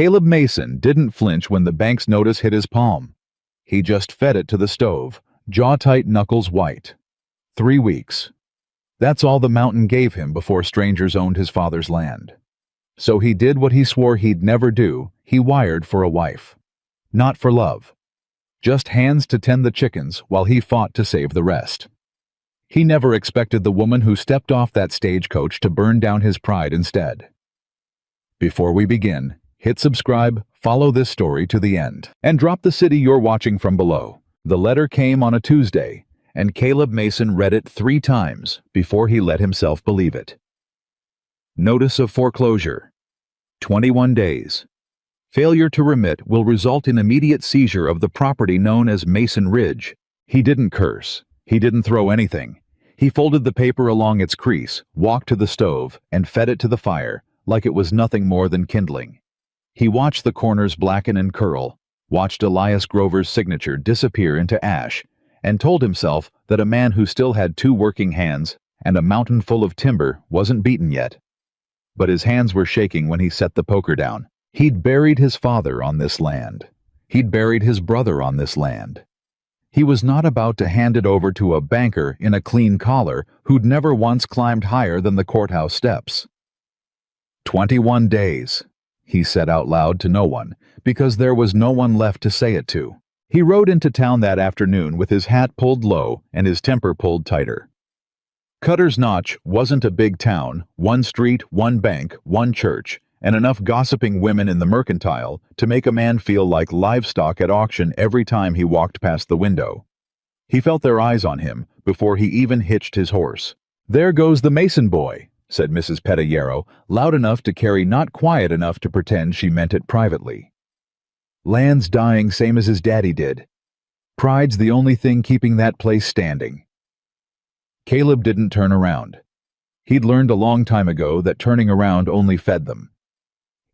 Caleb Mason didn't flinch when the bank's notice hit his palm. He just fed it to the stove, jaw tight, knuckles white. 3 weeks. That's all the mountain gave him before strangers owned his father's land. So he did what he swore he'd never do. He wired for a wife. Not for love. Just hands to tend the chickens while he fought to save the rest. He never expected the woman who stepped off that stagecoach to burn down his pride instead. Before we begin, hit subscribe, follow this story to the end, and drop the city you're watching from below. The letter came on a Tuesday, and Caleb Mason read it 3 times before he let himself believe it. Notice of foreclosure. 21 days. Failure to remit will result in immediate seizure of the property known as Mason Ridge. He didn't curse. He didn't throw anything. He folded the paper along its crease, walked to the stove, and fed it to the fire, like it was nothing more than kindling. He watched the corners blacken and curl, watched Elias Grover's signature disappear into ash, and told himself that a man who still had 2 working hands and a mountain full of timber wasn't beaten yet. But his hands were shaking when he set the poker down. He'd buried his father on this land. He'd buried his brother on this land. He was not about to hand it over to a banker in a clean collar who'd never once climbed higher than the courthouse steps. 21 days, he said out loud to no one, because there was no one left to say it to. He rode into town that afternoon with his hat pulled low and his temper pulled tighter. Cutter's Notch wasn't a big town, 1 street, 1 bank, 1 church, and enough gossiping women in the mercantile to make a man feel like livestock at auction every time he walked past the window. He felt their eyes on him before he even hitched his horse. "There goes the Mason boy," said Mrs. Petayero, loud enough to carry, not quiet enough to pretend she meant it privately. "Land's dying same as his daddy did. Pride's the only thing keeping that place standing." Caleb didn't turn around. He'd learned a long time ago that turning around only fed them.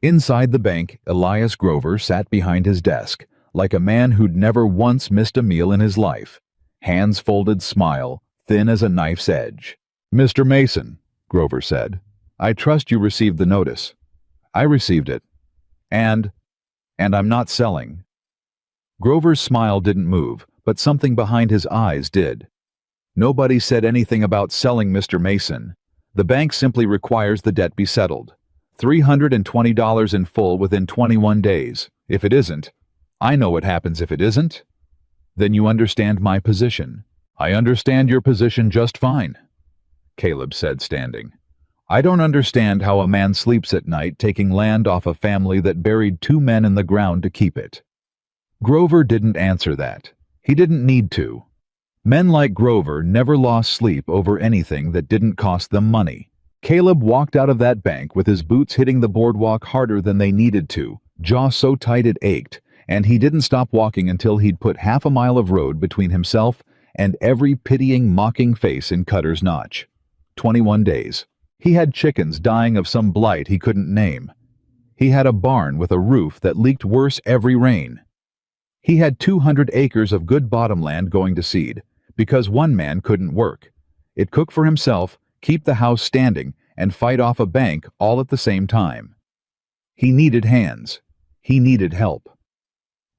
Inside the bank, Elias Grover sat behind his desk, like a man who'd never once missed a meal in his life. Hands folded, smile, thin as a knife's edge. "Mr. Mason," Grover said, "I trust you received the notice." "I received it. And I'm not selling." Grover's smile didn't move, but something behind his eyes did. "Nobody said anything about selling, Mr. Mason. The bank simply requires the debt be settled. $320 in full within 21 days. If it isn't, I know what happens if it isn't." "Then you understand my position." "I understand your position just fine," Caleb said, standing. "I don't understand how a man sleeps at night taking land off a family that buried 2 men in the ground to keep it." Grover didn't answer that. He didn't need to. Men like Grover never lost sleep over anything that didn't cost them money. Caleb walked out of that bank with his boots hitting the boardwalk harder than they needed to, jaw so tight it ached, and he didn't stop walking until he'd put half a mile of road between himself and every pitying, mocking face in Cutter's Notch. 21 days. He had chickens dying of some blight he couldn't name. He had a barn with a roof that leaked worse every rain. He had 200 acres of good bottomland going to seed, because one man couldn't work. It cook for himself, keep the house standing, and fight off a bank all at the same time. He needed hands. He needed help.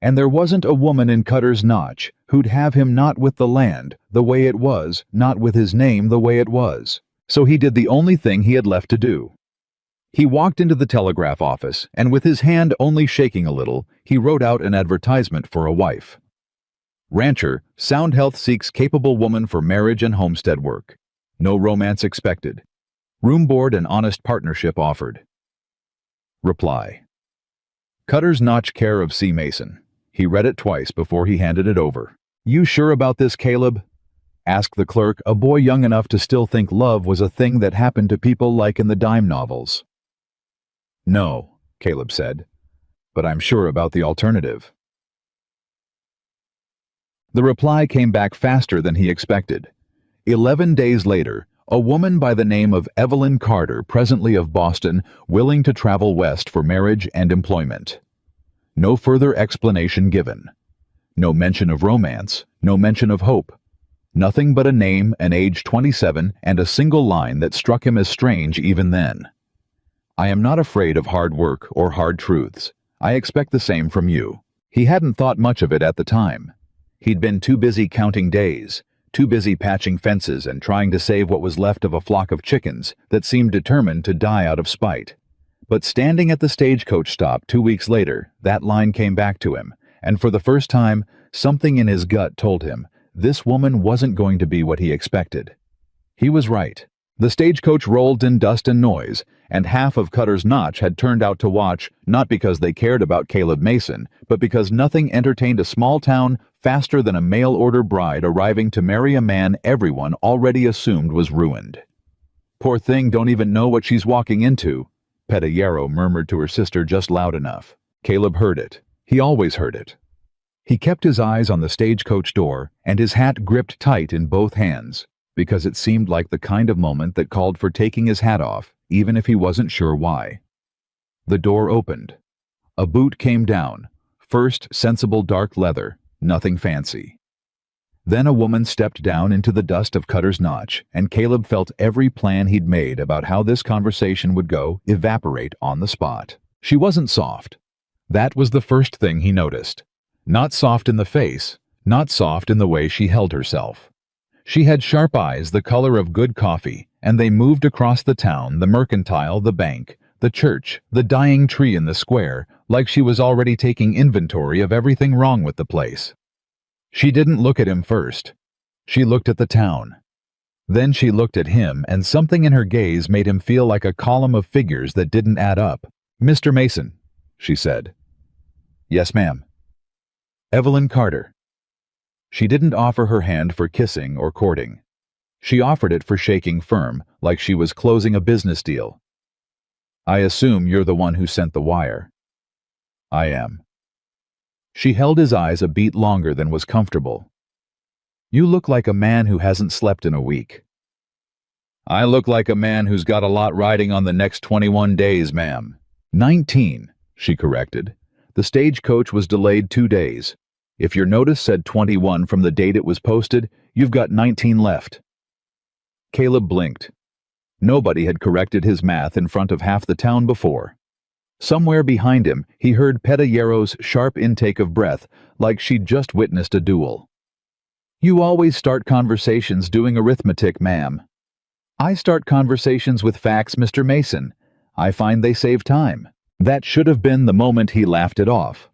And there wasn't a woman in Cutter's Notch who'd have him not with the land the way it was, not with his name the way it was. So he did the only thing he had left to do. He walked into the telegraph office, and with his hand only shaking a little, he wrote out an advertisement for a wife. "Rancher, Sound Health seeks capable woman for marriage and homestead work. No romance expected. Room board and honest partnership offered." Reply. Cutter's Notch, care of C. Mason. He read it twice before he handed it over. "You sure about this, Caleb?" asked the clerk, a boy young enough to still think love was a thing that happened to people like in the dime novels. "No," Caleb said, "but I'm sure about the alternative." The reply came back faster than he expected. 11 days later, a woman by the name of Evelyn Carter, presently of Boston, willing to travel west for marriage and employment. No further explanation given. No mention of romance, no mention of hope. Nothing but a name, an age 27, and a single line that struck him as strange even then. "I am not afraid of hard work or hard truths. I expect the same from you." He hadn't thought much of it at the time. He'd been too busy counting days, too busy patching fences and trying to save what was left of a flock of chickens that seemed determined to die out of spite. But standing at the stagecoach stop 2 weeks later, that line came back to him, and for the first time, something in his gut told him this woman wasn't going to be what he expected. He was right. The stagecoach rolled in dust and noise, and half of Cutter's Notch had turned out to watch, not because they cared about Caleb Mason, but because nothing entertained a small town faster than a mail-order bride arriving to marry a man everyone already assumed was ruined. "Poor thing don't even know what she's walking into," Peta Yarrow murmured to her sister just loud enough. Caleb heard it. He always heard it. He kept his eyes on the stagecoach door and his hat gripped tight in both hands, because it seemed like the kind of moment that called for taking his hat off, even if he wasn't sure why. The door opened. A boot came down, first sensible dark leather, nothing fancy. Then a woman stepped down into the dust of Cutter's Notch, and Caleb felt every plan he'd made about how this conversation would go evaporate on the spot. She wasn't soft. That was the first thing he noticed. Not soft in the face, not soft in the way she held herself. She had sharp eyes the color of good coffee, and they moved across the town, the mercantile, the bank, the church, the dying tree in the square, like she was already taking inventory of everything wrong with the place. She didn't look at him first. She looked at the town. Then she looked at him, and something in her gaze made him feel like a column of figures that didn't add up. "Mr. Mason," she said. "Yes, ma'am." "Evelyn Carter." She didn't offer her hand for kissing or courting. She offered it for shaking firm, like she was closing a business deal. "I assume you're the one who sent the wire." "I am." She held his eyes a beat longer than was comfortable. "You look like a man who hasn't slept in a week." "I look like a man who's got a lot riding on the next 21 days, ma'am." 19, she corrected. The stagecoach was delayed 2 days. If your notice said 21 from the date it was posted, you've got 19 left. Caleb blinked. Nobody had corrected his math in front of half the town before. Somewhere behind him, he heard Peta Yarrow's sharp intake of breath, like she'd just witnessed a duel. "You always start conversations doing arithmetic, ma'am." "I start conversations with facts, Mr. Mason. I find they save time." That should have been the moment he laughed it off.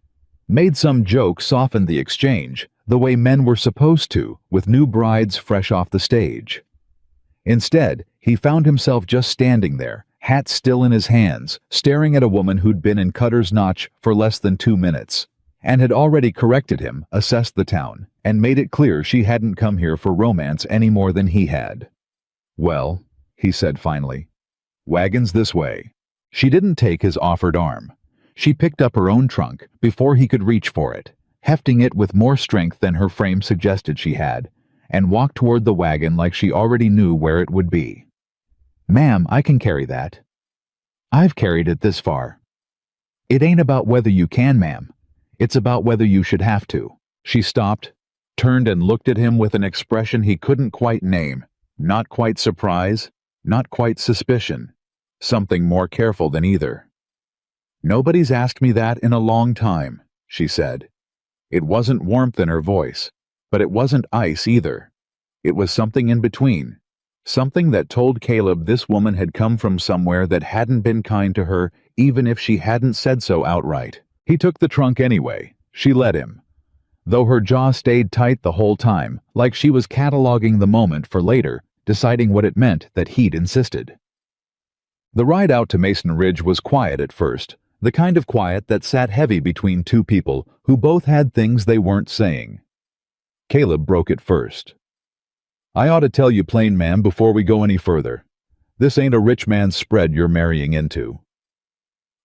Made some joke soften the exchange, the way men were supposed to, with new brides fresh off the stage. Instead, he found himself just standing there, hat still in his hands, staring at a woman who'd been in Cutter's Notch for less than 2 minutes, and had already corrected him, assessed the town, and made it clear she hadn't come here for romance any more than he had. "Well," he said finally, "wagons this way." She didn't take his offered arm. She picked up her own trunk before he could reach for it, hefting it with more strength than her frame suggested she had, and walked toward the wagon like she already knew where it would be. "Ma'am, I can carry that." "I've carried it this far." "It ain't about whether you can, ma'am. It's about whether you should have to." She stopped, turned and looked at him with an expression he couldn't quite name. Not quite surprise, not quite suspicion. Something more careful than either. "Nobody's asked me that in a long time," she said. It wasn't warmth in her voice, but it wasn't ice either. It was something in between. Something that told Caleb this woman had come from somewhere that hadn't been kind to her, even if she hadn't said so outright. He took the trunk anyway. She let him. Though her jaw stayed tight the whole time, like she was cataloging the moment for later, deciding what it meant that he'd insisted. The ride out to Mason Ridge was quiet at first, the kind of quiet that sat heavy between two people who both had things they weren't saying. Caleb broke it first. "I ought to tell you plain, ma'am, before we go any further. This ain't a rich man's spread you're marrying into."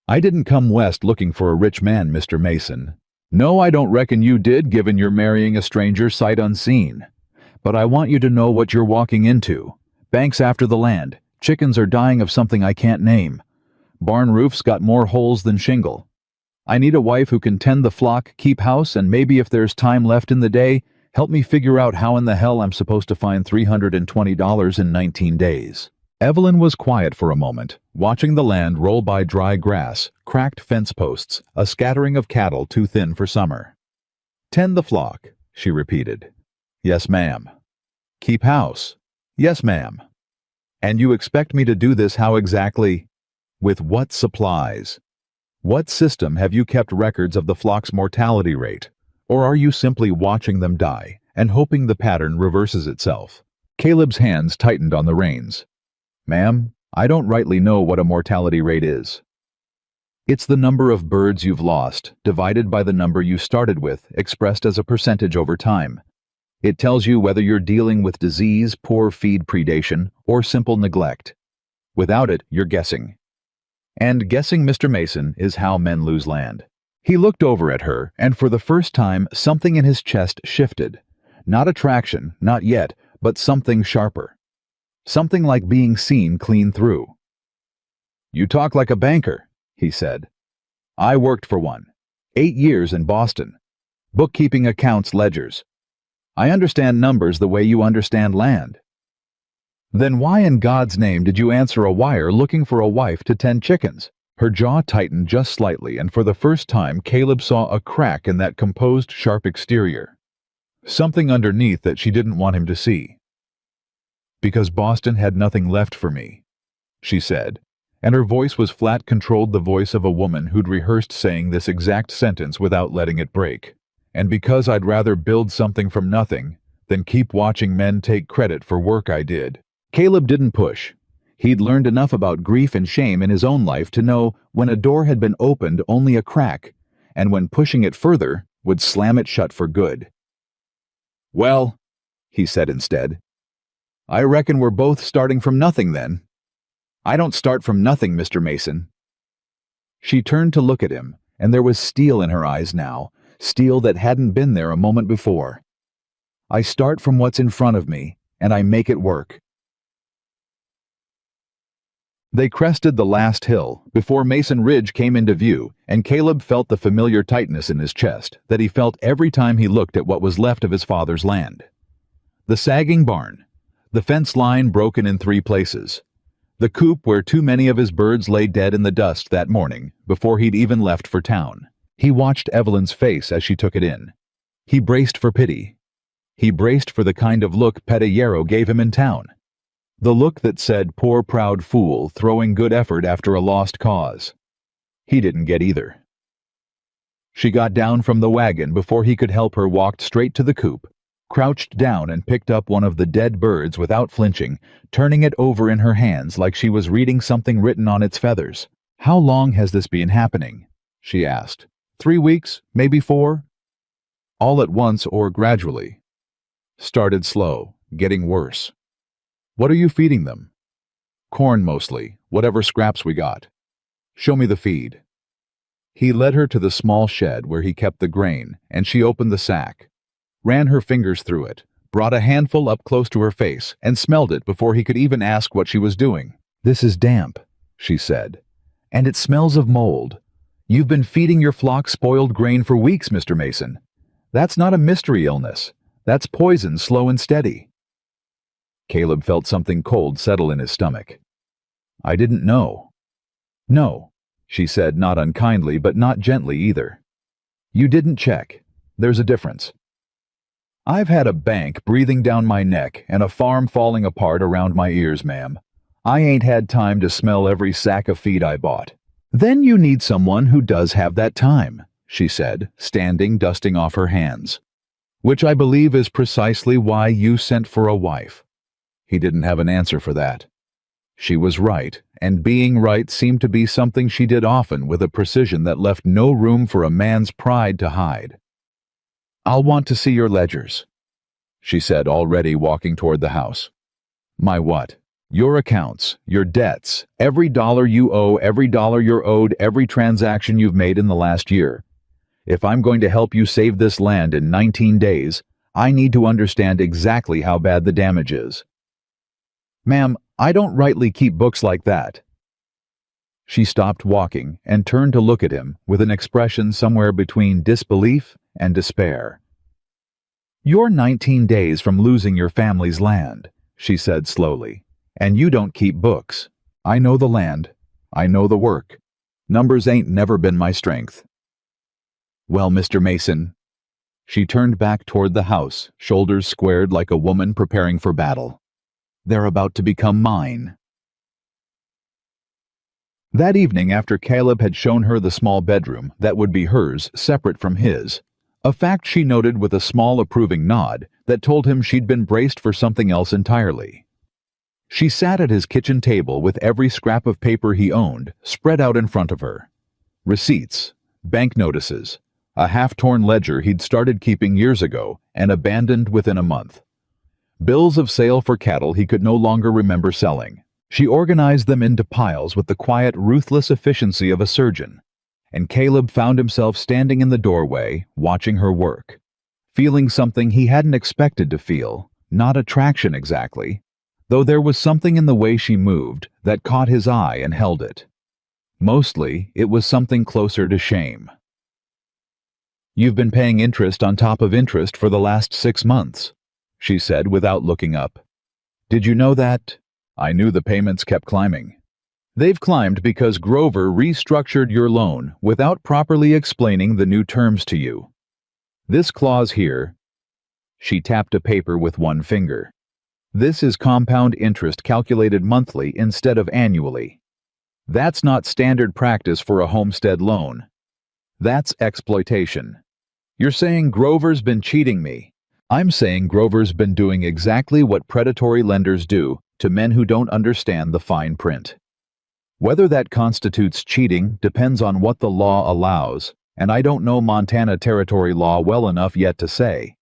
"I didn't come west looking for a rich man, Mr. Mason." "No, I don't reckon you did, given you're marrying a stranger sight unseen. But I want you to know what you're walking into. Bank's after the land. Chickens are dying of something I can't name. Barn roof's got more holes than shingle. I need a wife who can tend the flock, keep house, and maybe if there's time left in the day, help me figure out how in the hell I'm supposed to find $320 in 19 days. Evelyn was quiet for a moment, watching the land roll by dry grass, cracked fence posts, a scattering of cattle too thin for summer. "Tend the flock," she repeated. "Yes, ma'am." "Keep house." "Yes, ma'am." "And you expect me to do this how exactly? With what supplies? What system have you kept records of the flock's mortality rate? Or are you simply watching them die and hoping the pattern reverses itself?" Caleb's hands tightened on the reins. "Ma'am, I don't rightly know what a mortality rate is. It's the number of birds you've lost, divided by the number you started with, expressed as a percentage over time. It tells you whether you're dealing with disease, poor feed predation, or simple neglect. Without it, you're guessing. And guessing, Mr. Mason, is how men lose land." He looked over at her, and for the first time, something in his chest shifted. Not attraction, not yet, but something sharper. Something like being seen clean through. "You talk like a banker," he said. "I worked for one. 8 years in Boston. Bookkeeping, accounts, ledgers. I understand numbers the way you understand land." "Then why in God's name did you answer a wire looking for a wife to tend chickens?" Her jaw tightened just slightly, and for the first time Caleb saw a crack in that composed, sharp exterior. Something underneath that she didn't want him to see. "Because Boston had nothing left for me," she said, and her voice was flat, controlled, the voice of a woman who'd rehearsed saying this exact sentence without letting it break. "And because I'd rather build something from nothing than keep watching men take credit for work I did." Caleb didn't push. He'd learned enough about grief and shame in his own life to know when a door had been opened only a crack, and when pushing it further would slam it shut for good. "Well," he said instead, "I reckon we're both starting from nothing then." "I don't start from nothing, Mr. Mason." She turned to look at him, and there was steel in her eyes now, steel that hadn't been there a moment before. "I start from what's in front of me, and I make it work." They crested the last hill before Mason Ridge came into view, and Caleb felt the familiar tightness in his chest that he felt every time he looked at what was left of his father's land. The sagging barn, the fence line broken in 3 places, the coop where too many of his birds lay dead in the dust that morning before he'd even left for town. He watched Evelyn's face as she took it in. He braced for pity. He braced for the kind of look Petayero gave him in town. The look that said, "Poor proud fool, throwing good effort after a lost cause." He didn't get either. She got down from the wagon before he could help her, walked straight to the coop, crouched down and picked up one of the dead birds without flinching, turning it over in her hands like she was reading something written on its feathers. "How long has this been happening?" she asked. 3 weeks, maybe 4? "All at once or gradually?" "Started slow, getting worse." "What are you feeding them?" "Corn mostly, whatever scraps we got." "Show me the feed." He led her to the small shed where he kept the grain, and she opened the sack, ran her fingers through it, brought a handful up close to her face, and smelled it before he could even ask what she was doing. "This is damp," she said, "and it smells of mold. You've been feeding your flock spoiled grain for weeks, Mr. Mason. That's not a mystery illness. That's poison, slow and steady." Caleb felt something cold settle in his stomach. "I didn't know." "No," she said, not unkindly, but not gently either. "You didn't check. There's a difference. I've had a bank breathing down my neck and a farm falling apart around my ears, ma'am. I ain't had time to smell every sack of feed I bought." "Then you need someone who does have that time," she said, standing, dusting off her hands. "Which I believe is precisely why you sent for a wife." He didn't have an answer for that. She was right, and being right seemed to be something she did often with a precision that left no room for a man's pride to hide. "I'll want to see your ledgers," she said, already walking toward the house. "My what?" "Your accounts, your debts, every dollar you owe, every dollar you're owed, every transaction you've made in the last year. If I'm going to help you save this land in 19 days, I need to understand exactly how bad the damage is." "Ma'am, I don't rightly keep books like that." She stopped walking and turned to look at him with an expression somewhere between disbelief and despair. "You're 19 days from losing your family's land," she said slowly, And you don't keep books. I know the land. I know the work. Numbers ain't never been my strength. Well, Mr. Mason. She turned back toward the house, shoulders squared like a woman preparing for battle. They're about to become mine. That evening, after Caleb had shown her the small bedroom that would be hers, separate from his, a fact she noted with a small approving nod that told him she'd been braced for something else entirely. She sat at his kitchen table with every scrap of paper he owned spread out in front of her. Receipts, bank notices, a half-torn ledger he'd started keeping years ago and abandoned within a month. Bills of sale for cattle he could no longer remember selling. She organized them into piles with the quiet, ruthless efficiency of a surgeon, and Caleb found himself standing in the doorway, watching her work, feeling something he hadn't expected to feel, not attraction exactly, though there was something in the way she moved that caught his eye and held it. Mostly, it was something closer to shame. "You've been paying interest on top of interest for the last 6 months," she said without looking up. "Did you know that?" "I knew the payments kept climbing." "They've climbed because Grover restructured your loan without properly explaining the new terms to you. This clause here," she tapped a paper with one finger, "this is compound interest calculated monthly instead of annually. That's not standard practice for a homestead loan. That's exploitation. You're saying Grover's been cheating me. I'm saying Grover's been doing exactly what predatory lenders do to men who don't understand the fine print. Whether that constitutes cheating depends on what the law allows, and I don't know Montana territory law well enough yet to say.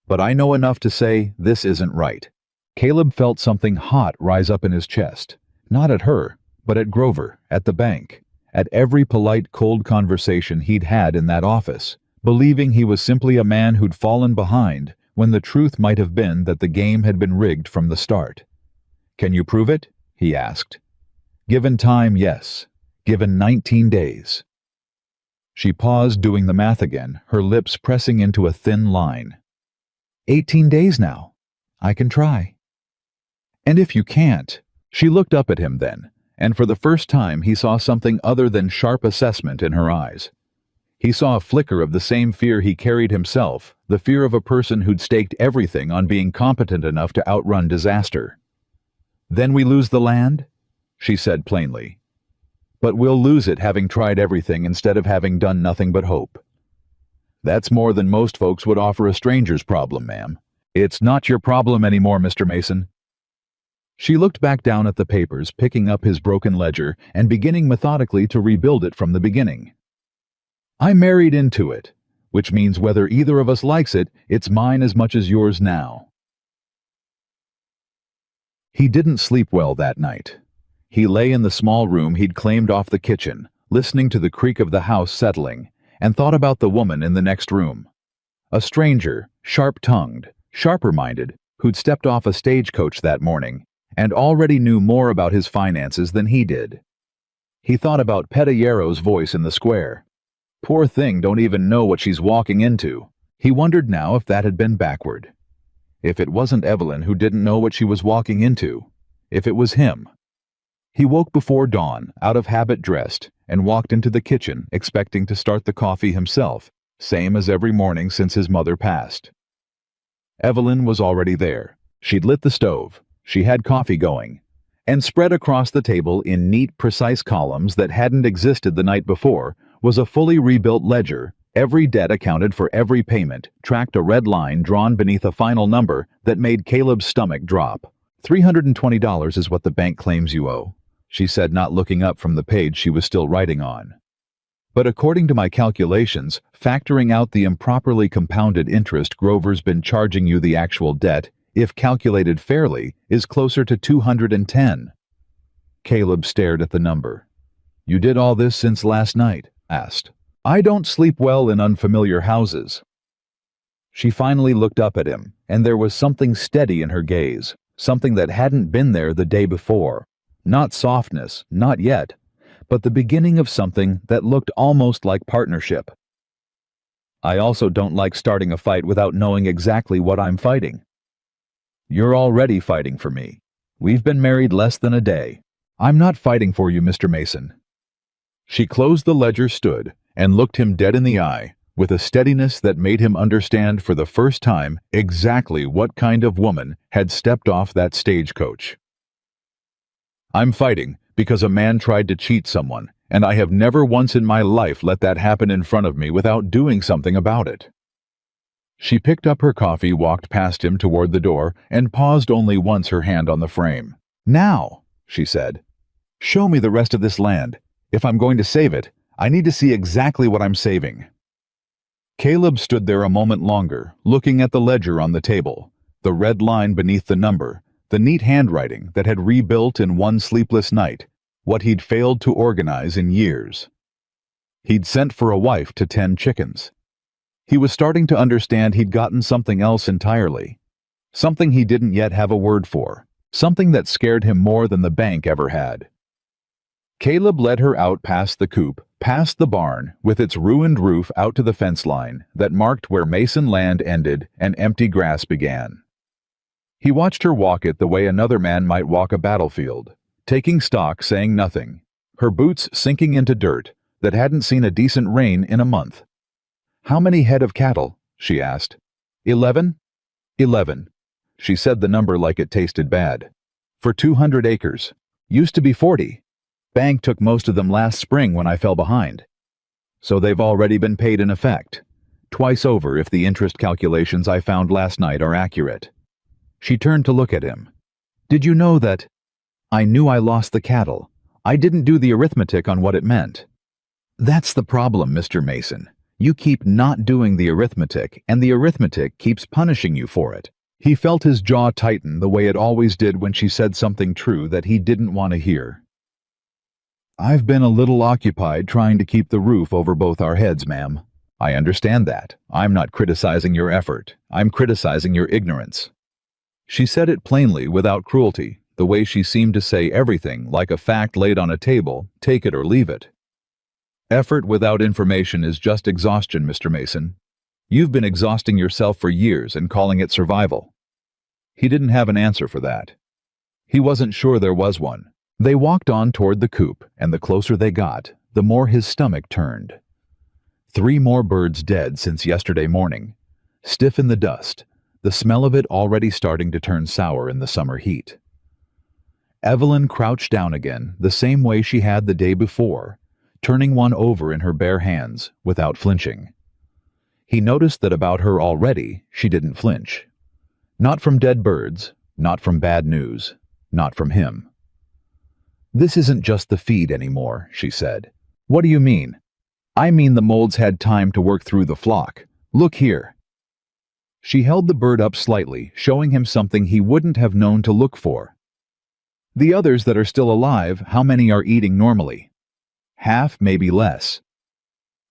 But I know enough to say this isn't right." Caleb felt something hot rise up in his chest, not at her, but at Grover, at the bank, at every polite, cold conversation he'd had in that office, believing he was simply a man who'd fallen behind when the truth might have been that the game had been rigged from the start. "Can you prove it?" he asked. "Given time, yes. Given 19 days. She paused, doing the math again, her lips pressing into a thin line. 18 days now. I can try." "And if you can't..." She looked up at him then, and for the first time he saw something other than sharp assessment in her eyes. He saw a flicker of the same fear he carried himself, the fear of a person who'd staked everything on being competent enough to outrun disaster. "Then we lose the land?" she said plainly. "But we'll lose it having tried everything instead of having done nothing but hope." "That's more than most folks would offer a stranger's problem, ma'am. It's not your problem anymore, Mr. Mason." She looked back down at the papers, picking up his broken ledger and beginning methodically to rebuild it from the beginning. "I married into it, which means whether either of us likes it, it's mine as much as yours now." He didn't sleep well that night. He lay in the small room he'd claimed off the kitchen, listening to the creak of the house settling, and thought about the woman in the next room. A stranger, sharp-tongued, sharper-minded, who'd stepped off a stagecoach that morning and already knew more about his finances than he did. He thought about Pedillero's voice in the square. Poor thing don't even know what she's walking into. He wondered now if that had been backward. If it wasn't Evelyn who didn't know what she was walking into. If it was him. He woke before dawn, out of habit dressed, and walked into the kitchen, expecting to start the coffee himself, same as every morning since his mother passed. Evelyn was already there. She'd lit the stove. She had coffee going. And spread across the table in neat, precise columns that hadn't existed the night before was a fully rebuilt ledger. Every debt accounted for every payment, tracked a red line drawn beneath a final number that made Caleb's stomach drop. $320 is what the bank claims you owe, she said, not looking up from the page she was still writing on. But according to my calculations, factoring out the improperly compounded interest Grover's been charging you, the actual debt, if calculated fairly, is closer to 210. Caleb stared at the number. "You did all this since last night?" asked. "I don't sleep well in unfamiliar houses." She finally looked up at him, and there was something steady in her gaze, something that hadn't been there the day before. Not softness, not yet, but the beginning of something that looked almost like partnership. "I also don't like starting a fight without knowing exactly what I'm fighting." "You're already fighting for me. We've been married less than a day. I'm not fighting for you, Mr. Mason." She closed the ledger, stood, and looked him dead in the eye, with a steadiness that made him understand for the first time exactly what kind of woman had stepped off that stagecoach. "I'm fighting because a man tried to cheat someone, and I have never once in my life let that happen in front of me without doing something about it." She picked up her coffee, walked past him toward the door, and paused only once, her hand on the frame. "Now," she said, "show me the rest of this land. If I'm going to save it, I need to see exactly what I'm saving." Caleb stood there a moment longer, looking at the ledger on the table, the red line beneath the number, the neat handwriting that had rebuilt in one sleepless night what he'd failed to organize in years. He'd sent for a wife to tend chickens. He was starting to understand he'd gotten something else entirely, something he didn't yet have a word for, something that scared him more than the bank ever had. Caleb led her out past the coop, past the barn, with its ruined roof, out to the fence line that marked where Mason land ended and empty grass began. He watched her walk it the way another man might walk a battlefield, taking stock, saying nothing, her boots sinking into dirt that hadn't seen a decent rain in a month. "How many head of cattle?" she asked. 11? 11. She said the number like it tasted bad. "For 200 acres. Used to be 40. Bank took most of them last spring when I fell behind. So they've already been paid in effect. Twice over if the interest calculations I found last night are accurate." She turned to look at him. "Did you know that—" "I knew I lost the cattle. I didn't do the arithmetic on what it meant." "That's the problem, Mr. Mason. You keep not doing the arithmetic, and the arithmetic keeps punishing you for it." He felt his jaw tighten the way it always did when she said something true that he didn't want to hear. "I've been a little occupied trying to keep the roof over both our heads, ma'am. I understand that. I'm not criticizing your effort. I'm criticizing your ignorance." She said it plainly, without cruelty, the way she seemed to say everything like a fact laid on a table, take it or leave it. Effort without information is just exhaustion, Mr. Mason. You've been exhausting yourself for years and calling it survival. He didn't have an answer for that. He wasn't sure there was one. They walked on toward the coop, and the closer they got, the more his stomach turned. 3 more birds dead since yesterday morning, stiff in the dust, the smell of it already starting to turn sour in the summer heat. Evelyn crouched down again, the same way she had the day before, turning one over in her bare hands, without flinching. He noticed that about her already she didn't flinch. Not from dead birds, not from bad news, not from him. "This isn't just the feed anymore," she said. "What do you mean?" "I mean the molds had time to work through the flock. Look here." She held the bird up slightly, showing him something he wouldn't have known to look for. "The others that are still alive, how many are eating normally?" "Half, maybe less.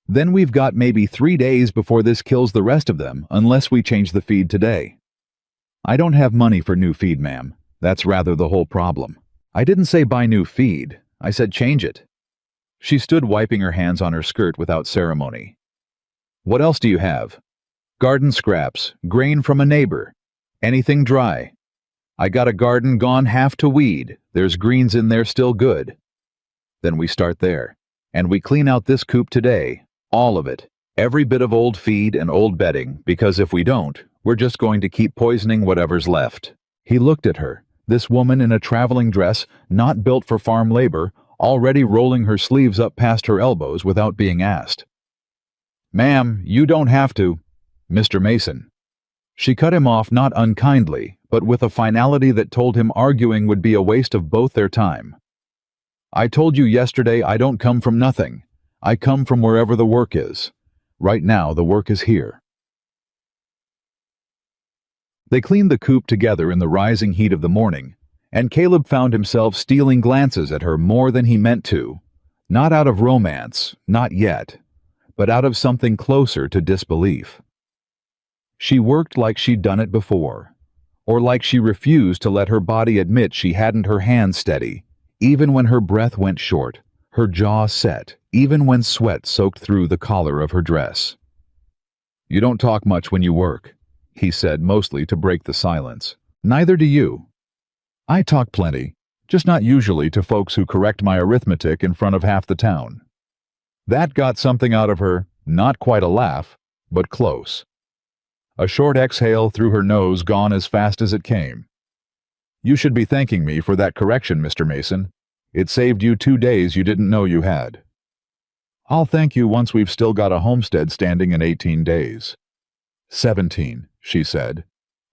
Then we've got maybe 3 days before this kills the rest of them, unless we change the feed today." "I don't have money for new feed, ma'am. That's rather the whole problem." "I didn't say buy new feed. I said change it." She stood wiping her hands on her skirt without ceremony. "What else do you have?" "Garden scraps, grain from a neighbor. Anything dry. I got a garden gone half to weed. There's greens in there still good." "Then we start there. And we clean out this coop today. All of it. Every bit of old feed and old bedding, because if we don't, we're just going to keep poisoning whatever's left." He looked at her, this woman in a traveling dress, not built for farm labor, already rolling her sleeves up past her elbows without being asked. "Ma'am, you don't have to. Mr. Mason." She cut him off, not unkindly, but with a finality that told him arguing would be a waste of both their time. "I told you yesterday I don't come from nothing. I come from wherever the work is. Right now the work is here." They cleaned the coop together in the rising heat of the morning, and Caleb found himself stealing glances at her more than he meant to, not out of romance, not yet, but out of something closer to disbelief. She worked like she'd done it before, or like she refused to let her body admit she hadn't her hands steady, even when her breath went short, her jaw set, even when sweat soaked through the collar of her dress. "You don't talk much when you work," he said, mostly to break the silence. "Neither do you." I talk plenty, just not usually to folks who correct my arithmetic in front of half the town. That got something out of her, not quite a laugh, but close. A short exhale through her nose, gone as fast as it came. You should be thanking me for that correction, Mr. Mason. It saved you 2 days you didn't know you had. I'll thank you once we've still got a homestead standing in 18 days. 17, she said.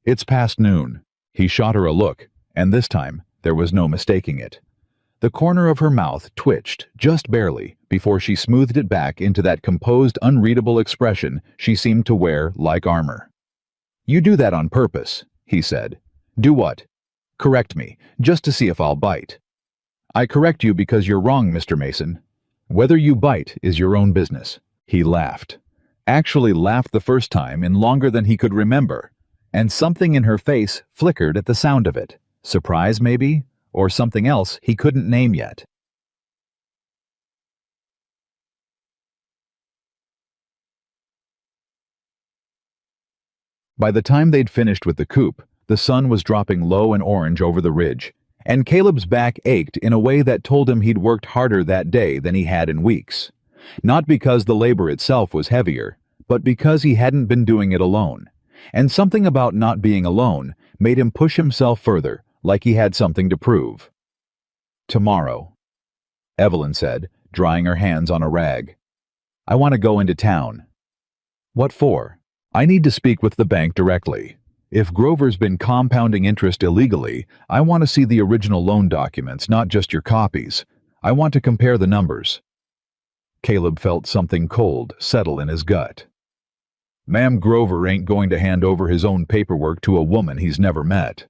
It's past noon. He shot her a look, and this time there was no mistaking it. The corner of her mouth twitched, just barely, before she smoothed it back into that composed, unreadable expression she seemed to wear like armor. You do that on purpose, he said. Do what? Correct me, just to see if I'll bite. I correct you because you're wrong, Mr. Mason. Whether you bite is your own business. He laughed. Actually laughed the first time in longer than he could remember, and something in her face flickered at the sound of it. Surprise, maybe? Or something else he couldn't name yet. By the time they'd finished with the coop, the sun was dropping low and orange over the ridge, and Caleb's back ached in a way that told him he'd worked harder that day than he had in weeks. Not because the labor itself was heavier, but because he hadn't been doing it alone. And something about not being alone made him push himself further, like he had something to prove. Tomorrow, Evelyn said, drying her hands on a rag. I want to go into town. What for? I need to speak with the bank directly. If Grover's been compounding interest illegally, I want to see the original loan documents, not just your copies. I want to compare the numbers. Caleb felt something cold settle in his gut. Ma'am, Grover ain't going to hand over his own paperwork to a woman he's never met.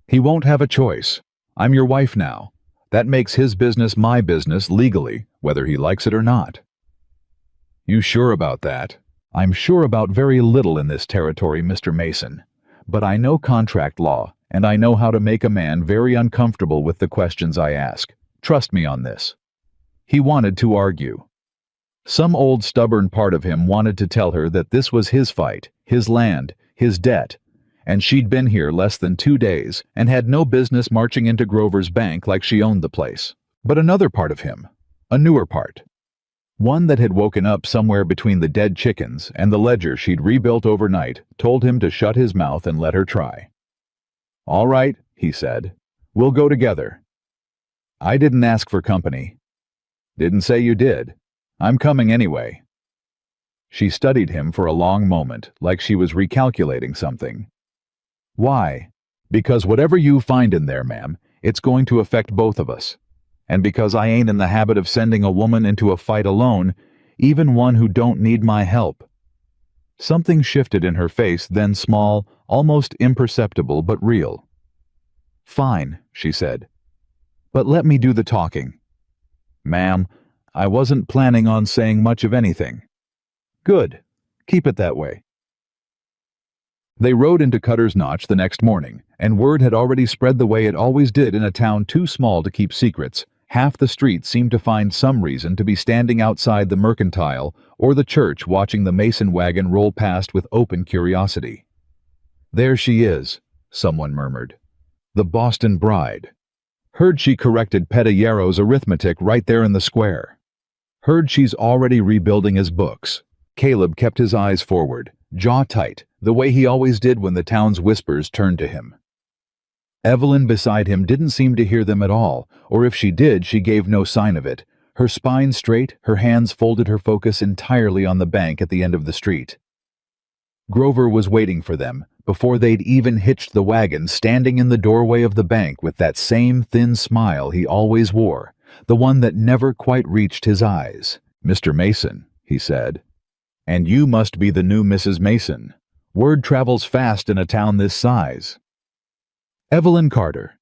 He won't have a choice. I'm your wife now. That makes his business my business legally, whether he likes it or not. You sure about that? I'm sure about very little in this territory, Mr. Mason. But I know contract law, and I know how to make a man very uncomfortable with the questions I ask. Trust me on this. He wanted to argue. Some old stubborn part of him wanted to tell her that this was his fight, his land, his debt, and she'd been here less than 2 days and had no business marching into Grover's bank like she owned the place. But another part of him, a newer part, one that had woken up somewhere between the dead chickens and the ledger she'd rebuilt overnight, told him to shut his mouth and let her try. All right, he said. We'll go together. I didn't ask for company. Didn't say you did. I'm coming anyway. She studied him for a long moment, like she was recalculating something. Why? Because whatever you find in there, ma'am, it's going to affect both of us. And because I ain't in the habit of sending a woman into a fight alone, even one who don't need my help. Something shifted in her face, then small, almost imperceptible, but real. Fine, she said. But let me do the talking. Ma'am, I wasn't planning on saying much of anything. Good. Keep it that way. They rode into Cutter's Notch the next morning, and word had already spread the way it always did in a town too small to keep secrets. Half the street seemed to find some reason to be standing outside the mercantile or the church watching the Mason wagon roll past with open curiosity. There she is, someone murmured. The Boston bride. Heard she corrected Pettillaro's arithmetic right there in the square. Heard she's already rebuilding his books. Caleb kept his eyes forward, jaw tight, the way he always did when the town's whispers turned to him. Evelyn beside him didn't seem to hear them at all, or if she did, she gave no sign of it. Her spine straight, her hands folded, her focus entirely on the bank at the end of the street. Grover was waiting for them, before they'd even hitched the wagon, standing in the doorway of the bank with that same thin smile he always wore, the one that never quite reached his eyes. Mr. Mason, he said. And you must be the new Mrs. Mason. Word travels fast in a town this size. Evelyn Carter,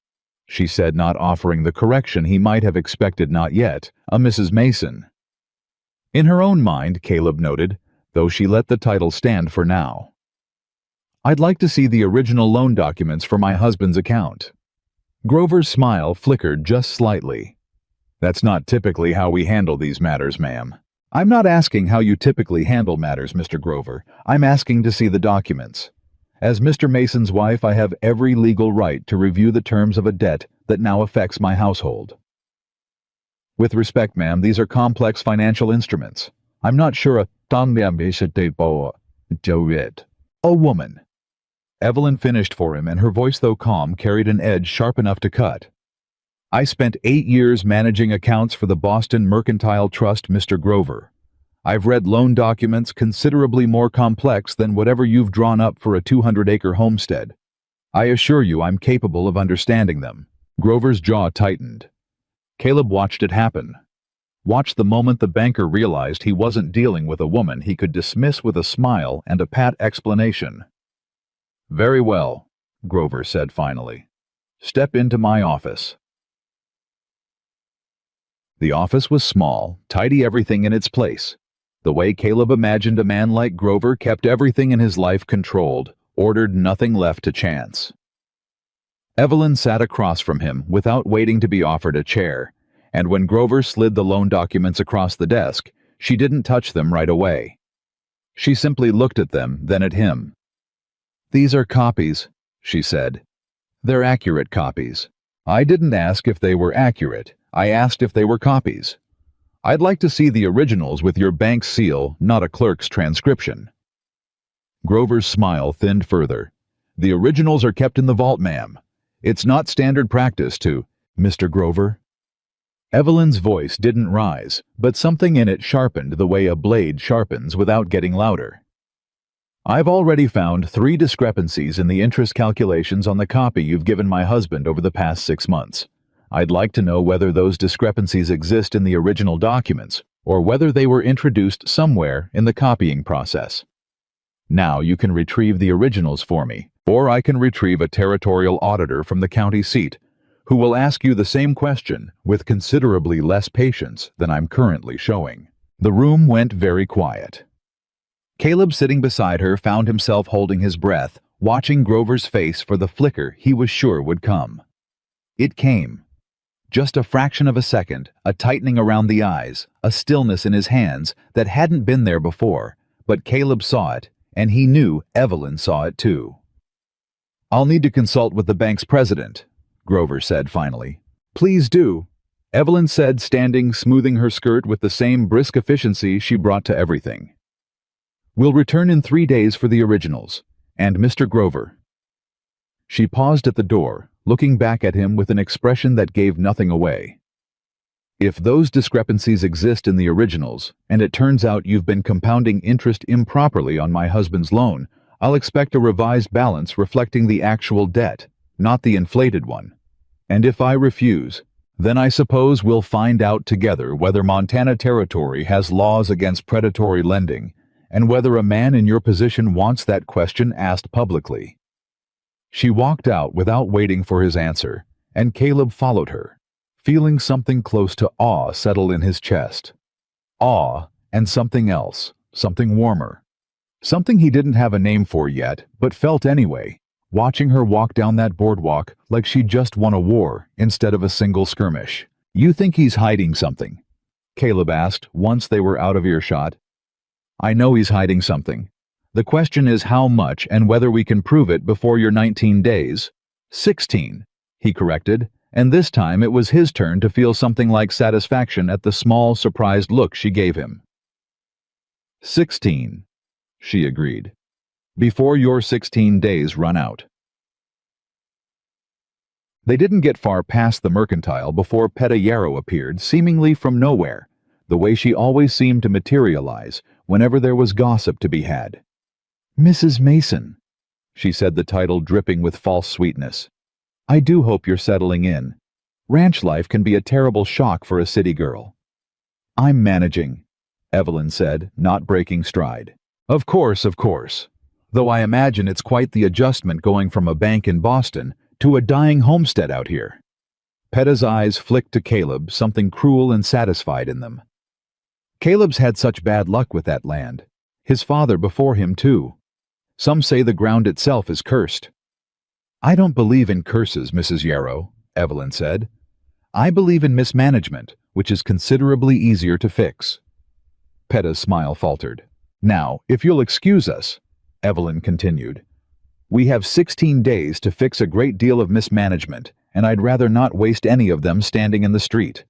she said, not offering the correction he might have expected, not yet, a Mrs. Mason. In her own mind, Caleb noted, though she let the title stand for now. I'd like to see the original loan documents for my husband's account. Grover's smile flickered just slightly. That's not typically how we handle these matters, ma'am. I'm not asking how you typically handle matters, Mr. Grover. I'm asking to see the documents. As Mr. Mason's wife, I have every legal right to review the terms of a debt that now affects my household. With respect, ma'am, these are complex financial instruments. I'm not sure a woman. Evelyn finished for him, and her voice, though calm, carried an edge sharp enough to cut. I spent 8 years managing accounts for the Boston Mercantile Trust, Mr. Grover. I've read loan documents considerably more complex than whatever you've drawn up for a 200-acre homestead. I assure you I'm capable of understanding them. Grover's jaw tightened. Caleb watched it happen. Watched the moment the banker realized he wasn't dealing with a woman he could dismiss with a smile and a pat explanation. "Very well," Grover said finally. "Step into my office." The office was small, tidy, everything in its place. The way Caleb imagined a man like Grover kept everything in his life controlled, ordered nothing left to chance. Evelyn sat across from him without waiting to be offered a chair, and when Grover slid the loan documents across the desk, she didn't touch them right away. She simply looked at them, then at him. "These are copies," she said. "They're accurate copies. I didn't ask if they were accurate. I asked if they were copies. I'd like to see the originals with your bank seal, not a clerk's transcription." Grover's smile thinned further. "The originals are kept in the vault, ma'am. It's not standard practice to—" "Mr. Grover?" Evelyn's voice didn't rise, but something in it sharpened the way a blade sharpens without getting louder. "I've already found 3 discrepancies in the interest calculations on the copy you've given my husband over the past 6 months. I'd like to know whether those discrepancies exist in the original documents, or whether they were introduced somewhere in the copying process. Now you can retrieve the originals for me, or I can retrieve a territorial auditor from the county seat, who will ask you the same question with considerably less patience than I'm currently showing." The room went very quiet. Caleb, sitting beside her, found himself holding his breath, watching Grover's face for the flicker he was sure would come. It came. Just a fraction of a second, a tightening around the eyes, a stillness in his hands that hadn't been there before, but Caleb saw it, and he knew Evelyn saw it too. "I'll need to consult with the bank's president," Grover said finally. "Please do," Evelyn said, standing, smoothing her skirt with the same brisk efficiency she brought to everything. "We'll return in 3 days for the originals. And Mr. Grover." She paused at the door, looking back at him with an expression that gave nothing away. "If those discrepancies exist in the originals, and it turns out you've been compounding interest improperly on my husband's loan, I'll expect a revised balance reflecting the actual debt, not the inflated one. And if I refuse, then I suppose we'll find out together whether Montana Territory has laws against predatory lending, and whether a man in your position wants that question asked publicly." She walked out without waiting for his answer, and Caleb followed her, feeling something close to awe settle in his chest. Awe and something else, something warmer. Something he didn't have a name for yet, but felt anyway, watching her walk down that boardwalk like she'd just won a war instead of a single skirmish. "You think he's hiding something?" Caleb asked once they were out of earshot. "I know he's hiding something. The question is how much and whether we can prove it before your 19 days. 16, he corrected, and this time it was his turn to feel something like satisfaction at the small, surprised look she gave him. 16, she agreed. Before your 16 days run out. They didn't get far past the mercantile before Peta Yarrow appeared, seemingly from nowhere, the way she always seemed to materialize whenever there was gossip to be had. "Mrs. Mason," she said, the title dripping with false sweetness. "I do hope you're settling in. Ranch life can be a terrible shock for a city girl." "I'm managing," Evelyn said, not breaking stride. Of course. Though I imagine it's quite the adjustment going from a bank in Boston to a dying homestead out here." Peta's eyes flicked to Caleb, something cruel and satisfied in them. Caleb's had such bad luck with that land. His father before him, too. Some say the ground itself is cursed. "I don't believe in curses, Mrs. Yarrow," Evelyn said. "I believe in mismanagement, which is considerably easier to fix." Peta's smile faltered. "Now, if you'll excuse us," Evelyn continued. We have 16 days to fix a great deal of mismanagement, and I'd rather not waste any of them standing in the street."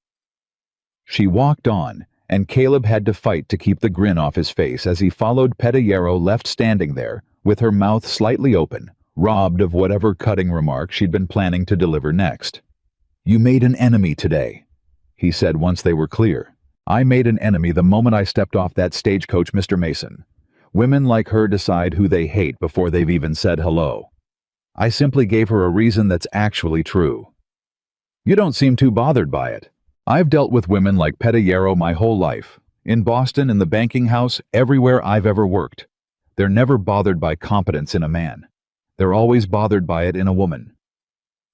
She walked on, and Caleb had to fight to keep the grin off his face as he followed Pedillero left standing there, with her mouth slightly open, robbed of whatever cutting remark she'd been planning to deliver next. "You made an enemy today," he said once they were clear. "I made an enemy the moment I stepped off that stagecoach, Mr. Mason. Women like her decide who they hate before they've even said hello. I simply gave her a reason that's actually true." "You don't seem too bothered by it. I've dealt with women like Pedillero my whole life. In Boston, in the banking house, everywhere I've ever worked. They're never bothered by competence in a man. They're always bothered by it in a woman."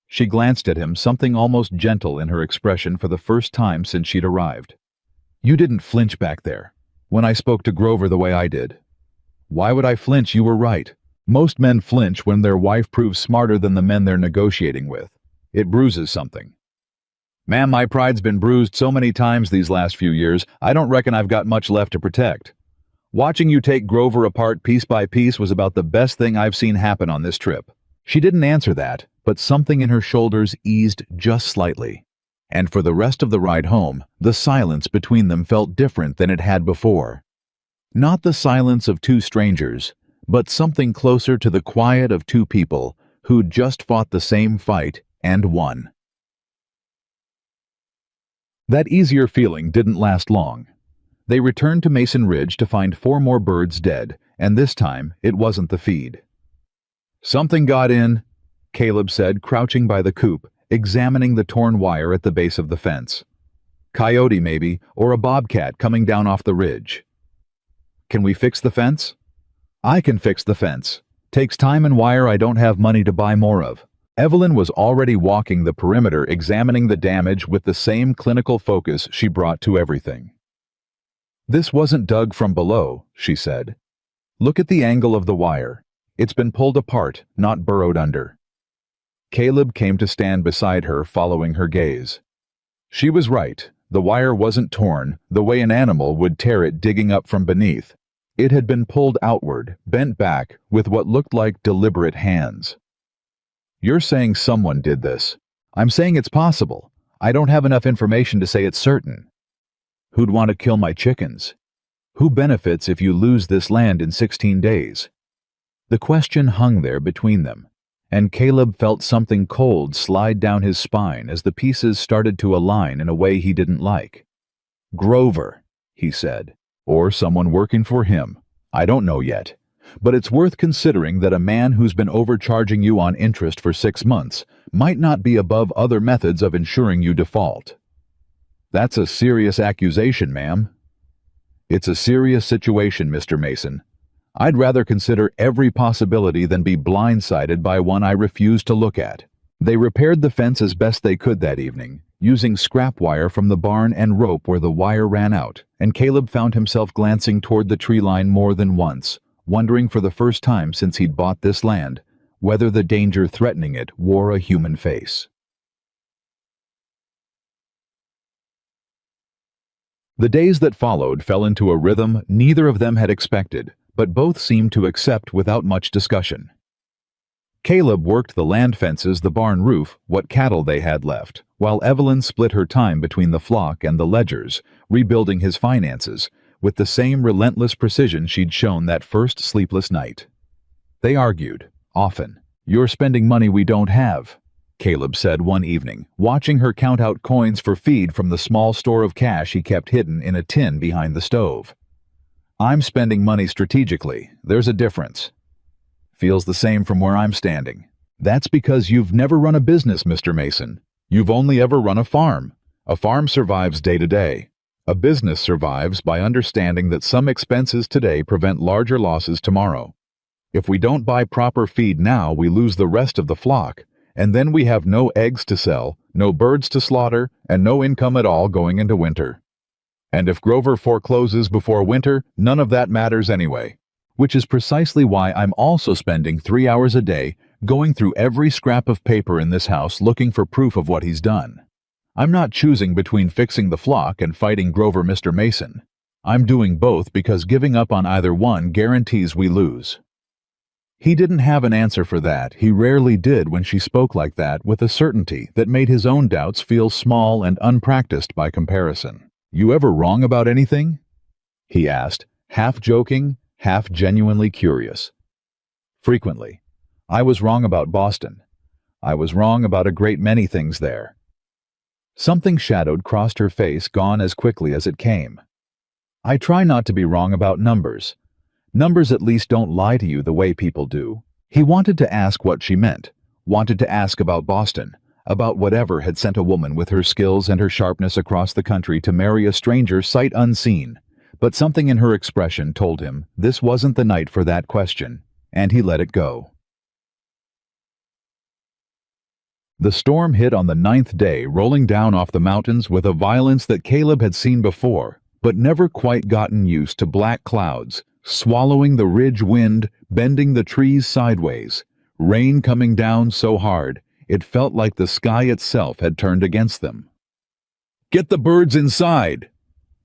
She glanced at him, something almost gentle in her expression for the first time since she'd arrived. "You didn't flinch back there, when I spoke to Grover the way I did." "Why would I flinch? You were right. Most men flinch when their wife proves smarter than the men they're negotiating with. It bruises something." "Ma'am, my pride's been bruised so many times these last few years, I don't reckon I've got much left to protect. Watching you take Grover apart piece by piece was about the best thing I've seen happen on this trip." She didn't answer that, but something in her shoulders eased just slightly. And for the rest of the ride home, the silence between them felt different than it had before. Not the silence of two strangers, but something closer to the quiet of two people who'd just fought the same fight and won. That easier feeling didn't last long. They returned to Mason Ridge to find 4 more birds dead, and this time it wasn't the feed. "Something got in," Caleb said, crouching by the coop, examining the torn wire at the base of the fence. "Coyote, maybe, or a bobcat coming down off the ridge." "Can we fix the fence?" "I can fix the fence. Takes time and wire I don't have money to buy more of." Evelyn was already walking the perimeter, examining the damage with the same clinical focus she brought to everything. "This wasn't dug from below," she said. "Look at the angle of the wire. It's been pulled apart, not burrowed under." Caleb came to stand beside her, following her gaze. She was right. The wire wasn't torn, the way an animal would tear it digging up from beneath. It had been pulled outward, bent back, with what looked like deliberate hands. "You're saying someone did this. I'm saying it's possible. I don't have enough information to say it's certain." "Who'd want to kill my chickens? Who benefits if you lose this land in 16 days? The question hung there between them, and Caleb felt something cold slide down his spine as the pieces started to align in a way he didn't like. "Grover," he said, "or someone working for him. I don't know yet. But it's worth considering that a man who's been overcharging you on interest for 6 months might not be above other methods of ensuring you default." "That's a serious accusation, ma'am." "It's a serious situation, Mr. Mason. I'd rather consider every possibility than be blindsided by one I refuse to look at." They repaired the fence as best they could that evening, using scrap wire from the barn and rope where the wire ran out, and Caleb found himself glancing toward the tree line more than once, wondering for the first time since he'd bought this land, whether the danger threatening it wore a human face. The days that followed fell into a rhythm neither of them had expected, but both seemed to accept without much discussion. Caleb worked the land fences, the barn roof, what cattle they had left, while Evelyn split her time between the flock and the ledgers, rebuilding his finances, with the same relentless precision she'd shown that first sleepless night. They argued, often. "You're spending money we don't have," Caleb said one evening, watching her count out coins for feed from the small store of cash he kept hidden in a tin behind the stove. "I'm spending money strategically. There's a difference." "Feels the same from where I'm standing." "That's because you've never run a business, Mr. Mason. You've only ever run a farm. A farm survives day to day. A business survives by understanding that some expenses today prevent larger losses tomorrow. If we don't buy proper feed now, we lose the rest of the flock, and then we have no eggs to sell, no birds to slaughter, and no income at all going into winter. And if Grover forecloses before winter, none of that matters anyway. Which is precisely why I'm also spending 3 hours a day going through every scrap of paper in this house looking for proof of what he's done. I'm not choosing between fixing the flock and fighting Grover, Mr. Mason. I'm doing both because giving up on either one guarantees we lose." He didn't have an answer for that. He rarely did when she spoke like that with a certainty that made his own doubts feel small and unpracticed by comparison. "You ever wrong about anything?" he asked, half joking, half genuinely curious. "Frequently. I was wrong about Boston. I was wrong about a great many things there." Something shadowed crossed her face, gone as quickly as it came. "I try not to be wrong about numbers. Numbers at least don't lie to you the way people do." He wanted to ask what she meant, wanted to ask about Boston, about whatever had sent a woman with her skills and her sharpness across the country to marry a stranger sight unseen, but something in her expression told him this wasn't the night for that question, and he let it go. The storm hit on the 9th day, rolling down off the mountains with a violence that Caleb had seen before, but never quite gotten used to. Black clouds, swallowing the ridge wind, bending the trees sideways, rain coming down so hard, it felt like the sky itself had turned against them. "Get the birds inside!"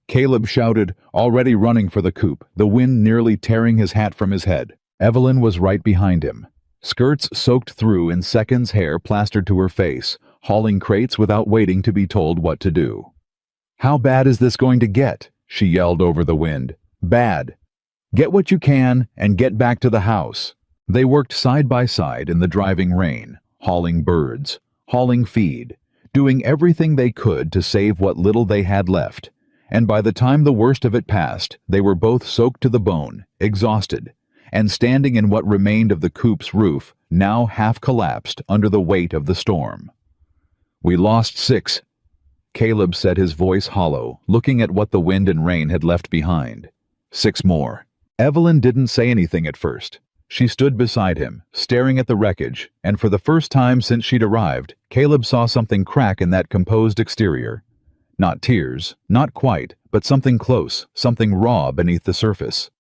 Caleb shouted, already running for the coop, the wind nearly tearing his hat from his head. Evelyn was right behind him. Skirts soaked through in seconds, hair plastered to her face, hauling crates without waiting to be told what to do. "How bad is this going to get?" she yelled over the wind. "Bad. Get what you can and get back to the house." They worked side by side in the driving rain, hauling birds, hauling feed, doing everything they could to save what little they had left, and by the time the worst of it passed, they were both soaked to the bone, exhausted, and standing in what remained of the coop's roof, now half collapsed under the weight of the storm. "We lost 6. Caleb said, his voice hollow, looking at what the wind and rain had left behind. 6 more. Evelyn didn't say anything at first. She stood beside him, staring at the wreckage, and for the first time since she'd arrived, Caleb saw something crack in that composed exterior. Not tears, not quite, but something close, something raw beneath the surface.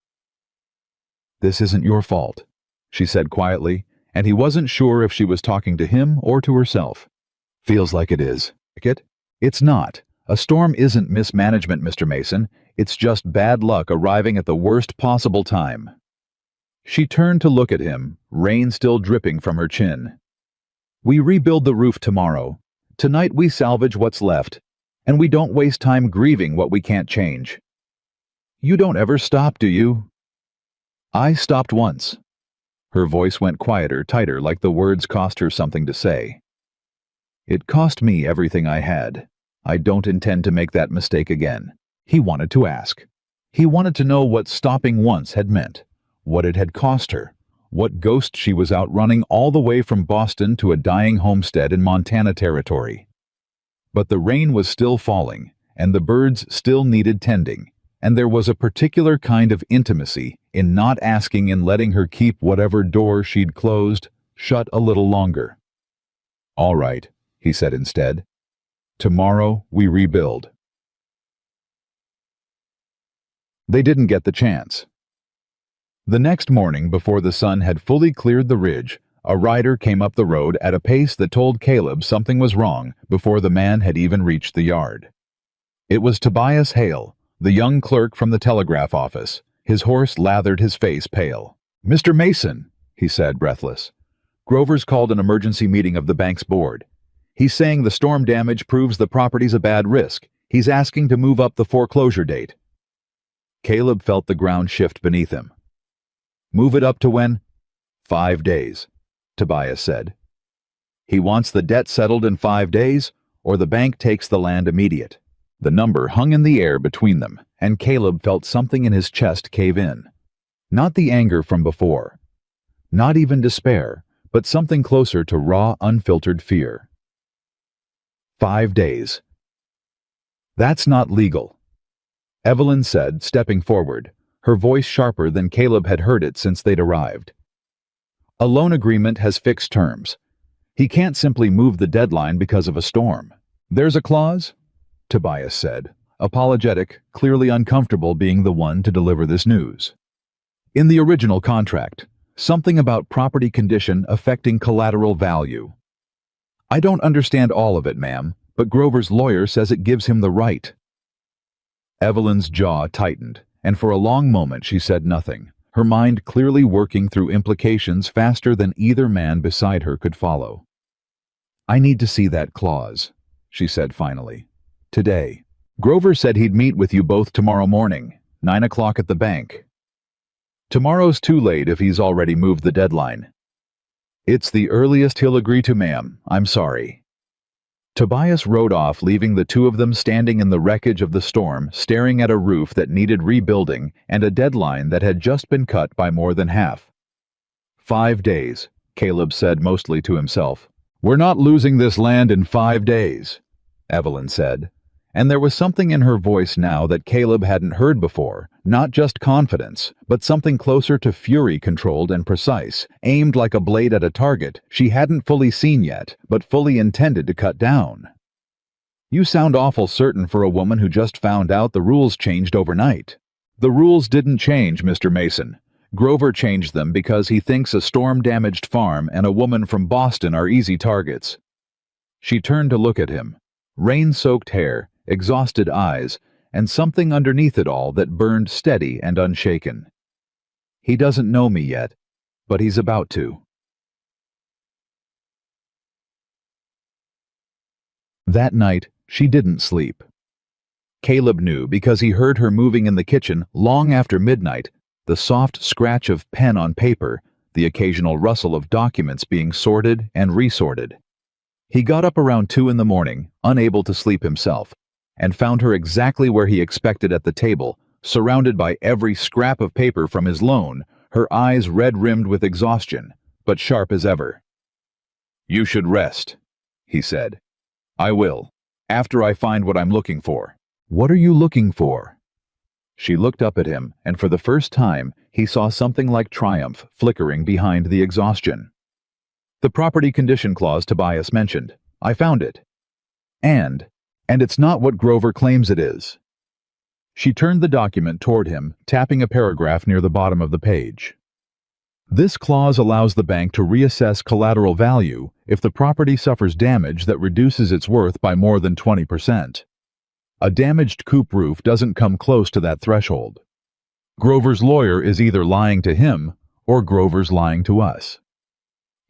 "This isn't your fault," she said quietly, and he wasn't sure if she was talking to him or to herself. "Feels like it is." "It's not. A storm isn't mismanagement, Mr. Mason. It's just bad luck arriving at the worst possible time." She turned to look at him, rain still dripping from her chin. "We rebuild the roof tomorrow. Tonight we salvage what's left, and we don't waste time grieving what we can't change." "You don't ever stop, do you?" "I stopped once." Her voice went quieter, tighter, like the words cost her something to say. "It cost me everything I had. I don't intend to make that mistake again." He wanted to ask. He wanted to know what stopping once had meant, what it had cost her, what ghost she was outrunning all the way from Boston to a dying homestead in Montana territory. But the rain was still falling, and the birds still needed tending, and there was a particular kind of intimacy in not asking and letting her keep whatever door she'd closed shut a little longer. "All right," he said instead. "Tomorrow we rebuild." They didn't get the chance. The next morning, before the sun had fully cleared the ridge, a rider came up the road at a pace that told Caleb something was wrong before the man had even reached the yard. It was Tobias Hale, the young clerk from the telegraph office. His horse lathered, his face pale. "Mr. Mason," he said, breathless. "Grover's called an emergency meeting of the bank's board. He's saying the storm damage proves the property's a bad risk. He's asking to move up the foreclosure date." Caleb felt the ground shift beneath him. "Move it up to when?" 5 days, Tobias said. "He wants the debt settled in 5 days, or the bank takes the land immediate." The number hung in the air between them, and Caleb felt something in his chest cave in. Not the anger from before. Not even despair, but something closer to raw, unfiltered fear. 5 days. "That's not legal," Evelyn said, stepping forward, her voice sharper than Caleb had heard it since they'd arrived. "A loan agreement has fixed terms. He can't simply move the deadline because of a storm." "There's a clause?" Tobias said, apologetic, clearly uncomfortable being the one to deliver this news. "In the original contract, something about property condition affecting collateral value." "I don't understand all of it, ma'am, but Grover's lawyer says it gives him the right." Evelyn's jaw tightened, and for a long moment she said nothing, her mind clearly working through implications faster than either man beside her could follow. "I need to see that clause," she said finally. "Today. Grover said he'd meet with you both tomorrow morning, 9 o'clock at the bank." "Tomorrow's too late if he's already moved the deadline." "It's the earliest he'll agree to, ma'am. I'm sorry." Tobias rode off, leaving the two of them standing in the wreckage of the storm, staring at a roof that needed rebuilding and a deadline that had just been cut by more than half. 5 days, Caleb said mostly to himself. "We're not losing this land in 5 days," Evelyn said. And there was something in her voice now that Caleb hadn't heard before, not just confidence, but something closer to fury, controlled and precise, aimed like a blade at a target she hadn't fully seen yet, but fully intended to cut down. "You sound awful certain for a woman who just found out the rules changed overnight." "The rules didn't change, Mr. Mason. Grover changed them because he thinks a storm-damaged farm and a woman from Boston are easy targets." She turned to look at him. Rain-soaked hair, exhausted eyes, and something underneath it all that burned steady and unshaken. "He doesn't know me yet, but he's about to." That night, she didn't sleep. Caleb knew because he heard her moving in the kitchen long after midnight, the soft scratch of pen on paper, the occasional rustle of documents being sorted and resorted. He got up around 2 in the morning, unable to sleep himself, and found her exactly where he expected at the table, surrounded by every scrap of paper from his loan, her eyes red-rimmed with exhaustion, but sharp as ever. "You should rest," he said. "I will, after I find what I'm looking for." "What are you looking for?" She looked up at him, and for the first time, he saw something like triumph flickering behind the exhaustion. "The property condition clause Tobias mentioned. I found it. And it's not what Grover claims it is." She turned the document toward him, tapping a paragraph near the bottom of the page. "This clause allows the bank to reassess collateral value if the property suffers damage that reduces its worth by more than 20%. A damaged coop roof doesn't come close to that threshold. Grover's lawyer is either lying to him or Grover's lying to us."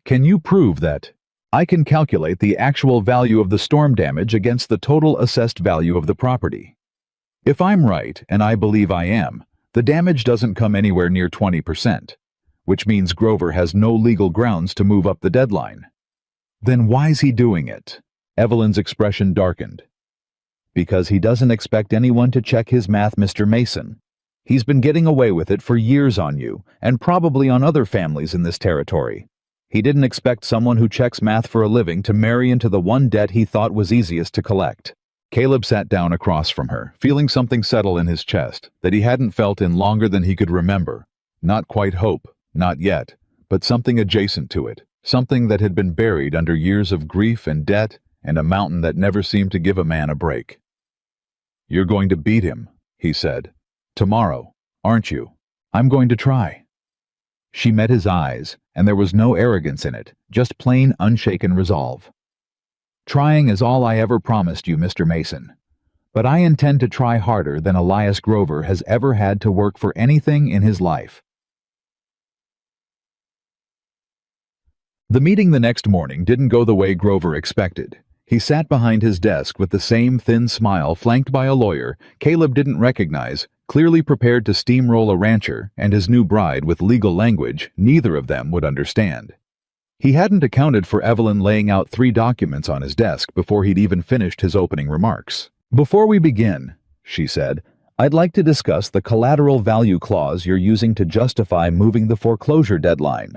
"Can you prove that?" "I can calculate the actual value of the storm damage against the total assessed value of the property. If I'm right, and I believe I am, the damage doesn't come anywhere near 20%, which means Grover has no legal grounds to move up the deadline." "Then why's he doing it?" Evelyn's expression darkened. "Because he doesn't expect anyone to check his math, Mr. Mason. He's been getting away with it for years on you, and probably on other families in this territory. He didn't expect someone who checks math for a living to marry into the one debt he thought was easiest to collect." Caleb sat down across from her, feeling something settle in his chest that he hadn't felt in longer than he could remember. Not quite hope, not yet, but something adjacent to it, something that had been buried under years of grief and debt and a mountain that never seemed to give a man a break. "You're going to beat him," he said. "Tomorrow, aren't you?" "I'm going to try." She met his eyes, and there was no arrogance in it, just plain unshaken resolve. "Trying is all I ever promised you, Mr. Mason. But I intend to try harder than Elias Grover has ever had to work for anything in his life." The meeting the next morning didn't go the way Grover expected. He sat behind his desk with the same thin smile, flanked by a lawyer Caleb didn't recognize, clearly prepared to steamroll a rancher and his new bride with legal language neither of them would understand. He hadn't accounted for Evelyn laying out 3 documents on his desk before he'd even finished his opening remarks. "Before we begin," she said, "I'd like to discuss the collateral value clause you're using to justify moving the foreclosure deadline."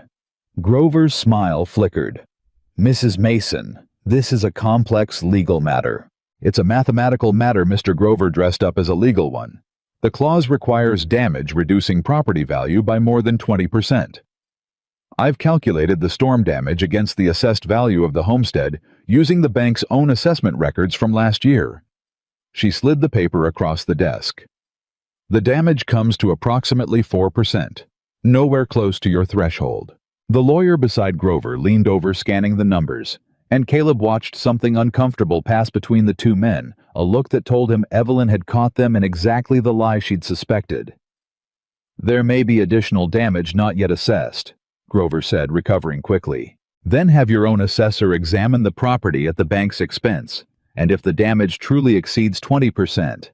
Grover's smile flickered. "Mrs. Mason, this is a complex legal matter." "It's a mathematical matter," Mr. Grover dressed up as a legal one. "The clause requires damage reducing property value by more than 20%. I've calculated the storm damage against the assessed value of the homestead using the bank's own assessment records from last year." She slid the paper across the desk. "The damage comes to approximately 4%, nowhere close to your threshold." The lawyer beside Grover leaned over, scanning the numbers, and Caleb watched something uncomfortable pass between the two men, a look that told him Evelyn had caught them in exactly the lie she'd suspected. There may be additional damage not yet assessed, Grover said, recovering quickly. Then have your own assessor examine the property at the bank's expense, and if the damage truly exceeds 20%,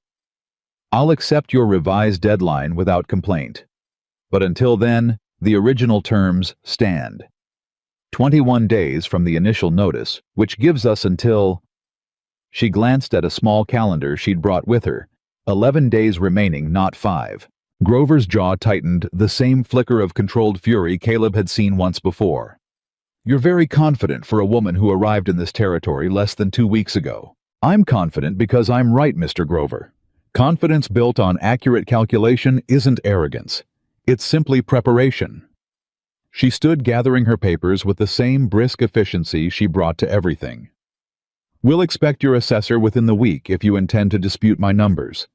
I'll accept your revised deadline without complaint. But until then, the original terms stand. 21 days from the initial notice, which gives us until... She glanced at a small calendar she'd brought with her. 11 days remaining, not 5. Grover's jaw tightened, the same flicker of controlled fury Caleb had seen once before. You're very confident for a woman who arrived in this territory less than 2 weeks ago. I'm confident because I'm right, Mr. Grover. Confidence built on accurate calculation isn't arrogance. It's simply preparation. She stood gathering her papers with the same brisk efficiency she brought to everything. We'll expect your assessor within the week if you intend to dispute my numbers.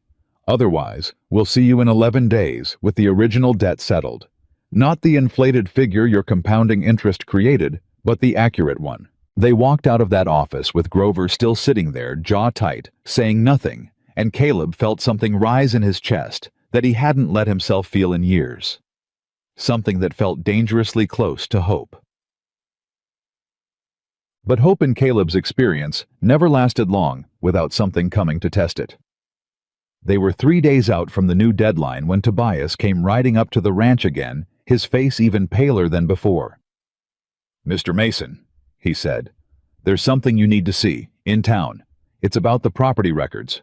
Otherwise, we'll see you in 11 days with the original debt settled. Not the inflated figure your compounding interest created, but the accurate one. They walked out of that office with Grover still sitting there, jaw tight, saying nothing, and Caleb felt something rise in his chest that he hadn't let himself feel in years. Something that felt dangerously close to hope. But hope in Caleb's experience never lasted long without something coming to test it. They were 3 days out from the new deadline when Tobias came riding up to the ranch again, his face even paler than before. Mr. Mason, he said, there's something you need to see, in town. It's about the property records.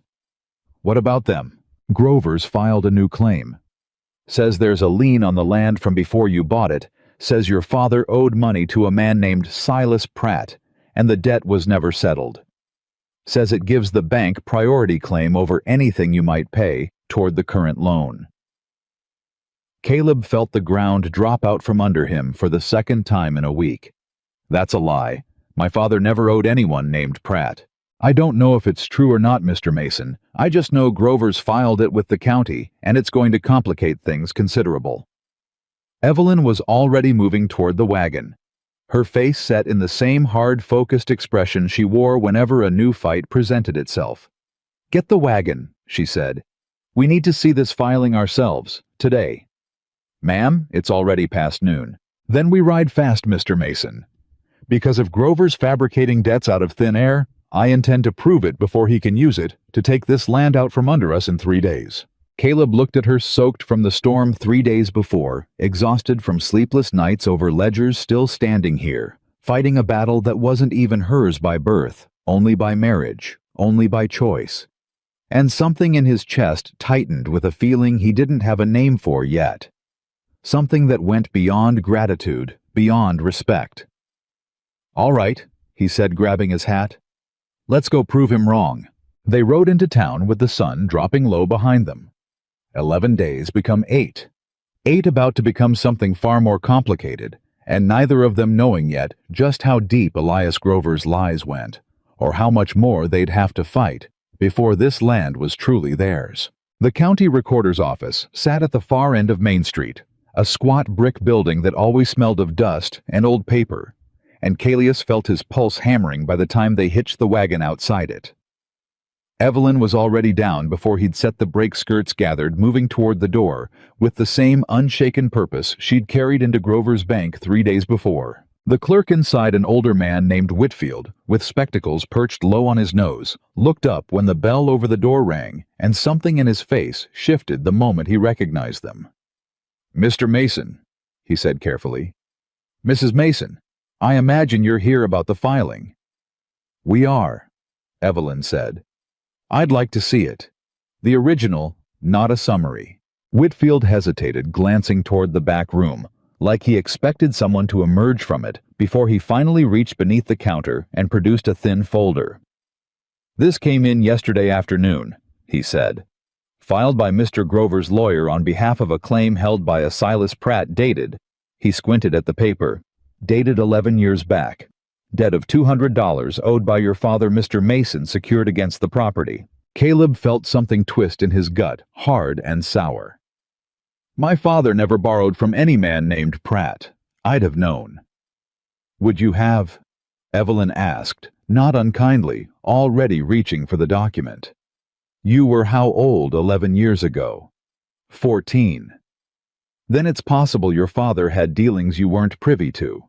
What about them? Grover's filed a new claim. Says there's a lien on the land from before you bought it, says your father owed money to a man named Silas Pratt, and the debt was never settled. Says it gives the bank priority claim over anything you might pay toward the current loan. Caleb felt the ground drop out from under him for the second time in a week. That's a lie. My father never owed anyone named Pratt. I don't know if it's true or not, Mr. Mason. I just know Grover's filed it with the county, and it's going to complicate things considerable. Evelyn was already moving toward the wagon, her face set in the same hard, focused expression she wore whenever a new fight presented itself. Get the wagon, she said. We need to see this filing ourselves, today. Ma'am, it's already past noon. Then we ride fast, Mr. Mason. Because if Grover's fabricating debts out of thin air, I intend to prove it before he can use it to take this land out from under us in 3 days. Caleb looked at her soaked from the storm 3 days before, exhausted from sleepless nights over ledgers still standing here, fighting a battle that wasn't even hers by birth, only by marriage, only by choice. And something in his chest tightened with a feeling he didn't have a name for yet. Something that went beyond gratitude, beyond respect. All right, he said, grabbing his hat. Let's go prove him wrong. They rode into town with the sun dropping low behind them. 11 days become 8. 8 about to become something far more complicated, and neither of them knowing yet just how deep Elias Grover's lies went, or how much more they'd have to fight before this land was truly theirs. The county recorder's office sat at the far end of Main Street, a squat brick building that always smelled of dust and old paper, and Callius felt his pulse hammering by the time they hitched the wagon outside it. Evelyn was already down before he'd set the brake skirts gathered, moving toward the door, with the same unshaken purpose she'd carried into Grover's bank 3 days before. The clerk inside, an older man named Whitfield, with spectacles perched low on his nose, looked up when the bell over the door rang, and something in his face shifted the moment he recognized them. Mr. Mason, he said carefully. Mrs. Mason, I imagine you're here about the filing. We are, Evelyn said. I'd like to see it. The original, not a summary. Whitfield hesitated, glancing toward the back room, like he expected someone to emerge from it before he finally reached beneath the counter and produced a thin folder. This came in yesterday afternoon, he said. Filed by Mr. Grover's lawyer on behalf of a claim held by a Silas Pratt dated, he squinted at the paper, dated 11 years back. Debt of $200 owed by your father, Mr. Mason, secured against the property. Caleb felt something twist in his gut, hard and sour. My father never borrowed from any man named Pratt. I'd have known. Would you have? Evelyn asked, not unkindly, already reaching for the document. You were how old 11 years ago? 14. Then it's possible your father had dealings you weren't privy to.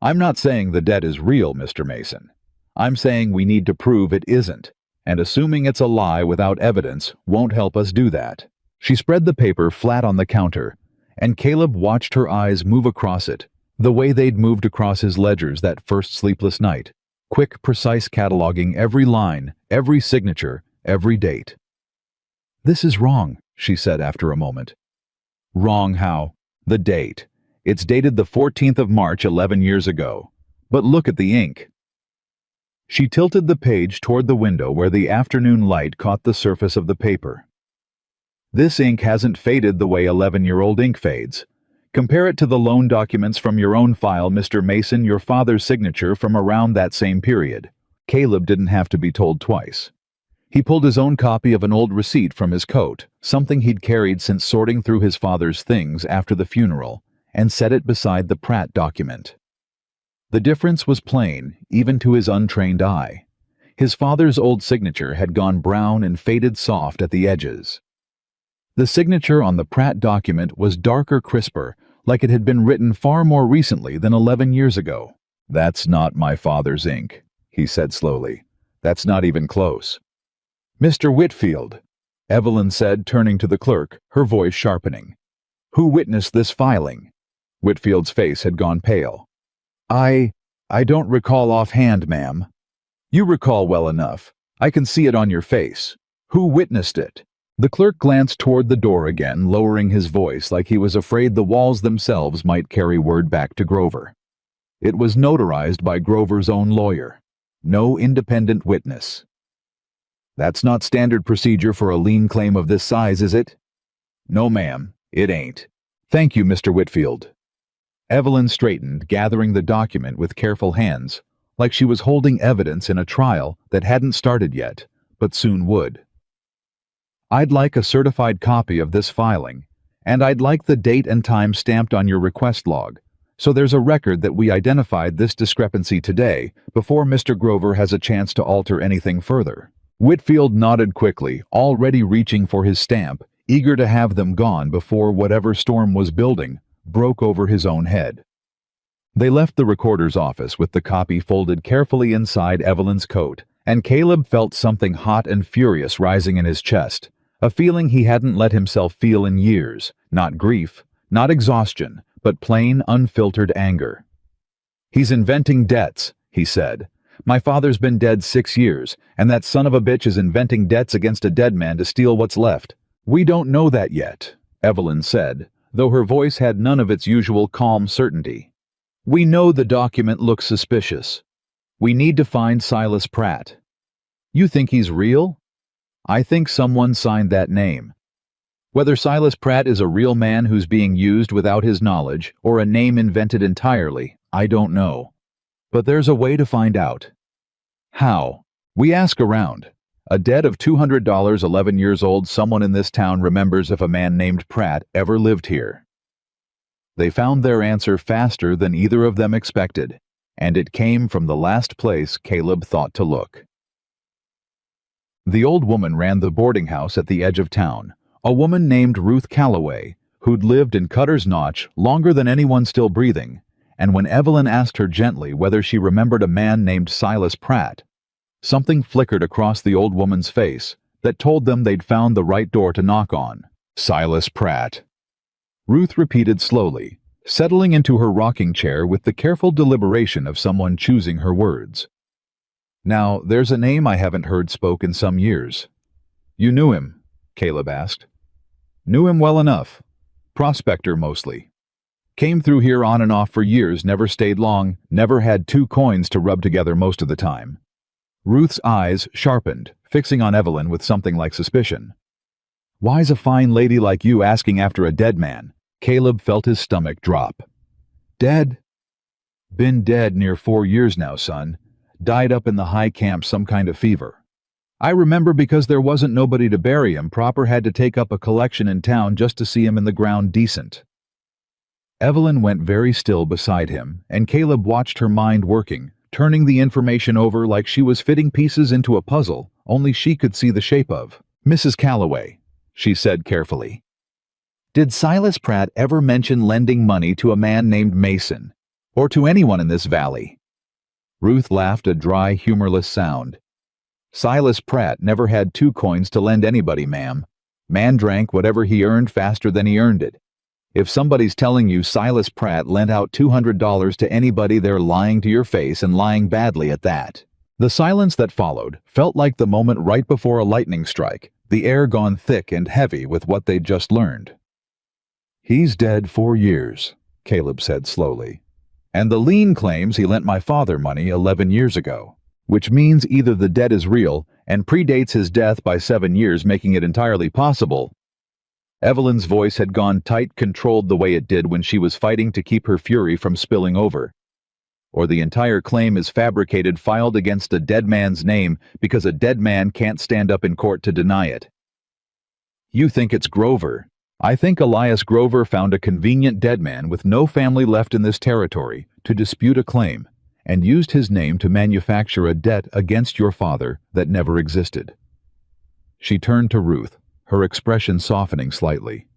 I'm not saying the debt is real, Mr. Mason. I'm saying we need to prove it isn't, and assuming it's a lie without evidence won't help us do that." She spread the paper flat on the counter, and Caleb watched her eyes move across it, the way they'd moved across his ledgers that first sleepless night, quick, precise cataloging every line, every signature, every date. "This is wrong," she said after a moment. "Wrong how?" "The date. It's dated the 14th of March 11 years ago. But look at the ink." She tilted the page toward the window where the afternoon light caught the surface of the paper. "This ink hasn't faded the way 11-year-old ink fades. Compare it to the loan documents from your own file, Mr. Mason, your father's signature from around that same period." Caleb didn't have to be told twice. He pulled his own copy of an old receipt from his coat, something he'd carried since sorting through his father's things after the funeral, and set it beside the Pratt document. The difference was plain, even to his untrained eye. His father's old signature had gone brown and faded soft at the edges. The signature on the Pratt document was darker, crisper, like it had been written far more recently than 11 years ago. "That's not my father's ink," he said slowly. "That's not even close." "Mr. Whitfield," Evelyn said, turning to the clerk, her voice sharpening. "Who witnessed this filing?" Whitfield's face had gone pale. I don't recall offhand, ma'am." "You recall well enough. I can see it on your face. Who witnessed it?" The clerk glanced toward the door again, lowering his voice like he was afraid the walls themselves might carry word back to Grover. It was notarized by Grover's own lawyer. No independent witness. "That's not standard procedure for a lien claim of this size, is it?" "No, ma'am, it ain't." "Thank you, Mr. Whitfield." Evelyn straightened, gathering the document with careful hands, like she was holding evidence in a trial that hadn't started yet, but soon would. "I'd like a certified copy of this filing, and I'd like the date and time stamped on your request log, so there's a record that we identified this discrepancy today before Mr. Grover has a chance to alter anything further." Whitfield nodded quickly, already reaching for his stamp, eager to have them gone before whatever storm was building broke over his own head. They left the recorder's office with the copy folded carefully inside Evelyn's coat, and Caleb felt something hot and furious rising in his chest, a feeling he hadn't let himself feel in years, not grief, not exhaustion, but plain, unfiltered anger. "He's inventing debts," he said. "My father's been dead 6 years, and that son of a bitch is inventing debts against a dead man to steal what's left." "We don't know that yet," Evelyn said, though her voice had none of its usual calm certainty. "We know the document looks suspicious. We need to find Silas Pratt." "You think he's real?" "I think someone signed that name. Whether Silas Pratt is a real man who's being used without his knowledge, or a name invented entirely, I don't know. But there's a way to find out." "How?" "We ask around. A debt of $200, 11 years old, someone in this town remembers if a man named Pratt ever lived here." They found their answer faster than either of them expected, and it came from the last place Caleb thought to look. The old woman ran the boarding house at the edge of town, a woman named Ruth Calloway, who'd lived in Cutter's Notch longer than anyone still breathing, and when Evelyn asked her gently whether she remembered a man named Silas Pratt, something flickered across the old woman's face that told them they'd found the right door to knock on. "Silas Pratt," Ruth repeated slowly, settling into her rocking chair with the careful deliberation of someone choosing her words. "Now, there's a name I haven't heard spoke in some years." "You knew him?" Caleb asked. "Knew him well enough. Prospector mostly. Came through here on and off for years, never stayed long, never had 2 coins to rub together most of the time." Ruth's eyes sharpened, fixing on Evelyn with something like suspicion. "Why's a fine lady like you asking after a dead man?" Caleb felt his stomach drop. "Dead?" "Been dead near 4 years now, son. Died up in the high camp, some kind of fever. I remember because there wasn't nobody to bury him, proper had to take up a collection in town just to see him in the ground decent." Evelyn went very still beside him, and Caleb watched her mind working, turning the information over like she was fitting pieces into a puzzle only she could see the shape of. "Mrs. Calloway," she said carefully. Did Silas Pratt ever mention lending money to a man named Mason, or to anyone in this valley? Ruth laughed a dry, humorless sound. Silas Pratt never had 2 coins to lend anybody, ma'am. Man drank whatever he earned faster than he earned it. If somebody's telling you Silas Pratt lent out $200 to anybody, they're lying to your face and lying badly at that. The silence that followed felt like the moment right before a lightning strike, the air gone thick and heavy with what they'd just learned. "He's dead 4 years, Caleb said slowly. "And the lien claims he lent my father money 11 years ago, which means either the debt is real and predates his death by 7 years, making it entirely possible." Evelyn's voice had gone tight, controlled the way it did when she was fighting to keep her fury from spilling over. "Or the entire claim is fabricated, filed against a dead man's name because a dead man can't stand up in court to deny it." "You think it's Grover. I think Elias Grover found a convenient dead man with no family left in this territory to dispute a claim, and used his name to manufacture a debt against your father that never existed." She turned to Ruth, her expression softening slightly.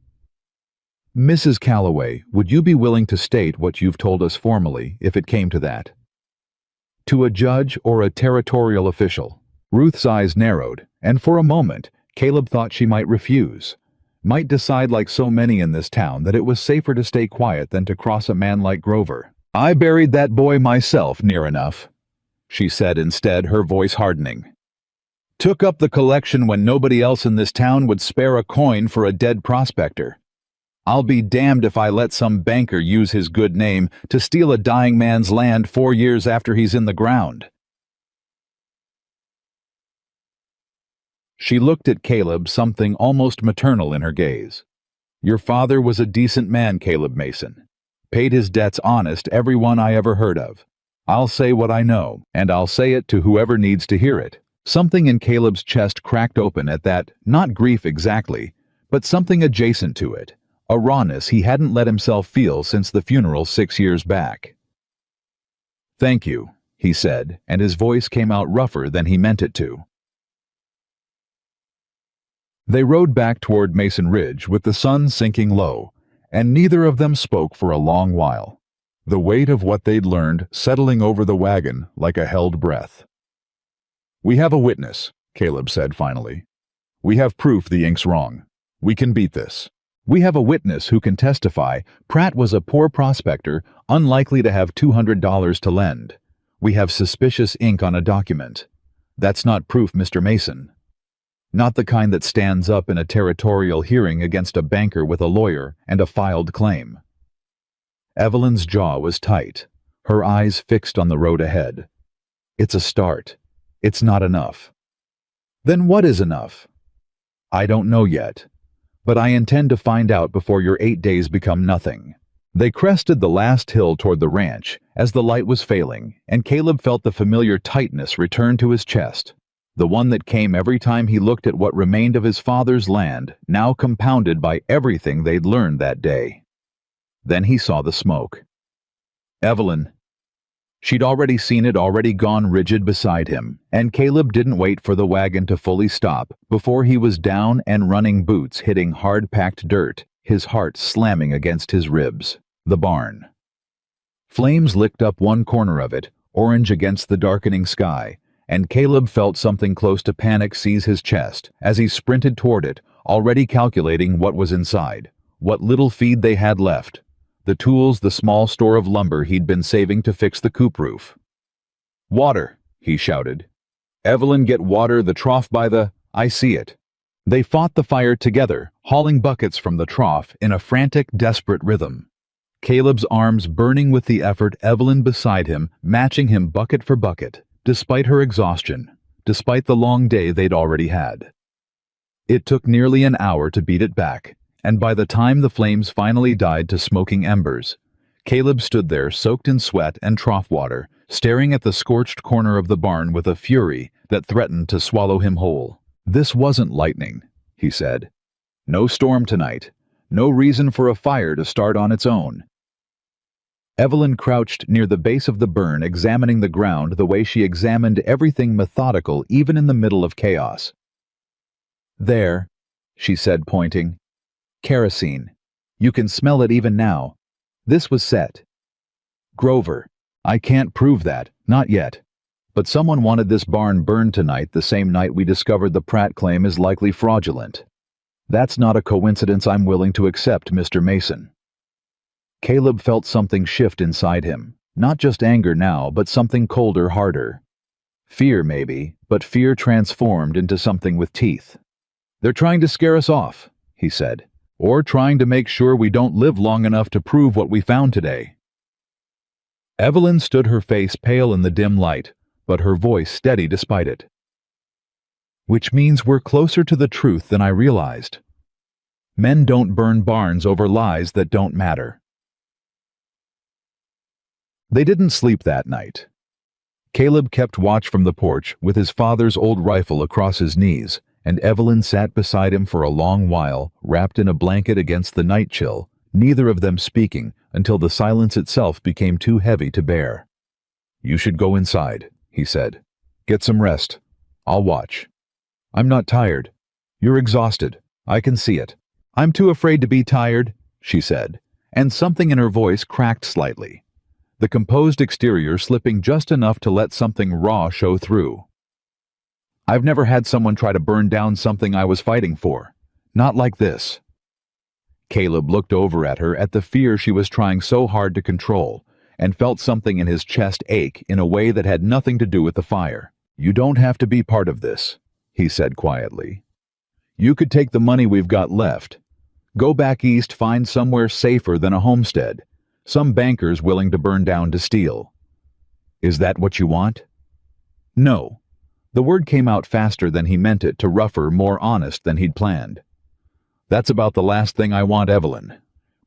"Mrs. Calloway, would you be willing to state what you've told us formally, if it came to that?" To a judge or a territorial official. Ruth's eyes narrowed, and for a moment, Caleb thought she might refuse. Might decide, like so many in this town, that it was safer to stay quiet than to cross a man like Grover. "I buried that boy myself, near enough," she said instead, her voice hardening. "Took up the collection when nobody else in this town would spare a coin for a dead prospector. I'll be damned if I let some banker use his good name to steal a dying man's land 4 years after he's in the ground." She looked at Caleb, something almost maternal in her gaze. "Your father was a decent man, Caleb Mason. Paid his debts honest, every one I ever heard of. I'll say what I know, and I'll say it to whoever needs to hear it." Something in Caleb's chest cracked open at that, not grief exactly, but something adjacent to it, a rawness he hadn't let himself feel since the funeral 6 years back. "Thank you," he said, and his voice came out rougher than he meant it to. They rode back toward Mason Ridge with the sun sinking low, and neither of them spoke for a long while, the weight of what they'd learned settling over the wagon like a held breath. "We have a witness," Caleb said finally. "We have proof the ink's wrong. We can beat this. We have a witness who can testify Pratt was a poor prospector, unlikely to have $200 to lend. We have suspicious ink on a document. That's not proof, Mr. Mason. Not the kind that stands up in a territorial hearing against a banker with a lawyer and a filed claim." Evelyn's jaw was tight, her eyes fixed on the road ahead. "It's a start. It's not enough." "Then what is enough?" "I don't know yet, but I intend to find out before your 8 days become nothing." They crested the last hill toward the ranch as the light was failing, and Caleb felt the familiar tightness return to his chest, the one that came every time he looked at what remained of his father's land, now compounded by everything they'd learned that day. Then he saw the smoke. "Evelyn." She'd already seen it, already gone rigid beside him, and Caleb didn't wait for the wagon to fully stop before he was down and running, boots hitting hard-packed dirt, his heart slamming against his ribs. The barn. Flames licked up one corner of it, orange against the darkening sky, and Caleb felt something close to panic seize his chest as he sprinted toward it, already calculating what was inside, what little feed they had left, the tools, the small store of lumber he'd been saving to fix the coop roof. "Water," he shouted. "Evelyn, get water, the trough by the—" "I see it." They fought the fire together, hauling buckets from the trough in a frantic, desperate rhythm. Caleb's arms burning with the effort, Evelyn beside him, matching him bucket for bucket, despite her exhaustion, despite the long day they'd already had. It took nearly an hour to beat it back, and by the time the flames finally died to smoking embers, Caleb stood there soaked in sweat and trough water, staring at the scorched corner of the barn with a fury that threatened to swallow him whole. "This wasn't lightning," he said. "No storm tonight. No reason for a fire to start on its own." Evelyn crouched near the base of the burn, examining the ground the way she examined everything methodical even in the middle of chaos. "There," she said, pointing. "Kerosene. You can smell it even now. This was set. Grover, I can't prove that, not yet. But someone wanted this barn burned tonight, the same night we discovered the Pratt claim is likely fraudulent. That's not a coincidence I'm willing to accept, Mr. Mason. Caleb felt something shift inside him. Not just anger now, but something colder, harder. Fear, maybe, but fear transformed into something with teeth. They're trying to scare us off, he said, or trying to make sure we don't live long enough to prove what we found today. Evelyn stood, her face pale in the dim light, but her voice steady despite it. Which means we're closer to the truth than I realized. Men don't burn barns over lies that don't matter. They didn't sleep that night. Caleb kept watch from the porch with his father's old rifle across his knees, and Evelyn sat beside him for a long while, wrapped in a blanket against the night chill, neither of them speaking until the silence itself became too heavy to bear. You should go inside, he said. Get some rest. I'll watch. I'm not tired. You're exhausted. I can see it. I'm too afraid to be tired, she said, and something in her voice cracked slightly. The composed exterior slipping just enough to let something raw show through. I've never had someone try to burn down something I was fighting for. Not like this. Caleb looked over at her at the fear she was trying so hard to control, and felt something in his chest ache in a way that had nothing to do with the fire. You don't have to be part of this, he said quietly. You could take the money we've got left. Go back east, find somewhere safer than a homestead. Some bankers willing to burn down to steal. Is that what you want? No. The word came out faster than he meant it, to rougher, more honest than he'd planned. That's about the last thing I want, Evelyn.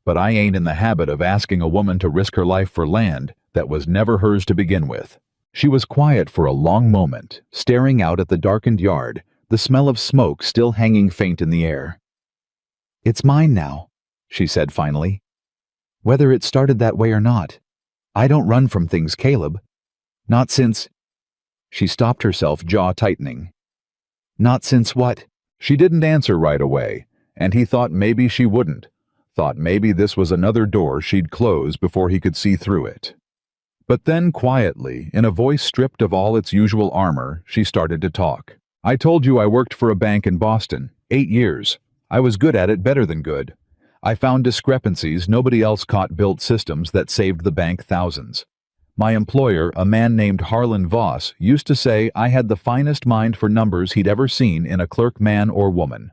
But I ain't in the habit of asking a woman to risk her life for land that was never hers to begin with. She was quiet for a long moment, staring out at the darkened yard, the smell of smoke still hanging faint in the air. It's mine now, she said finally. Whether it started that way or not. I don't run from things, Caleb. Not since... She stopped herself, jaw tightening. Not since what? She didn't answer right away, and he thought maybe she wouldn't. Thought maybe this was another door she'd close before he could see through it. But then quietly, in a voice stripped of all its usual armor, she started to talk. I told you I worked for a bank in Boston. 8 years. I was good at it, better than good. I found discrepancies nobody else caught, built systems that saved the bank thousands. My employer, a man named Harlan Voss, used to say I had the finest mind for numbers he'd ever seen in a clerk, man or woman.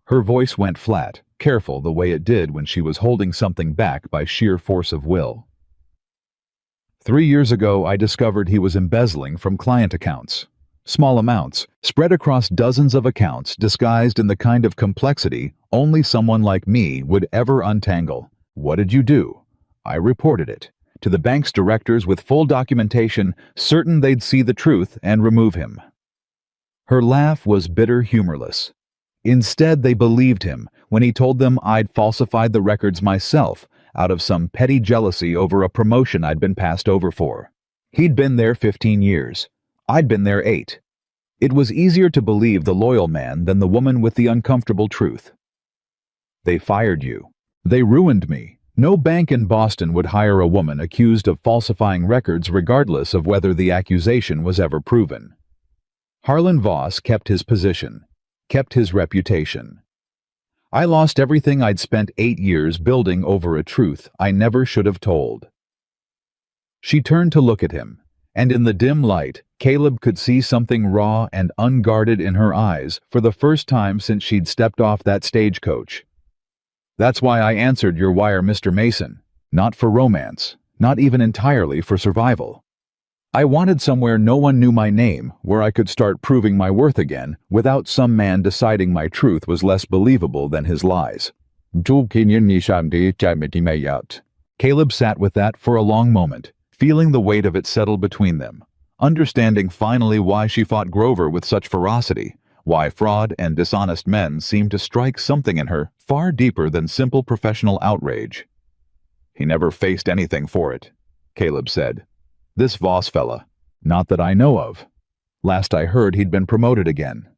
Her voice went flat, careful the way it did when she was holding something back by sheer force of will. 3 years ago, I discovered he was embezzling from client accounts. Small amounts, spread across dozens of accounts, disguised in the kind of complexity only someone like me would ever untangle. What did you do? I reported it to the bank's directors with full documentation, certain they'd see the truth and remove him. Her laugh was bitter, humorless. Instead, they believed him when he told them I'd falsified the records myself out of some petty jealousy over a promotion I'd been passed over for. He'd been there 15 years. I'd been there 8. It was easier to believe the loyal man than the woman with the uncomfortable truth. They fired you. They ruined me. No bank in Boston would hire a woman accused of falsifying records regardless of whether the accusation was ever proven. Harlan Voss kept his position, kept his reputation. I lost everything I'd spent 8 years building over a truth I never should have told. She turned to look at him, and in the dim light, Caleb could see something raw and unguarded in her eyes for the first time since she'd stepped off that stagecoach. That's why I answered your wire, Mr. Mason. Not for romance, not even entirely for survival. I wanted somewhere no one knew my name, where I could start proving my worth again without some man deciding my truth was less believable than his lies. Caleb sat with that for a long moment, feeling the weight of it settle between them, understanding finally why she fought Grover with such ferocity, why fraud and dishonest men seemed to strike something in her far deeper than simple professional outrage. He never faced anything for it, Caleb said. This Voss fella, not that I know of. Last I heard, he'd been promoted again.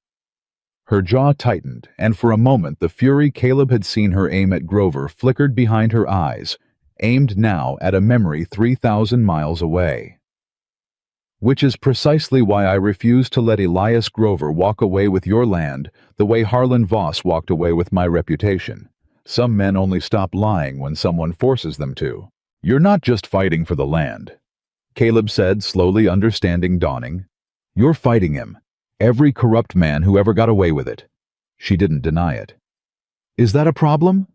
Her jaw tightened, and for a moment the fury Caleb had seen her aim at Grover flickered behind her eyes, aimed now at a memory 3,000 miles away. Which is precisely why I refuse to let Elias Grover walk away with your land the way Harlan Voss walked away with my reputation. Some men only stop lying when someone forces them to. You're not just fighting for the land, Caleb said, slowly understanding dawning. You're fighting him. Every corrupt man who ever got away with it. She didn't deny it. Is that a problem?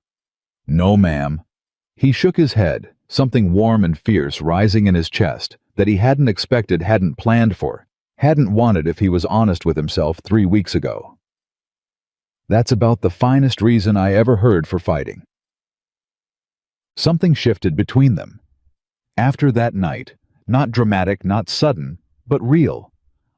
No, ma'am. He shook his head, something warm and fierce rising in his chest that he hadn't expected, hadn't planned for, hadn't wanted if he was honest with himself 3 weeks ago. That's about the finest reason I ever heard for fighting. Something shifted between them. After that night, not dramatic, not sudden, but real.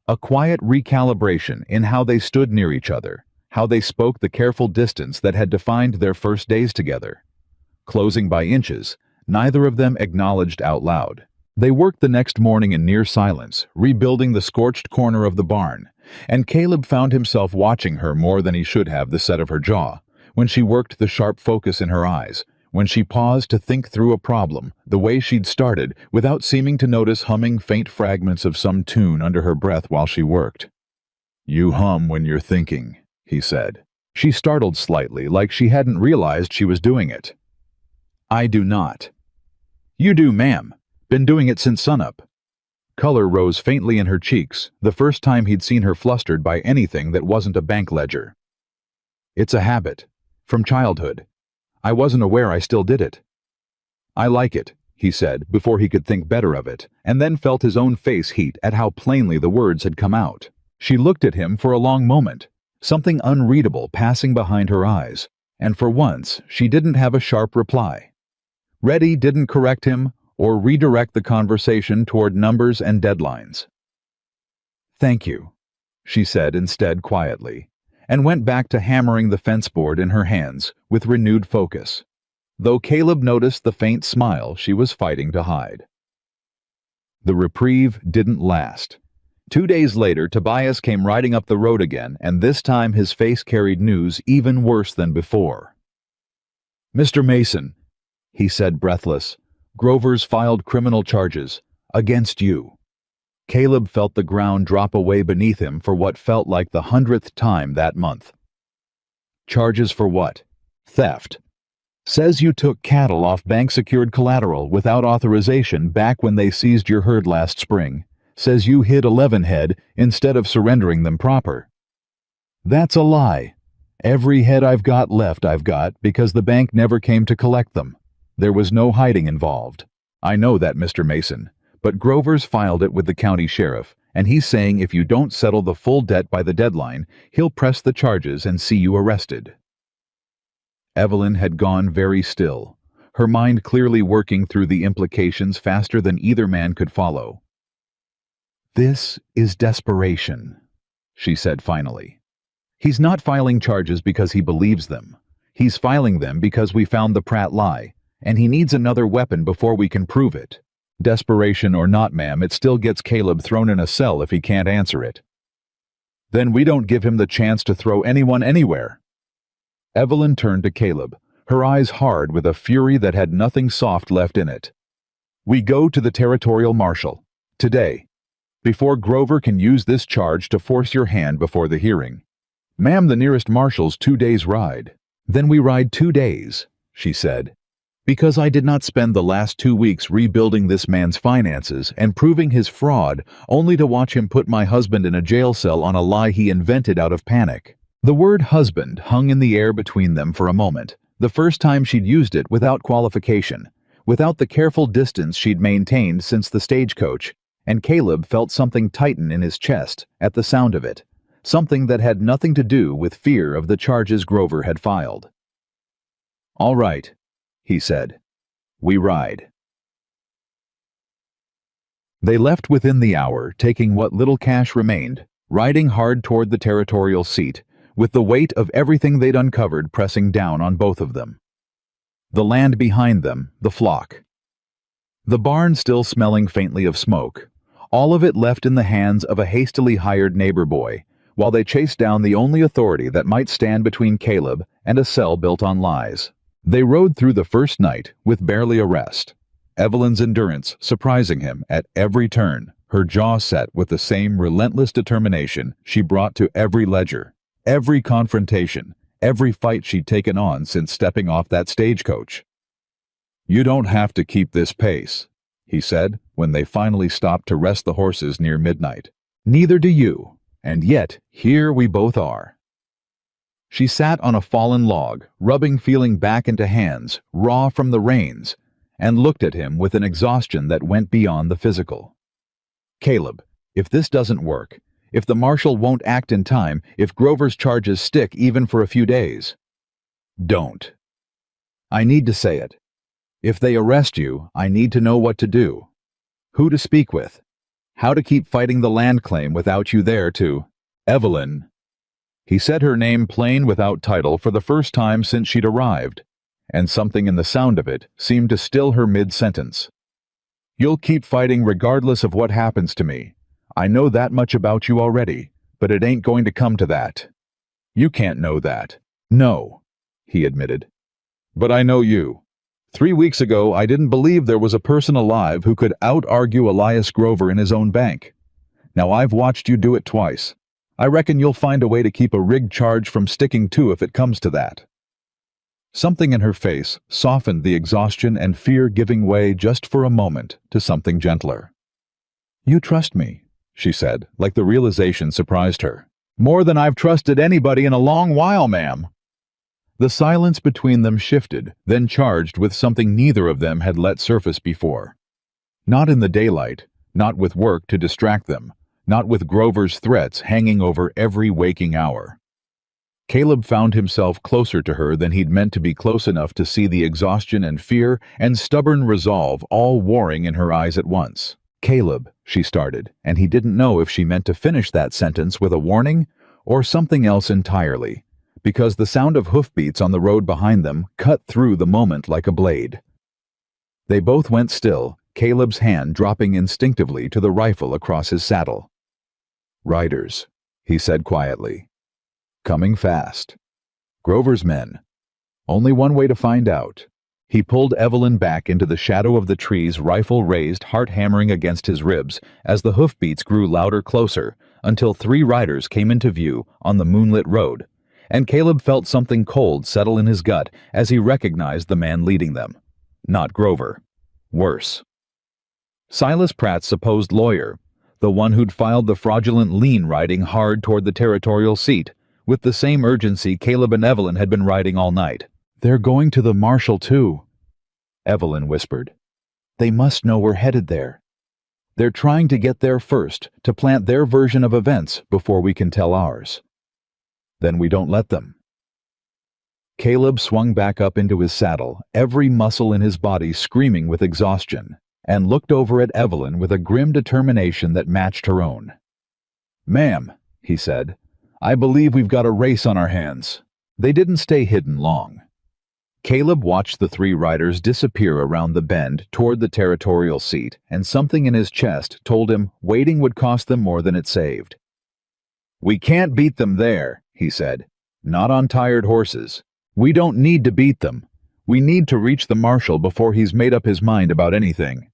A quiet recalibration in how they stood near each other, how they spoke the careful distance that had defined their first days together. Closing by inches, neither of them acknowledged out loud. They worked the next morning in near silence, rebuilding the scorched corner of the barn, and Caleb found himself watching her more than he should have the set of her jaw, when she worked the sharp focus in her eyes, when she paused to think through a problem, the way she'd started, without seeming to notice humming faint fragments of some tune under her breath while she worked. You hum when you're thinking, he said. She startled slightly, like she hadn't realized she was doing it. I do not. You do, ma'am. Been doing it since sunup. Color rose faintly in her cheeks, the first time he'd seen her flustered by anything that wasn't a bank ledger. It's a habit. From childhood. I wasn't aware I still did it. I like it, he said, before he could think better of it, and then felt his own face heat at how plainly the words had come out. She looked at him for a long moment, something unreadable passing behind her eyes, and for once she didn't have a sharp reply. Reddy didn't correct him or redirect the conversation toward numbers and deadlines. Thank you, she said instead quietly, and went back to hammering the fence board in her hands with renewed focus, though Caleb noticed the faint smile she was fighting to hide. The reprieve didn't last. 2 days later, Tobias came riding up the road again, and this time his face carried news even worse than before. Mr. Mason, he said breathless, Grover's filed criminal charges against you. Caleb felt the ground drop away beneath him for what felt like the 100th time that month. Charges for what? Theft. Says you took cattle off bank-secured collateral without authorization back when they seized your herd last spring. Says you hid 11 head instead of surrendering them proper. That's a lie. Every head I've got left I've got because the bank never came to collect them. There was no hiding involved. I know that, Mr. Mason. But Grover's filed it with the county sheriff, and he's saying if you don't settle the full debt by the deadline, he'll press the charges and see you arrested. Evelyn had gone very still, her mind clearly working through the implications faster than either man could follow. This is desperation, she said finally. He's not filing charges because he believes them. He's filing them because we found the Pratt lie, and he needs another weapon before we can prove it. Desperation or not, ma'am, it still gets Caleb thrown in a cell if he can't answer it. Then we don't give him the chance to throw anyone anywhere. Evelyn turned to Caleb, her eyes hard with a fury that had nothing soft left in it. We go to the territorial marshal. Today. Before Grover can use this charge to force your hand before the hearing. Ma'am, the nearest marshal's 2 days' ride. Then we ride 2 days, she said. Because I did not spend the last 2 weeks rebuilding this man's finances and proving his fraud, only to watch him put my husband in a jail cell on a lie he invented out of panic. The word husband hung in the air between them for a moment, the first time she'd used it without qualification, without the careful distance she'd maintained since the stagecoach, and Caleb felt something tighten in his chest at the sound of it, something that had nothing to do with fear of the charges Grover had filed. All right, he said. We ride. They left within the hour, taking what little cash remained, riding hard toward the territorial seat, with the weight of everything they'd uncovered pressing down on both of them. The land behind them, the flock. The barn still smelling faintly of smoke, all of it left in the hands of a hastily hired neighbor boy, while they chased down the only authority that might stand between Caleb and a cell built on lies. They rode through the first night with barely a rest, Evelyn's endurance surprising him at every turn, her jaw set with the same relentless determination she brought to every ledger, every confrontation, every fight she'd taken on since stepping off that stagecoach. "You don't have to keep this pace," he said when they finally stopped to rest the horses near midnight. "Neither do you, and yet here we both are." She sat on a fallen log, rubbing feeling back into hands, raw from the reins, and looked at him with an exhaustion that went beyond the physical. "Caleb, if this doesn't work, if the marshal won't act in time, if Grover's charges stick even for a few days, don't. I need to say it. If they arrest you, I need to know what to do. Who to speak with. How to keep fighting the land claim without you there to... Evelyn." He said her name plain without title for the first time since she'd arrived, and something in the sound of it seemed to still her mid-sentence. "You'll keep fighting regardless of what happens to me. I know that much about you already, but it ain't going to come to that." "You can't know that." "No," he admitted. "But I know you. 3 weeks ago, I didn't believe there was a person alive who could out-argue Elias Grover in his own bank. Now I've watched you do it twice. I reckon you'll find a way to keep a rigged charge from sticking too if it comes to that." Something in her face softened the exhaustion and fear, giving way just for a moment to something gentler. "You trust me," she said, like the realization surprised her. "More than I've trusted anybody in a long while, ma'am." The silence between them shifted, then charged with something neither of them had let surface before. Not in the daylight, not with work to distract them, not with Grover's threats hanging over every waking hour. Caleb found himself closer to her than he'd meant to be close enough to see the exhaustion and fear and stubborn resolve all warring in her eyes at once. "Caleb," she started, and he didn't know if she meant to finish that sentence with a warning or something else entirely, because the sound of hoofbeats on the road behind them cut through the moment like a blade. They both went still, Caleb's hand dropping instinctively to the rifle across his saddle. "Riders," he said quietly. "Coming fast. Grover's men. Only one way to find out." He pulled Evelyn back into the shadow of the trees, rifle raised, heart hammering against his ribs, as the hoofbeats grew louder, closer, until 3 riders came into view on the moonlit road, and Caleb felt something cold settle in his gut as he recognized the man leading them. Not Grover. Worse. Silas Pratt's supposed lawyer, the one who'd filed the fraudulent lien riding hard toward the territorial seat, with the same urgency Caleb and Evelyn had been riding all night. "They're going to the marshal too," Evelyn whispered. "They must know we're headed there. They're trying to get there first, to plant their version of events before we can tell ours. Then we don't let them." Caleb swung back up into his saddle, every muscle in his body screaming with exhaustion, and looked over at Evelyn with a grim determination that matched her own. "Ma'am," he said, "I believe we've got a race on our hands." They didn't stay hidden long. Caleb watched the 3 riders disappear around the bend toward the territorial seat, and something in his chest told him waiting would cost them more than it saved. "We can't beat them there," he said. "Not on tired horses. We don't need to beat them. We need to reach the marshal before he's made up his mind about anything."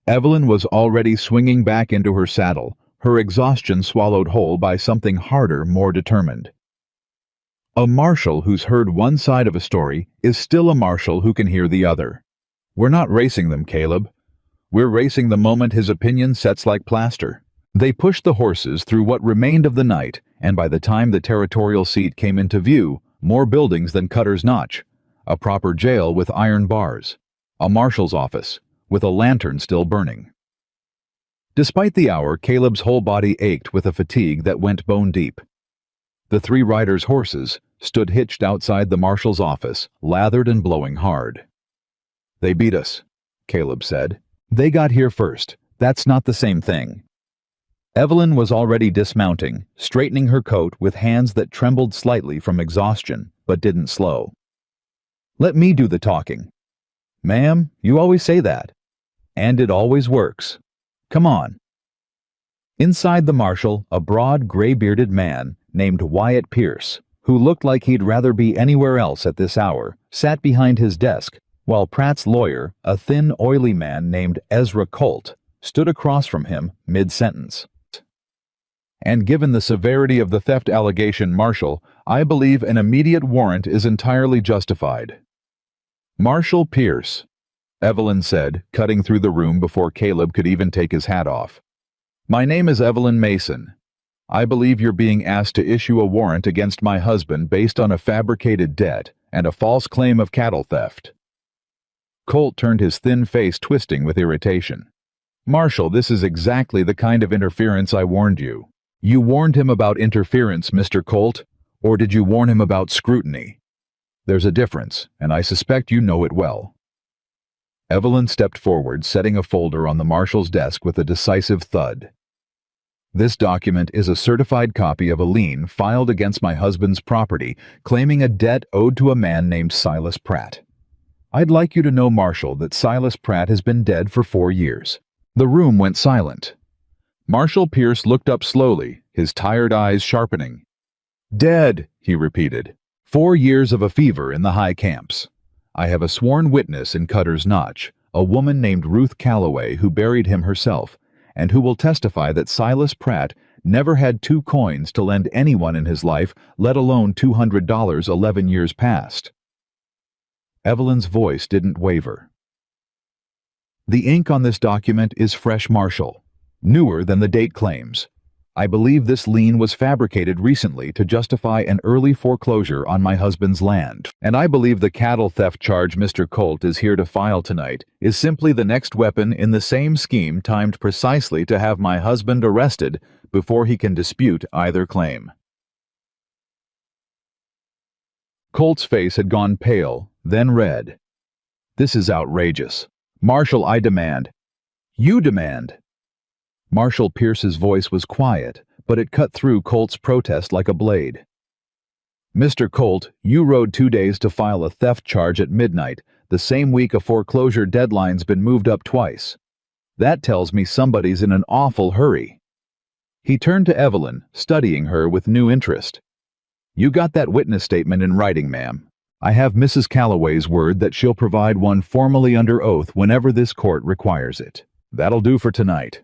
Evelyn was already swinging back into her saddle, her exhaustion swallowed whole by something harder, more determined. A marshal who's heard one side of a story is still a marshal who can hear the other. "We're not racing them, Caleb. We're racing the moment his opinion sets like plaster." They pushed the horses through what remained of the night, and by the time the territorial seat came into view, more buildings than Cutter's Notch, a proper jail with iron bars, a marshal's office, with a lantern still burning. Despite the hour, Caleb's whole body ached with a fatigue that went bone deep. The 3 riders' horses stood hitched outside the marshal's office, lathered and blowing hard. "They beat us," Caleb said. "They got here first. That's not the same thing." Evelyn was already dismounting, straightening her coat with hands that trembled slightly from exhaustion, but didn't slow. "Let me do the talking." "Ma'am, you always say that. And it always works. Come on." Inside the marshal, a broad, gray-bearded man named Wyatt Pierce, who looked like he'd rather be anywhere else at this hour, sat behind his desk, while Pratt's lawyer, a thin, oily man named Ezra Colt, stood across from him mid-sentence. And given the severity of the theft allegation, Marshal, I believe an immediate warrant is entirely justified. Marshal Pierce, Evelyn said, cutting through the room before Caleb could even take his hat off. My name is Evelyn Mason. I believe you're being asked to issue a warrant against my husband based on a fabricated debt and a false claim of cattle theft. Colt turned his thin face twisting with irritation. Marshal, this is exactly the kind of interference I warned you. You warned him about interference, Mr. Colt, or did you warn him about scrutiny? There's a difference, and I suspect you know it well. Evelyn stepped forward, setting a folder on the marshal's desk with a decisive thud. This document is a certified copy of a lien filed against my husband's property, claiming a debt owed to a man named Silas Pratt. I'd like you to know, Marshal, that Silas Pratt has been dead for 4 years. The room went silent. Marshal Pierce looked up slowly, his tired eyes sharpening. Dead, he repeated. 4 years of a fever in the high camps. I have a sworn witness in Cutter's Notch, a woman named Ruth Calloway who buried him herself, and who will testify that Silas Pratt never had 2 coins to lend anyone in his life, let alone $200 11 years past. Evelyn's voice didn't waver. The ink on this document is fresh, Marshal, newer than the date claims. I believe this lien was fabricated recently to justify an early foreclosure on my husband's land, and I believe the cattle theft charge Mr. Colt is here to file tonight is simply the next weapon in the same scheme timed precisely to have my husband arrested before he can dispute either claim. Colt's face had gone pale, then red. This is outrageous. Marshal, I demand. You demand. Marshal Pierce's voice was quiet, but it cut through Colt's protest like a blade. Mr. Colt, you rode 2 days to file a theft charge at midnight, the same week a foreclosure deadline's been moved up twice. That tells me somebody's in an awful hurry. He turned to Evelyn, studying her with new interest. You got that witness statement in writing, ma'am. I have Mrs. Calloway's word that she'll provide one formally under oath whenever this court requires it. That'll do for tonight.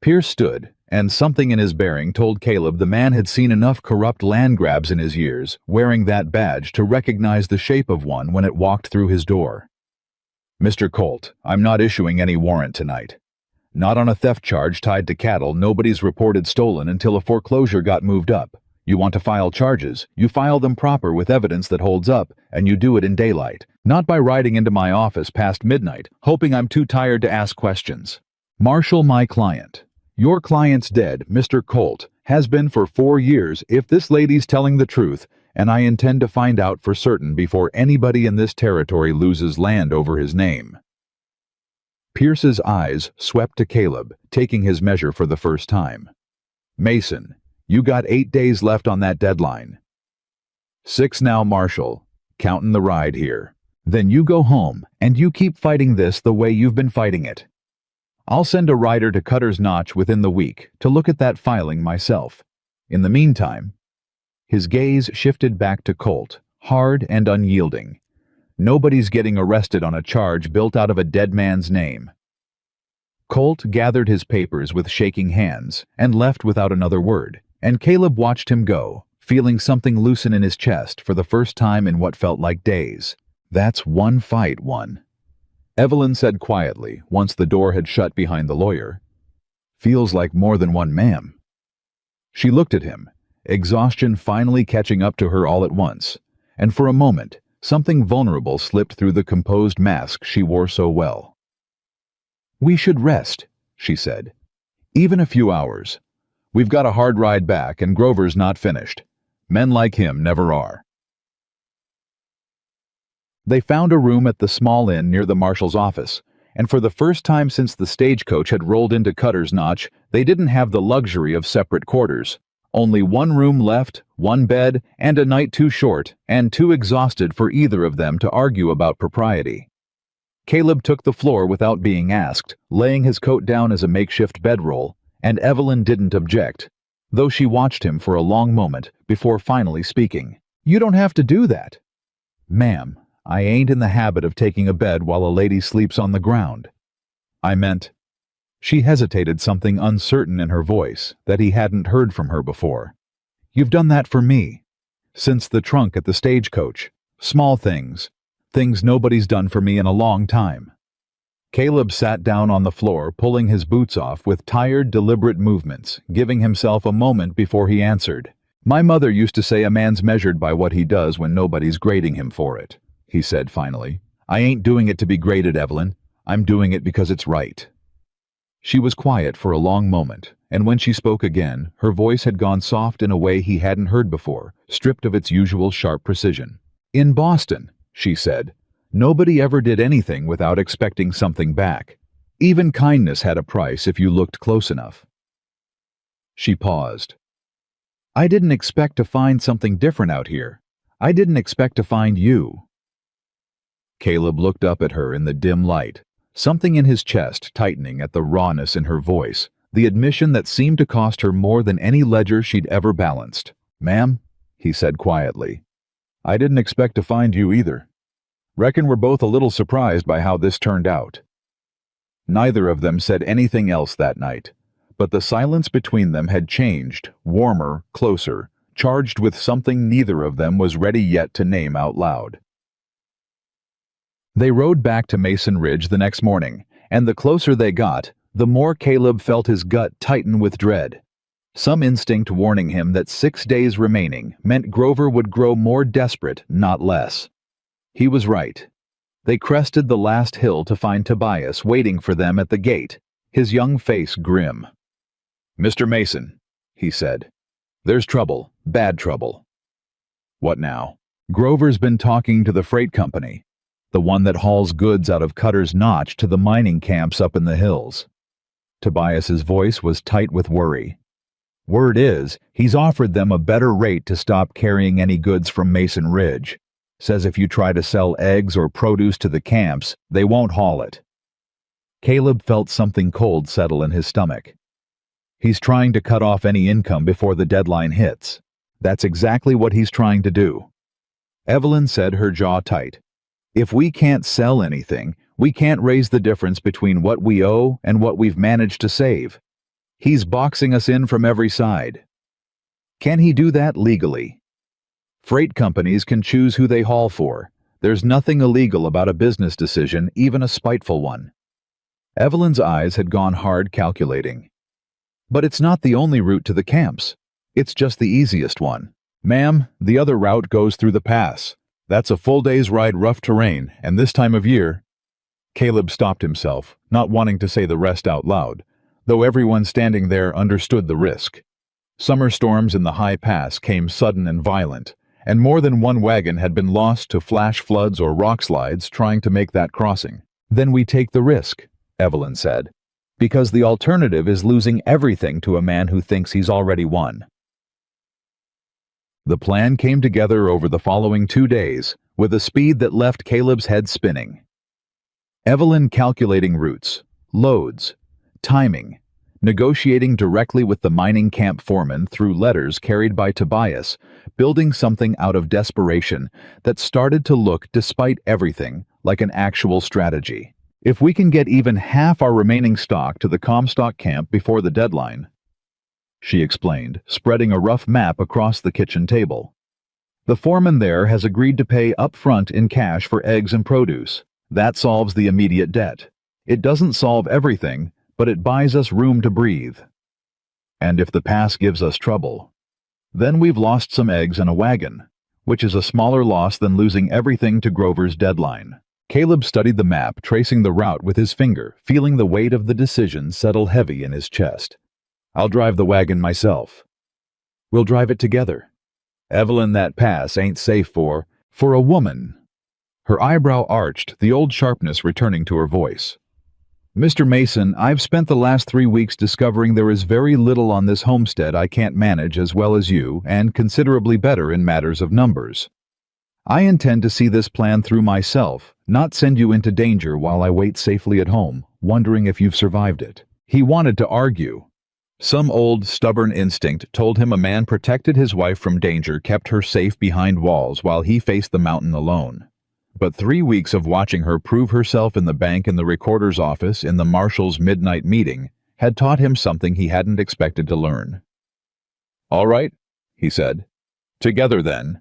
Pierce stood, and something in his bearing told Caleb the man had seen enough corrupt land grabs in his years, wearing that badge, to recognize the shape of one when it walked through his door. Mr. Colt, I'm not issuing any warrant tonight. Not on a theft charge tied to cattle nobody's reported stolen until a foreclosure got moved up. You want to file charges, you file them proper with evidence that holds up, and you do it in daylight, not by riding into my office past midnight, hoping I'm too tired to ask questions. Marshal, my client. Your client's dead, Mr. Colt, has been for 4 years if this lady's telling the truth, and I intend to find out for certain before anybody in this territory loses land over his name. Pierce's eyes swept to Caleb, taking his measure for the first time. Mason, you got 8 days left on that deadline. 6 now, Marshal, counting the ride here. Then you go home, and you keep fighting this the way you've been fighting it. I'll send a rider to Cutter's Notch within the week to look at that filing myself. In the meantime, his gaze shifted back to Colt, hard and unyielding. Nobody's getting arrested on a charge built out of a dead man's name. Colt gathered his papers with shaking hands and left without another word, and Caleb watched him go, feeling something loosen in his chest for the first time in what felt like days. That's one fight won. Evelyn said quietly, once the door had shut behind the lawyer. Feels like more than one, ma'am. She looked at him, exhaustion finally catching up to her all at once, and for a moment, something vulnerable slipped through the composed mask she wore so well. We should rest, she said. Even a few hours. We've got a hard ride back, and Grover's not finished. Men like him never are. They found a room at the small inn near the marshal's office, and for the first time since the stagecoach had rolled into Cutter's Notch, they didn't have the luxury of separate quarters. Only one room left, one bed, and a night too short and too exhausted for either of them to argue about propriety. Caleb took the floor without being asked, laying his coat down as a makeshift bedroll, and Evelyn didn't object, though she watched him for a long moment before finally speaking. "You don't have to do that." "Ma'am, I ain't in the habit of taking a bed while a lady sleeps on the ground. I meant—" She hesitated, something uncertain in her voice that he hadn't heard from her before. "You've done that for me. Since the trunk at the stagecoach. Small things. Things nobody's done for me in a long time." Caleb sat down on the floor, pulling his boots off with tired, deliberate movements, giving himself a moment before he answered. "My mother used to say a man's measured by what he does when nobody's grading him for it," he said finally. "I ain't doing it to be graded, Evelyn. I'm doing it because it's right." She was quiet for a long moment, and when she spoke again, her voice had gone soft in a way he hadn't heard before, stripped of its usual sharp precision. "In Boston," she said, "nobody ever did anything without expecting something back. Even kindness had a price if you looked close enough." She paused. "I didn't expect to find something different out here. I didn't expect to find you." Caleb looked up at her in the dim light, something in his chest tightening at the rawness in her voice, the admission that seemed to cost her more than any ledger she'd ever balanced. "Ma'am," he said quietly, "I didn't expect to find you either. Reckon we're both a little surprised by how this turned out." Neither of them said anything else that night, but the silence between them had changed, warmer, closer, charged with something neither of them was ready yet to name out loud. They rode back to Mason Ridge the next morning, and the closer they got, the more Caleb felt his gut tighten with dread. Some instinct warning him that 6 days remaining meant Grover would grow more desperate, not less. He was right. They crested the last hill to find Tobias waiting for them at the gate, his young face grim. "Mr. Mason," he said, "there's trouble, bad trouble." "What now?" "Grover's been talking to the freight company, the one that hauls goods out of Cutter's Notch to the mining camps up in the hills." Tobias's voice was tight with worry. "Word is, he's offered them a better rate to stop carrying any goods from Mason Ridge. Says if you try to sell eggs or produce to the camps, they won't haul it." Caleb felt something cold settle in his stomach. He's trying to cut off any income before the deadline hits. That's exactly what he's trying to do. Evelyn said, her jaw tight. "If we can't sell anything, we can't raise the difference between what we owe and what we've managed to save. He's boxing us in from every side." "Can he do that legally?" "Freight companies can choose who they haul for. There's nothing illegal about a business decision, even a spiteful one." Evelyn's eyes had gone hard, calculating. "But it's not the only route to the camps. It's just the easiest one." "Ma'am, the other route goes through the pass. That's a full day's ride, rough terrain, and this time of year—" Caleb stopped himself, not wanting to say the rest out loud, though everyone standing there understood the risk. Summer storms in the high pass came sudden and violent, and more than one wagon had been lost to flash floods or rock slides trying to make that crossing. "Then we take the risk," Evelyn said, "because the alternative is losing everything to a man who thinks he's already won." The plan came together over the following 2 days, with a speed that left Caleb's head spinning. Evelyn calculating routes, loads, timing, negotiating directly with the mining camp foreman through letters carried by Tobias, building something out of desperation that started to look, despite everything, like an actual strategy. "If we can get even half our remaining stock to the Comstock camp before the deadline," she explained, spreading a rough map across the kitchen table. "The foreman there has agreed to pay up front in cash for eggs and produce. That solves the immediate debt. It doesn't solve everything, but it buys us room to breathe. And if the pass gives us trouble, then we've lost some eggs and a wagon, which is a smaller loss than losing everything to Grover's deadline." Caleb studied the map, tracing the route with his finger, feeling the weight of the decision settle heavy in his chest. "I'll drive the wagon myself." "We'll drive it together." "Evelyn, that pass ain't safe for a woman." Her eyebrow arched, the old sharpness returning to her voice. "Mr. Mason, I've spent the last 3 weeks discovering there is very little on this homestead I can't manage as well as you, and considerably better in matters of numbers. I intend to see this plan through myself, not send you into danger while I wait safely at home, wondering if you've survived it." He wanted to argue. Some old, stubborn instinct told him a man protected his wife from danger, kept her safe behind walls while he faced the mountain alone. But 3 weeks of watching her prove herself in the bank, in the recorder's office, in the marshal's midnight meeting, had taught him something he hadn't expected to learn. "All right," he said. "Together, then."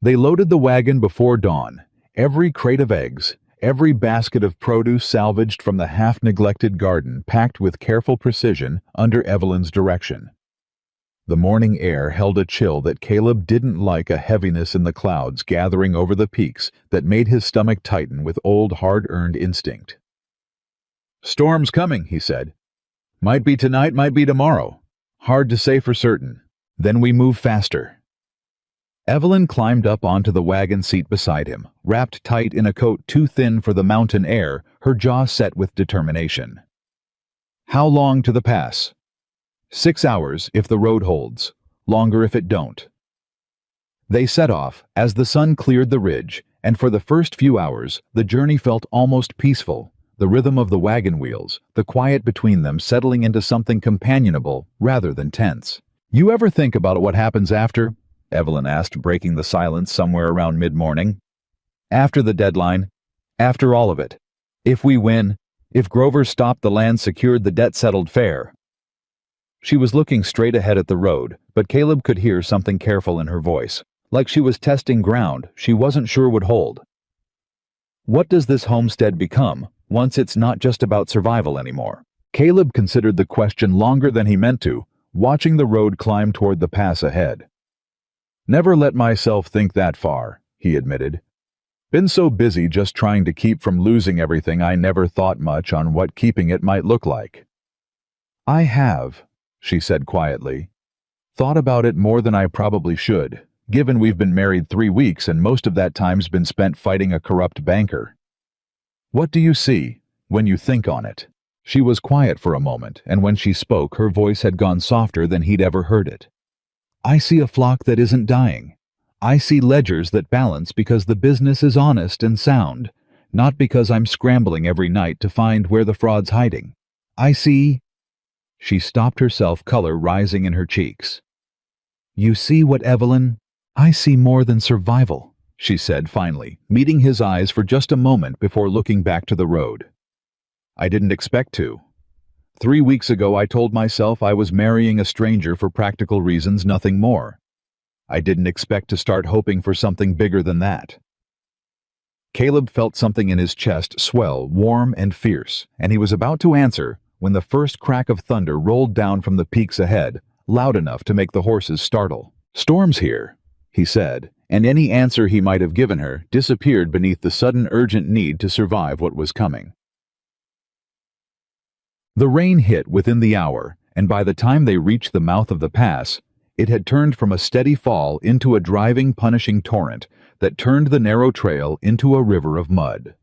They loaded the wagon before dawn. Every crate of eggs, every basket of produce salvaged from the half-neglected garden, packed with careful precision under Evelyn's direction. The morning air held a chill that Caleb didn't like, a heaviness in the clouds gathering over the peaks that made his stomach tighten with old, hard-earned instinct. "Storm's coming," he said. "Might be tonight, might be tomorrow. Hard to say for certain. Then we move faster." Evelyn climbed up onto the wagon seat beside him, wrapped tight in a coat too thin for the mountain air, her jaw set with determination. "How long to the pass?" 6 hours if the road holds. Longer if it don't." They set off as the sun cleared the ridge, and for the first few hours the journey felt almost peaceful, the rhythm of the wagon wheels, the quiet between them settling into something companionable rather than tense. "You ever think about what happens after?" Evelyn asked, breaking the silence somewhere around mid-morning. "After the deadline, after all of it. If we win, if Grover stopped the land, secured the debt, settled fair." She was looking straight ahead at the road, but Caleb could hear something careful in her voice, like she was testing ground she wasn't sure would hold. "What does this homestead become once it's not just about survival anymore?" Caleb considered the question longer than he meant to, watching the road climb toward the pass ahead. "Never let myself think that far," he admitted. "Been so busy just trying to keep from losing everything, I never thought much on what keeping it might look like." "I have," she said quietly. "Thought about it more than I probably should, given we've been married 3 weeks and most of that time's been spent fighting a corrupt banker." "What do you see when you think on it?" She was quiet for a moment, and when she spoke, her voice had gone softer than he'd ever heard it. "I see a flock that isn't dying. I see ledgers that balance because the business is honest and sound, not because I'm scrambling every night to find where the fraud's hiding. I see—" She stopped herself, color rising in her cheeks. "You see what, Evelyn? I see more than survival," she said finally, meeting his eyes for just a moment before looking back to the road. "I didn't expect to. 3 weeks ago I told myself I was marrying a stranger for practical reasons, nothing more. I didn't expect to start hoping for something bigger than that." Caleb felt something in his chest swell, warm and fierce, and he was about to answer when the first crack of thunder rolled down from the peaks ahead, loud enough to make the horses startle. "Storm's here," he said, and any answer he might have given her disappeared beneath the sudden urgent need to survive what was coming. The rain hit within the hour, and by the time they reached the mouth of the pass, it had turned from a steady fall into a driving, punishing torrent that turned the narrow trail into a river of mud.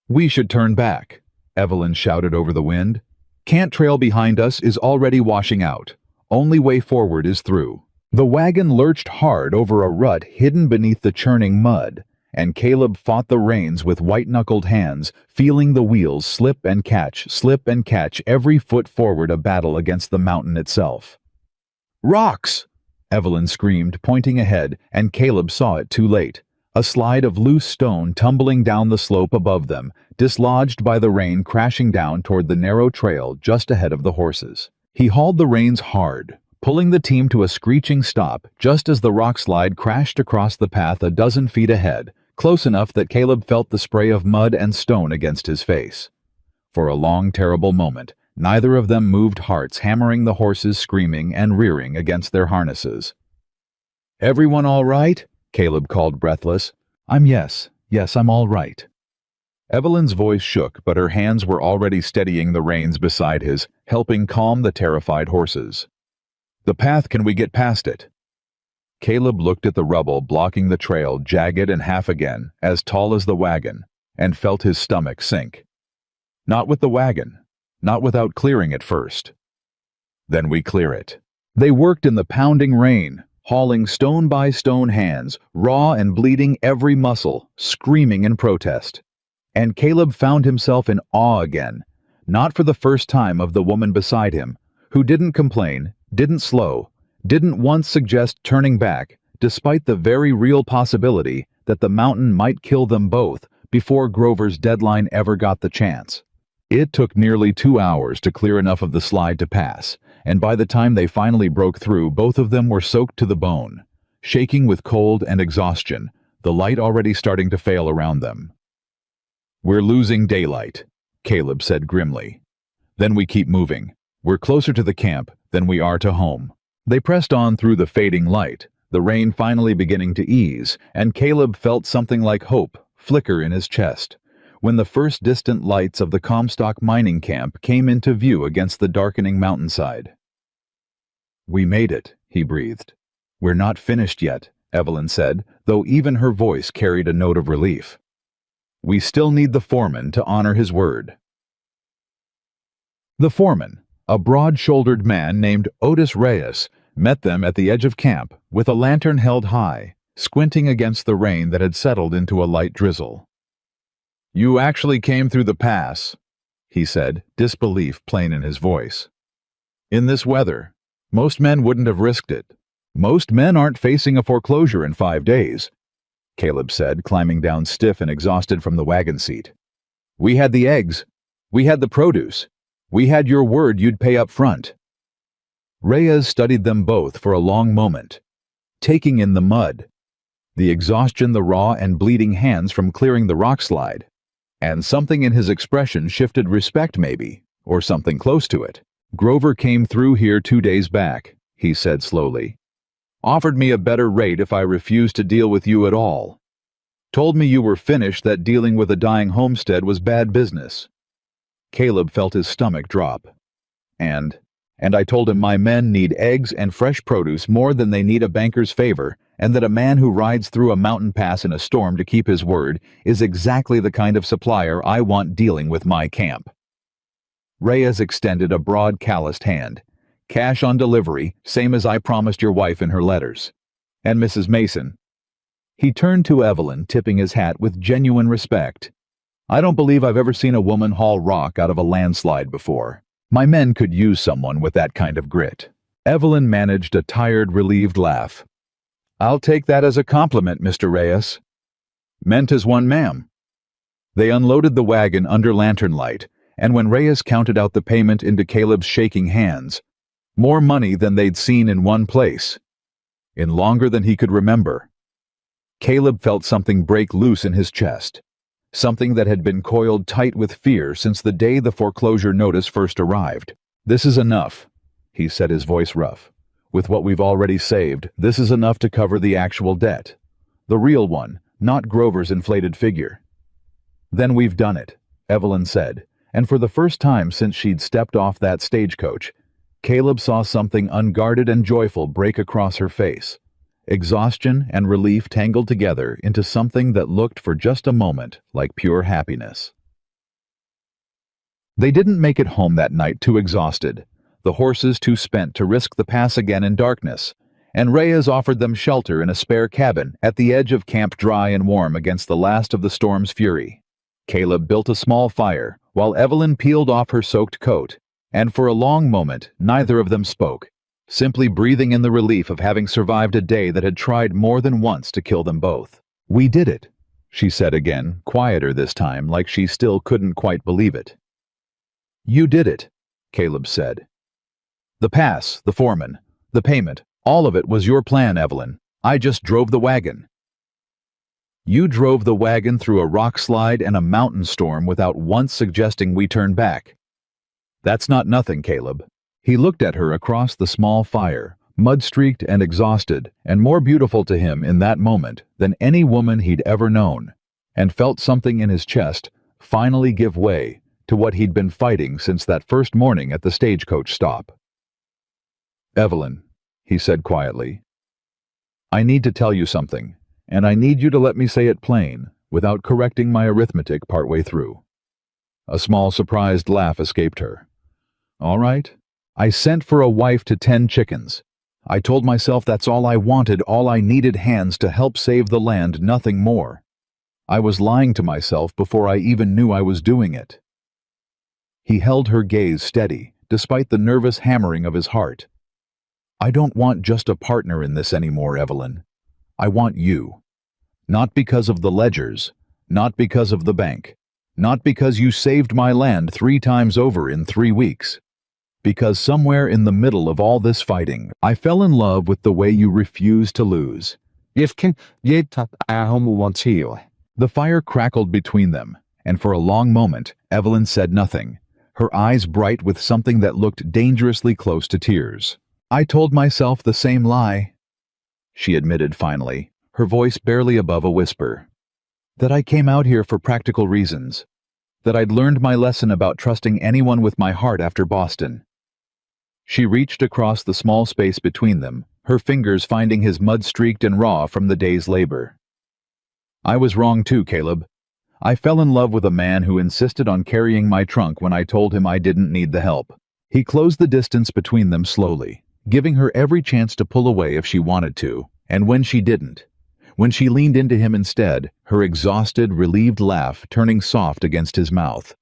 "We should turn back," Evelyn shouted over the wind. "Can't trail behind us is already washing out. Only way forward is through." The wagon lurched hard over a rut hidden beneath the churning mud, and Caleb fought the reins with white-knuckled hands, feeling the wheels slip and catch, every foot forward a battle against the mountain itself. "Rocks!" Evelyn screamed, pointing ahead, and Caleb saw it too late. A slide of loose stone tumbling down the slope above them, dislodged by the rain, crashing down toward the narrow trail just ahead of the horses. He hauled the reins hard, pulling the team to a screeching stop just as the rock slide crashed across the path a dozen feet ahead, close enough that Caleb felt the spray of mud and stone against his face. For a long, terrible moment, neither of them moved, hearts hammering, the horses screaming and rearing against their harnesses. "Everyone all right?" Caleb called, breathless. Yes, I'm all right." Evelyn's voice shook, but her hands were already steadying the reins beside his, helping calm the terrified horses. "The path, can we get past it?" Caleb looked at the rubble blocking the trail, jagged and half again, as tall as the wagon, and felt his stomach sink. "Not with the wagon. Not without clearing it first." "Then we clear it." They worked in the pounding rain, hauling stone by stone, hands raw and bleeding, every muscle screaming in protest. And Caleb found himself in awe again, not for the first time of the woman beside him, who didn't complain, didn't slow, didn't once suggest turning back, despite the very real possibility that the mountain might kill them both before Grover's deadline ever got the chance. It took nearly 2 hours to clear enough of the slide to pass, and by the time they finally broke through, both of them were soaked to the bone, shaking with cold and exhaustion, the light already starting to fail around them. "We're losing daylight," Caleb said grimly. "Then we keep moving. We're closer to the camp than we are to home." They pressed on through the fading light, the rain finally beginning to ease, and Caleb felt something like hope flicker in his chest when the first distant lights of the Comstock mining camp came into view against the darkening mountainside. "We made it," he breathed. "We're not finished yet," Evelyn said, though even her voice carried a note of relief. "We still need the foreman to honor his word." The foreman, a broad-shouldered man named Otis Reyes, met them at the edge of camp with a lantern held high, squinting against the rain that had settled into a light drizzle. "You actually came through the pass," he said, disbelief plain in his voice. "In this weather, most men wouldn't have risked it. Most men aren't facing a foreclosure in 5 days," Caleb said, climbing down stiff and exhausted from the wagon seat. "We had the eggs. We had the produce. We had your word you'd pay up front." Reyes studied them both for a long moment, taking in the mud, the exhaustion, the raw and bleeding hands from clearing the rock slide, and something in his expression shifted respect maybe, or something close to it. "Grover came through here 2 days back," he said slowly. "Offered me a better rate if I refused to deal with you at all. Told me you were finished, that dealing with a dying Homestead was bad business." Caleb felt his stomach drop. And I told him my men need eggs and fresh produce more than they need a banker's favor, and that a man who rides through a mountain pass in a storm to keep his word is exactly the kind of supplier I want dealing with my camp. Reyes extended a broad, calloused hand. "Cash on delivery, same as I promised your wife in her letters. And Mrs. Mason." He turned to Evelyn, tipping his hat with genuine respect. "I don't believe I've ever seen a woman haul rock out of a landslide before. My men could use someone with that kind of grit." Evelyn managed a tired, relieved laugh. "I'll take that as a compliment, Mr. Reyes." "Meant as one, ma'am." They unloaded the wagon under lantern light, and when Reyes counted out the payment into Caleb's shaking hands, more money than they'd seen in one place, in longer than he could remember, Caleb felt something break loose in his chest. Something that had been coiled tight with fear since the day the foreclosure notice first arrived. "This is enough," he said, his voice rough. "With what we've already saved, this is enough to cover the actual debt. The real one, not Grover's inflated figure." "Then we've done it," Evelyn said, and for the first time since she'd stepped off that stagecoach, Caleb saw something unguarded and joyful break across her face. Exhaustion and relief tangled together into something that looked for just a moment like pure happiness. They didn't make it home that night, too exhausted, the horses too spent to risk the pass again in darkness, and Reyes offered them shelter in a spare cabin at the edge of camp, dry and warm against the last of the storm's fury. Caleb built a small fire while Evelyn peeled off her soaked coat, and for a long moment neither of them spoke, simply breathing in the relief of having survived a day that had tried more than once to kill them both. "We did it," she said again, quieter this time, like she still couldn't quite believe it. "You did it," Caleb said. "The pass, the foreman, the payment, all of it was your plan, Evelyn. I just drove the wagon." "You drove the wagon through a rock slide and a mountain storm without once suggesting we turn back. That's not nothing, Caleb." He looked at her across the small fire, mud-streaked and exhausted, and more beautiful to him in that moment than any woman he'd ever known, and felt something in his chest finally give way to what he'd been fighting since that first morning at the stagecoach stop. "Evelyn," he said quietly, "I need to tell you something, and I need you to let me say it plain, without correcting my arithmetic partway through." A small surprised laugh escaped her. "All right. I sent for a wife to 10 chickens. I told myself that's all I wanted, all I needed, hands to help save the land, nothing more. I was lying to myself before I even knew I was doing it." He held her gaze steady, despite the nervous hammering of his heart. "I don't want just a partner in this anymore, Evelyn. I want you. Not because of the ledgers, not because of the bank, not because you saved my land 3 times over in 3 weeks. Because somewhere in the middle of all this fighting, I fell in love with the way you refuse to lose." The fire crackled between them, and for a long moment, Evelyn said nothing, her eyes bright with something that looked dangerously close to tears. "I told myself the same lie," she admitted finally, her voice barely above a whisper. "That I came out here for practical reasons. That I'd learned my lesson about trusting anyone with my heart after Boston." She reached across the small space between them, her fingers finding his mud-streaked and raw from the day's labor. "I was wrong too, Caleb. I fell in love with a man who insisted on carrying my trunk when I told him I didn't need the help." He closed the distance between them slowly, giving her every chance to pull away if she wanted to, and when she didn't, when she leaned into him instead, her exhausted, relieved laugh turning soft against his mouth.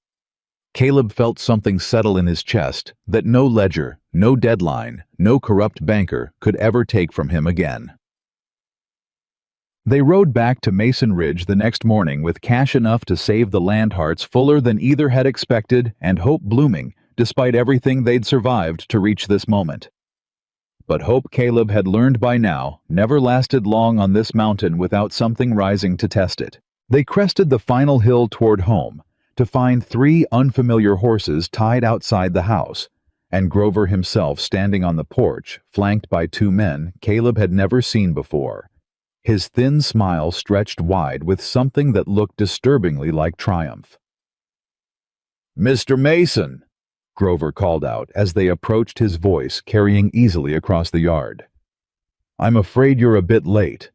Caleb felt something settle in his chest that no ledger, no deadline, no corrupt banker could ever take from him again. They rode back to Mason Ridge the next morning with cash enough to save the Landharts fuller than either had expected and hope blooming, despite everything they'd survived to reach this moment. But hope, Caleb had learned by now, never lasted long on this mountain without something rising to test it. They crested the final hill toward home, to find 3 unfamiliar horses tied outside the house, and Grover himself standing on the porch, flanked by 2 men Caleb had never seen before. His thin smile stretched wide with something that looked disturbingly like triumph. "Mr. Mason!" Grover called out as they approached, his voice carrying easily across the yard. "I'm afraid you're a bit late,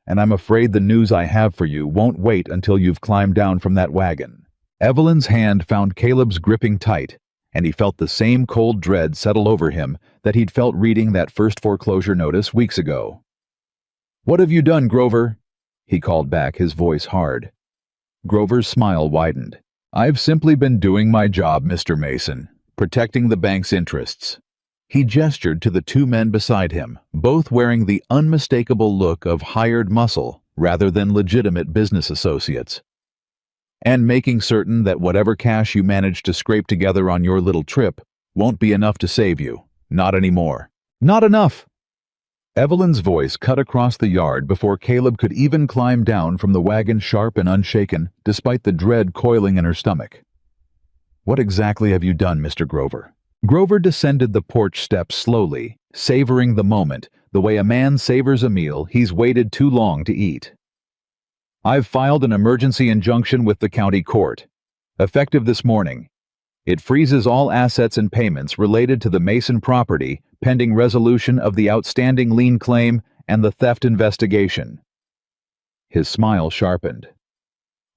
and I'm afraid the news I have for you won't wait until you've climbed down from that wagon." Evelyn's hand found Caleb's gripping tight, and he felt the same cold dread settle over him that he'd felt reading that first foreclosure notice weeks ago. "What have you done, Grover?" he called back, his voice hard. Grover's smile widened. "I've simply been doing my job, Mr. Mason, protecting the bank's interests." He gestured to the 2 men beside him, both wearing the unmistakable look of hired muscle rather than legitimate business associates. "And making certain that whatever cash you manage to scrape together on your little trip won't be enough to save you. Not anymore." "Not enough!" Evelyn's voice cut across the yard before Caleb could even climb down from the wagon, sharp and unshaken, despite the dread coiling in her stomach. "What exactly have you done, Mr. Grover?" Grover descended the porch steps slowly, savoring the moment, the way a man savors a meal he's waited too long to eat. "I've filed an emergency injunction with the county court, effective this morning. It freezes all assets and payments related to the Mason property pending resolution of the outstanding lien claim and the theft investigation." His smile sharpened.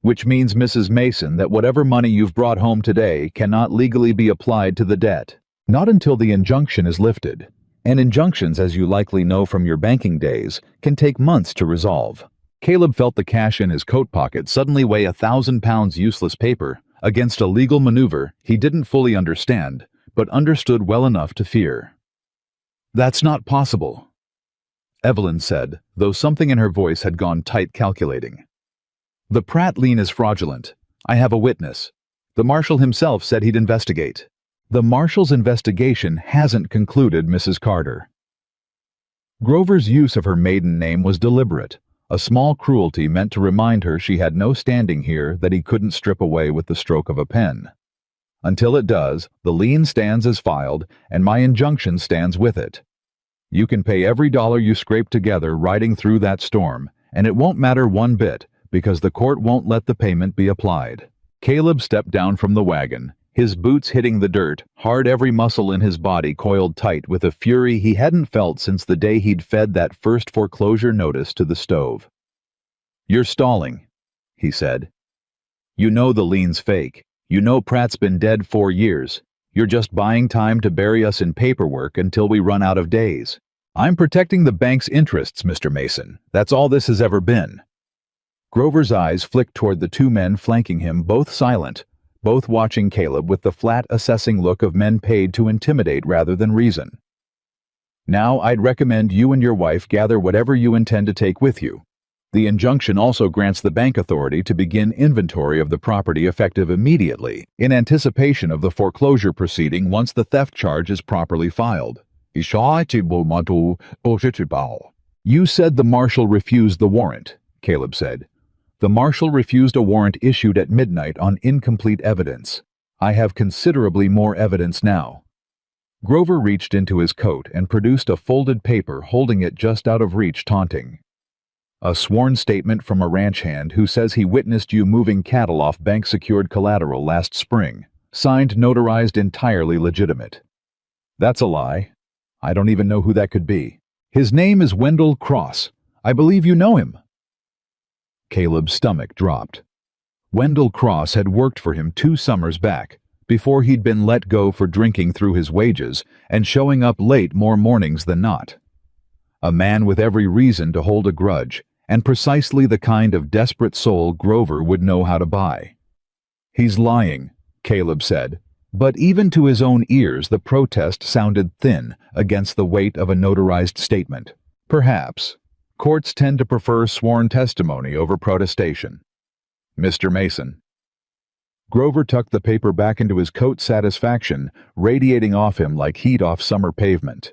"Which means, Mrs. Mason, that whatever money you've brought home today cannot legally be applied to the debt. Not until the injunction is lifted. And injunctions, as you likely know from your banking days, can take months to resolve." Caleb felt the cash in his coat pocket suddenly weigh 1,000 pounds useless paper against a legal maneuver he didn't fully understand, but understood well enough to fear. "That's not possible," Evelyn said, though something in her voice had gone tight, calculating. "The Pratt lien is fraudulent. I have a witness. The marshal himself said he'd investigate." "The marshal's investigation hasn't concluded, Mrs. Carter." Grover's use of her maiden name was deliberate, a small cruelty meant to remind her she had no standing here that he couldn't strip away with the stroke of a pen. "Until it does, the lien stands as filed, and my injunction stands with it. You can pay every dollar you scrape together riding through that storm, and it won't matter one bit, because the court won't let the payment be applied." Caleb stepped down from the wagon, his boots hitting the dirt, hard, every muscle in his body coiled tight with a fury he hadn't felt since the day he'd fed that first foreclosure notice to the stove. "You're stalling," he said. "You know the lien's fake. You know Pratt's been dead 4 years. You're just buying time to bury us in paperwork until we run out of days. I'm protecting the bank's interests, Mr. Mason. That's all this has ever been." Grover's eyes flicked toward the 2 men flanking him, both silent, both watching Caleb with the flat, assessing look of men paid to intimidate rather than reason. "Now I'd recommend you and your wife gather whatever you intend to take with you. The injunction also grants the bank authority to begin inventory of the property effective immediately, in anticipation of the foreclosure proceeding once the theft charge is properly filed." "You said the marshal refused the warrant," Caleb said. "The marshal refused a warrant issued at midnight on incomplete evidence. I have considerably more evidence now." Grover reached into his coat and produced a folded paper, holding it just out of reach, taunting. "A sworn statement from a ranch hand who says he witnessed you moving cattle off bank-secured collateral last spring. Signed, notarized, entirely legitimate." "That's a lie. I don't even know who that could be." "His name is Wendell Cross. I believe you know him." Caleb's stomach dropped. Wendell Cross had worked for him 2 summers back, before he'd been let go for drinking through his wages and showing up late more mornings than not. A man with every reason to hold a grudge, and precisely the kind of desperate soul Grover would know how to buy. "He's lying," Caleb said, but even to his own ears the protest sounded thin against the weight of a notarized statement. Perhaps. Courts tend to prefer sworn testimony over protestation. "Mr. Mason." Grover tucked the paper back into his coat, satisfaction radiating off him like heat off summer pavement.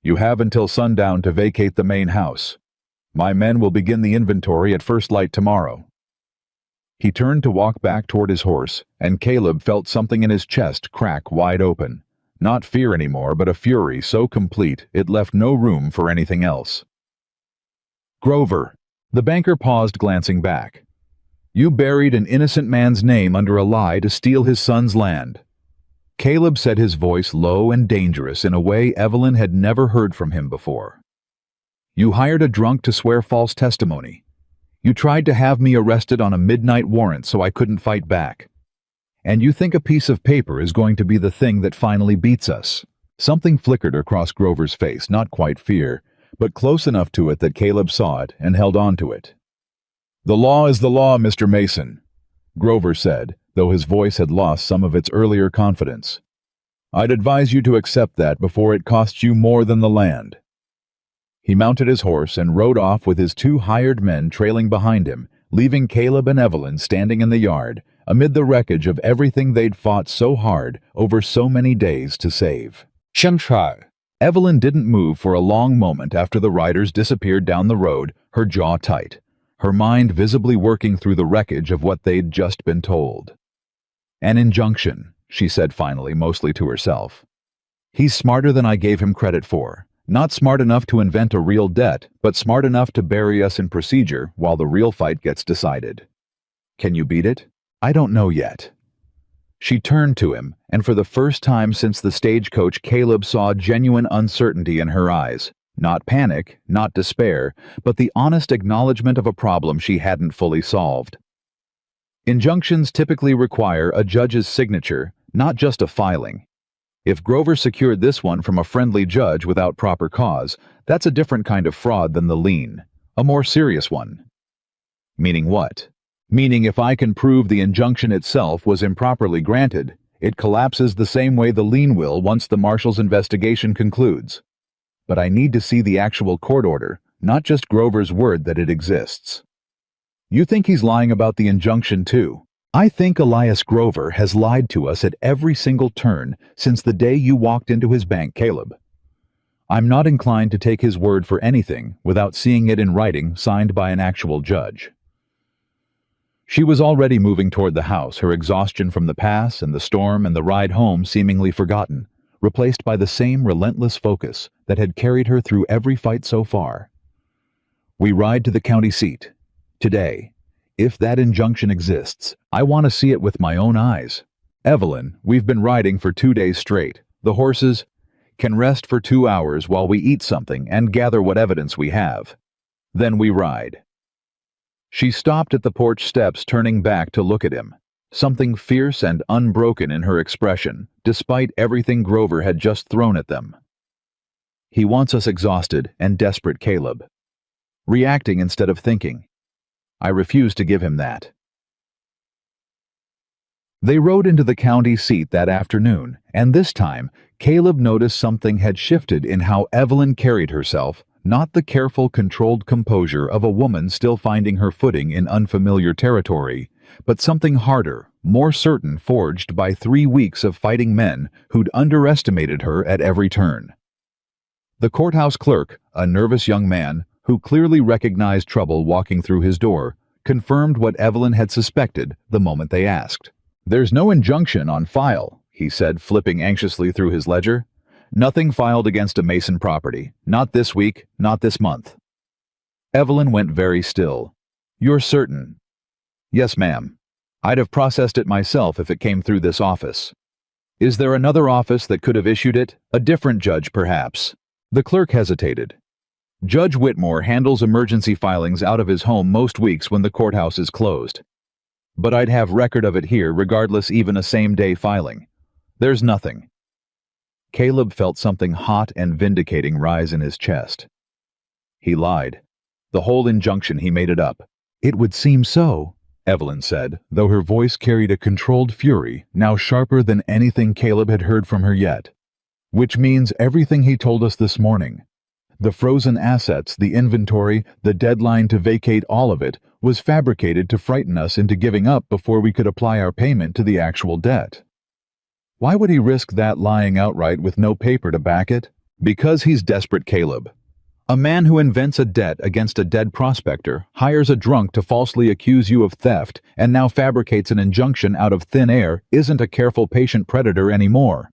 "You have until sundown to vacate the main house. My men will begin the inventory at first light tomorrow." He turned to walk back toward his horse, and Caleb felt something in his chest crack wide open. Not fear anymore, but a fury so complete it left no room for anything else. "Grover." The banker paused, glancing back. "You buried an innocent man's name under a lie to steal his son's land." Caleb said, his voice low and dangerous in a way Evelyn had never heard from him before. "You hired a drunk to swear false testimony. You tried to have me arrested on a midnight warrant so I couldn't fight back. And you think a piece of paper is going to be the thing that finally beats us." Something flickered across Grover's face, not quite fear, but close enough to it that Caleb saw it and held on to it. "The law is the law, Mr. Mason," Grover said, though his voice had lost some of its earlier confidence. "I'd advise you to accept that before it costs you more than the land." He mounted his horse and rode off with his 2 hired men trailing behind him, leaving Caleb and Evelyn standing in the yard, amid the wreckage of everything they'd fought so hard over so many days to save. Evelyn didn't move for a long moment after the riders disappeared down the road, her jaw tight, her mind visibly working through the wreckage of what they'd just been told. "An injunction," she said finally, mostly to herself. "He's smarter than I gave him credit for. Not smart enough to invent a real debt, but smart enough to bury us in procedure while the real fight gets decided. Can you beat it? I don't know yet." She turned to him, and for the first time since the stagecoach, Caleb saw genuine uncertainty in her eyes. Not panic, not despair, but the honest acknowledgement of a problem she hadn't fully solved. Injunctions typically require a judge's signature, not just a filing. If Grover secured this one from a friendly judge without proper cause, that's a different kind of fraud than the lien, a more serious one. Meaning what? Meaning if I can prove the injunction itself was improperly granted, it collapses the same way the lien will once the marshal's investigation concludes. But I need to see the actual court order, not just Grover's word that it exists. "You think he's lying about the injunction too?" "I think Elias Grover has lied to us at every single turn since the day you walked into his bank, Caleb. I'm not inclined to take his word for anything without seeing it in writing signed by an actual judge." She was already moving toward the house, her exhaustion from the pass and the storm and the ride home seemingly forgotten, replaced by the same relentless focus that had carried her through every fight so far. "We ride to the county seat. Today. If that injunction exists, I want to see it with my own eyes. Evelyn, we've been riding for 2 days straight. The horses can rest for 2 hours while we eat something and gather what evidence we have. Then we ride." She stopped at the porch steps, turning back to look at him, something fierce and unbroken in her expression, despite everything Grover had just thrown at them. "He wants us exhausted and desperate, Caleb. Reacting instead of thinking. I refuse to give him that." They rode into the county seat that afternoon, and this time, Caleb noticed something had shifted in how Evelyn carried herself, not the careful, controlled composure of a woman still finding her footing in unfamiliar territory, but something harder, more certain, forged by 3 weeks of fighting men who'd underestimated her at every turn. The courthouse clerk, a nervous young man who clearly recognized trouble walking through his door, confirmed what Evelyn had suspected the moment they asked. "There's no injunction on file," he said, flipping anxiously through his ledger. "Nothing filed against a Mason property. Not this week, not this month." Evelyn went very still. "You're certain?" "Yes, ma'am. I'd have processed it myself if it came through this office." "Is there another office that could have issued it? A different judge, perhaps?" The clerk hesitated. "Judge Whitmore handles emergency filings out of his home most weeks when the courthouse is closed. But I'd have record of it here regardless, even a same-day filing. There's nothing." Caleb felt something hot and vindicating rise in his chest. He lied. The whole injunction, he made it up. "It would seem so," Evelyn said, though her voice carried a controlled fury, now sharper than anything Caleb had heard from her yet. "Which means everything he told us this morning. The frozen assets, the inventory, the deadline to vacate all of it, was fabricated to frighten us into giving up before we could apply our payment to the actual debt." Why would he risk that lying outright with no paper to back it? Because he's desperate, Caleb. A man who invents a debt against a dead prospector, hires a drunk to falsely accuse you of theft, and now fabricates an injunction out of thin air isn't a careful patient predator anymore.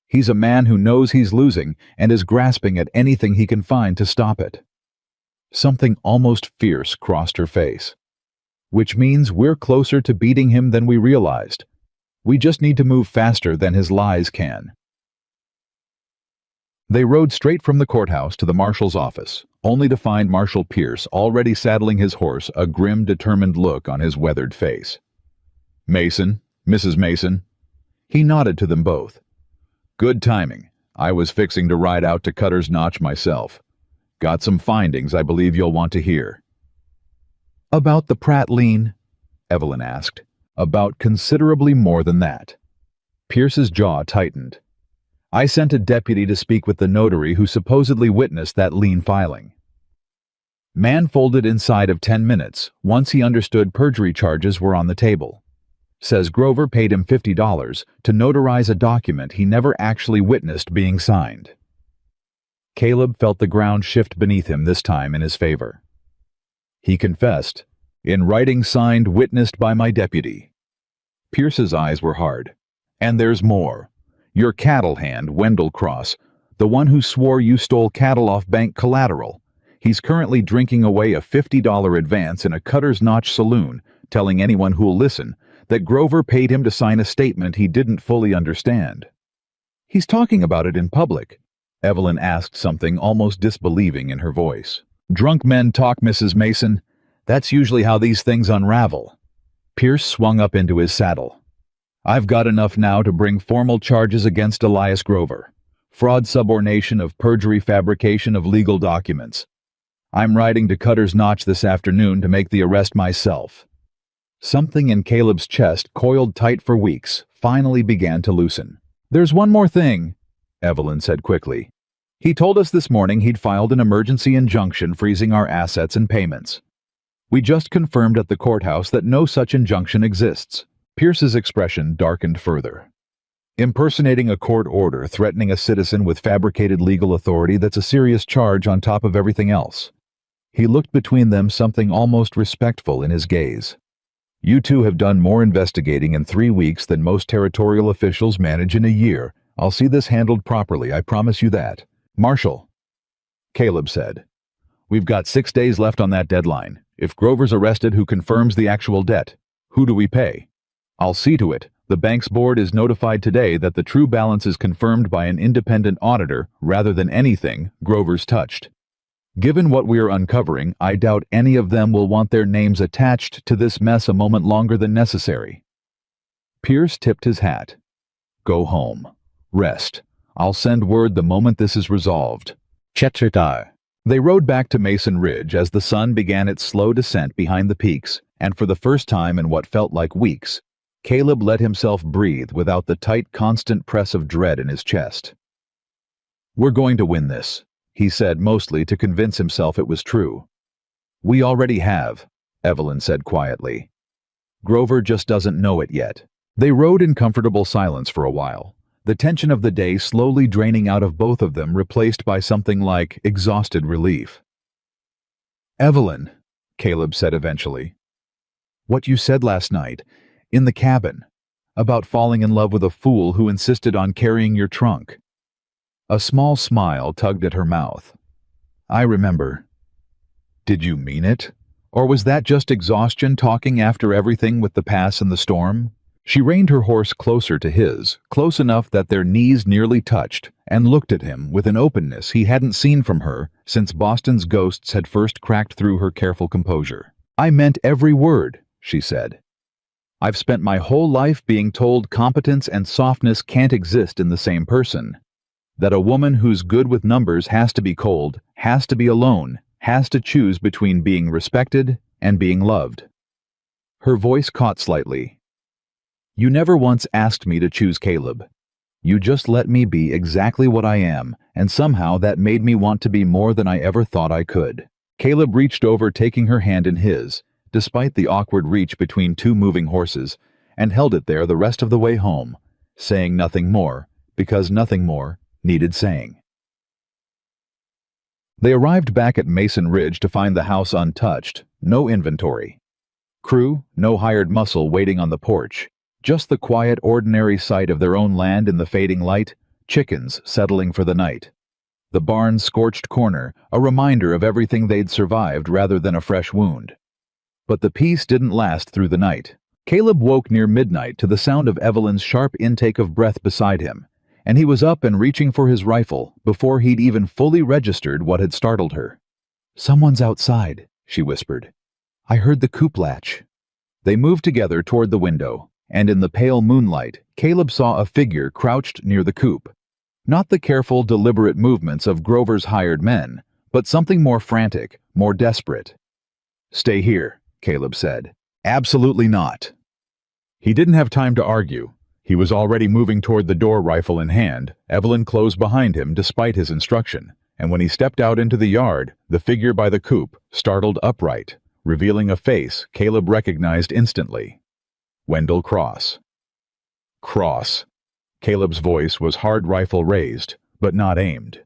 He's a man who knows he's losing and is grasping at anything he can find to stop it. Something almost fierce crossed her face. "Which means we're closer to beating him than we realized. We just need to move faster than his lies can." They rode straight from the courthouse to the marshal's office, only to find Marshal Pierce already saddling his horse, a grim, determined look on his weathered face. "Mason, Mrs. Mason." He nodded to them both. "Good timing. I was fixing to ride out to Cutter's Notch myself. Got some findings I believe you'll want to hear." "About the Pratt lien?" Evelyn asked. "About considerably more than that." Pierce's jaw tightened. "I sent a deputy to speak with the notary who supposedly witnessed that lien filing. Man folded inside of 10 minutes once he understood perjury charges were on the table. Says Grover paid him $50 to notarize a document he never actually witnessed being signed." Caleb felt the ground shift beneath him, this time in his favor. He confessed, "In writing signed, witnessed by my deputy." Pierce's eyes were hard. "And there's more. Your cattle hand, Wendell Cross, the one who swore you stole cattle off bank collateral. He's currently drinking away a $50 advance in a Cutter's Notch saloon, telling anyone who'll listen that Grover paid him to sign a statement he didn't fully understand." "He's talking about it in public." Evelyn asked, something almost disbelieving in her voice. "Drunk men talk, Mrs. Mason. That's usually how these things unravel." Pierce swung up into his saddle. "I've got enough now to bring formal charges against Elias Grover. Fraud, subornation of perjury, fabrication of legal documents. I'm riding to Cutter's Notch this afternoon to make the arrest myself." Something in Caleb's chest, coiled tight for weeks, finally began to loosen. "There's one more thing," Evelyn said quickly. "He told us this morning he'd filed an emergency injunction freezing our assets and payments. We just confirmed at the courthouse that no such injunction exists." Pierce's expression darkened further. "Impersonating a court order, threatening a citizen with fabricated legal authority, that's a serious charge on top of everything else." He looked between them, something almost respectful in his gaze. "You two have done more investigating in 3 weeks than most territorial officials manage in a year. I'll see this handled properly, I promise you that." "Marshal," Caleb said, "we've got 6 days left on that deadline. If Grover's arrested, who confirms the actual debt? Who do we pay? I'll see to it. The bank's board is notified today that the true balance is confirmed by an independent auditor rather than anything Grover's touched. Given what we are uncovering, I doubt any of them will want their names attached to this mess a moment longer than necessary." Pierce tipped his hat. "Go home. Rest. I'll send word the moment this is resolved." Chetritai. They rode back to Mason Ridge as the sun began its slow descent behind the peaks, and for the first time in what felt like weeks, Caleb let himself breathe without the tight, constant press of dread in his chest. "We're going to win this," he said, mostly to convince himself it was true. "We already have," Evelyn said quietly. "Grover just doesn't know it yet." They rode in comfortable silence for a while, the tension of the day slowly draining out of both of them, replaced by something like exhausted relief. "Evelyn," Caleb said eventually, "what you said last night, in the cabin, about falling in love with a fool who insisted on carrying your trunk." A small smile tugged at her mouth. "I remember." "Did you mean it? Or was that just exhaustion talking after everything with the pass and the storm?" She reined her horse closer to his, close enough that their knees nearly touched, and looked at him with an openness he hadn't seen from her since Boston's ghosts had first cracked through her careful composure. "I meant every word," she said. "I've spent my whole life being told competence and softness can't exist in the same person. That a woman who's good with numbers has to be cold, has to be alone, has to choose between being respected and being loved." Her voice caught slightly. "You never once asked me to choose Caleb. You just let me be exactly what I am, and somehow that made me want to be more than I ever thought I could." Caleb reached over, taking her hand in his, despite the awkward reach between two moving horses, and held it there the rest of the way home, saying nothing more, because nothing more needed saying. They arrived back at Mason Ridge to find the house untouched, no inventory. Crew, no hired muscle waiting on the porch, just the quiet, ordinary sight of their own land in the fading light, chickens settling for the night. The barn's scorched corner, a reminder of everything they'd survived rather than a fresh wound. But the peace didn't last through the night. Caleb woke near midnight to the sound of Evelyn's sharp intake of breath beside him, and he was up and reaching for his rifle before he'd even fully registered what had startled her. "Someone's outside," she whispered. "I heard the coop latch." They moved together toward the window, and in the pale moonlight, Caleb saw a figure crouched near the coop. Not the careful, deliberate movements of Grover's hired men, but something more frantic, more desperate. "Stay here," Caleb said. "Absolutely not." He didn't have time to argue. He was already moving toward the door, rifle in hand. Evelyn closed behind him despite his instruction, and when he stepped out into the yard, the figure by the coop startled upright, revealing a face Caleb recognized instantly. Wendell Cross. Cross. Caleb's voice was hard, rifle raised, but not aimed.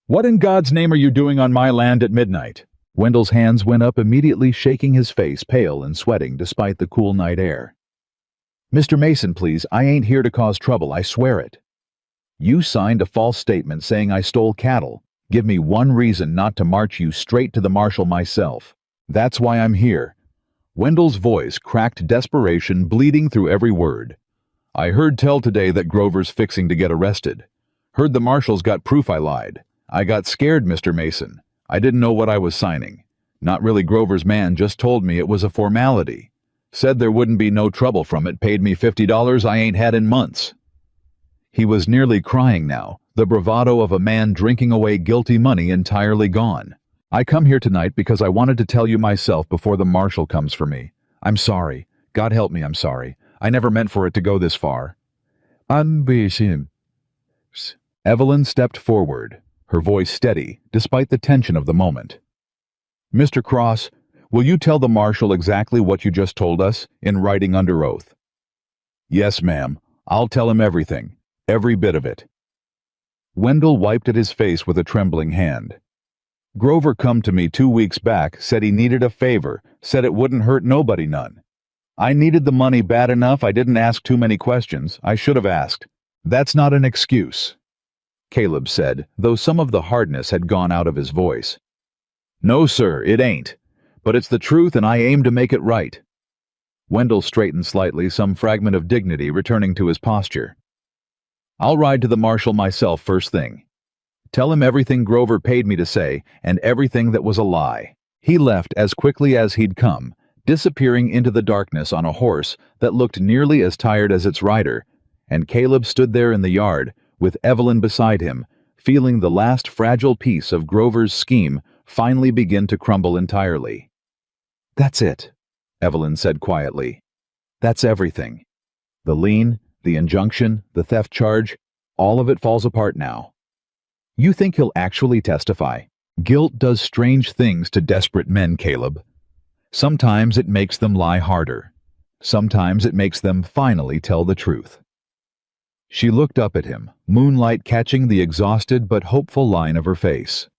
"What in God's name are you doing on my land at midnight?" Wendell's hands went up immediately, shaking his face, pale and sweating despite the cool night air. "Mr. Mason, please, I ain't here to cause trouble, I swear it." "You signed a false statement saying I stole cattle. Give me one reason not to march you straight to the marshal myself. That's why I'm here." Wendell's voice cracked desperation, bleeding through every word. "I heard tell today that Grover's fixing to get arrested. Heard the marshal's got proof I lied. I got scared, Mr. Mason. I didn't know what I was signing. Not really Grover's man, just told me it was a formality. Said there wouldn't be no trouble from it, paid me $50 I ain't had in months." He was nearly crying now, the bravado of a man drinking away guilty money entirely gone. "I come here tonight because I wanted to tell you myself before the marshal comes for me. I'm sorry. God help me, I'm sorry. I never meant for it to go this far." "Unbeaten." Evelyn stepped forward, her voice steady, despite the tension of the moment. "Mr. Cross, will you tell the marshal exactly what you just told us, in writing under oath?" "Yes, ma'am. I'll tell him everything. Every bit of it." Wendell wiped at his face with a trembling hand. "Grover come to me 2 weeks back, said he needed a favor, said it wouldn't hurt nobody none. I needed the money bad enough, I didn't ask too many questions. I should have asked." "That's not an excuse," Caleb said, though some of the hardness had gone out of his voice. "No, sir, it ain't. But it's the truth and I aim to make it right." Wendell straightened slightly, some fragment of dignity returning to his posture. "I'll ride to the marshal myself first thing. Tell him everything Grover paid me to say, and everything that was a lie." He left as quickly as he'd come, disappearing into the darkness on a horse that looked nearly as tired as its rider, and Caleb stood there in the yard, with Evelyn beside him, feeling the last fragile piece of Grover's scheme finally begin to crumble entirely. "That's it," Evelyn said quietly. "That's everything. The lien, the injunction, the theft charge, all of it falls apart now. You think he'll actually testify? Guilt does strange things to desperate men, Caleb. Sometimes it makes them lie harder. Sometimes it makes them finally tell the truth. She looked up at him, moonlight catching the exhausted but hopeful line of her face.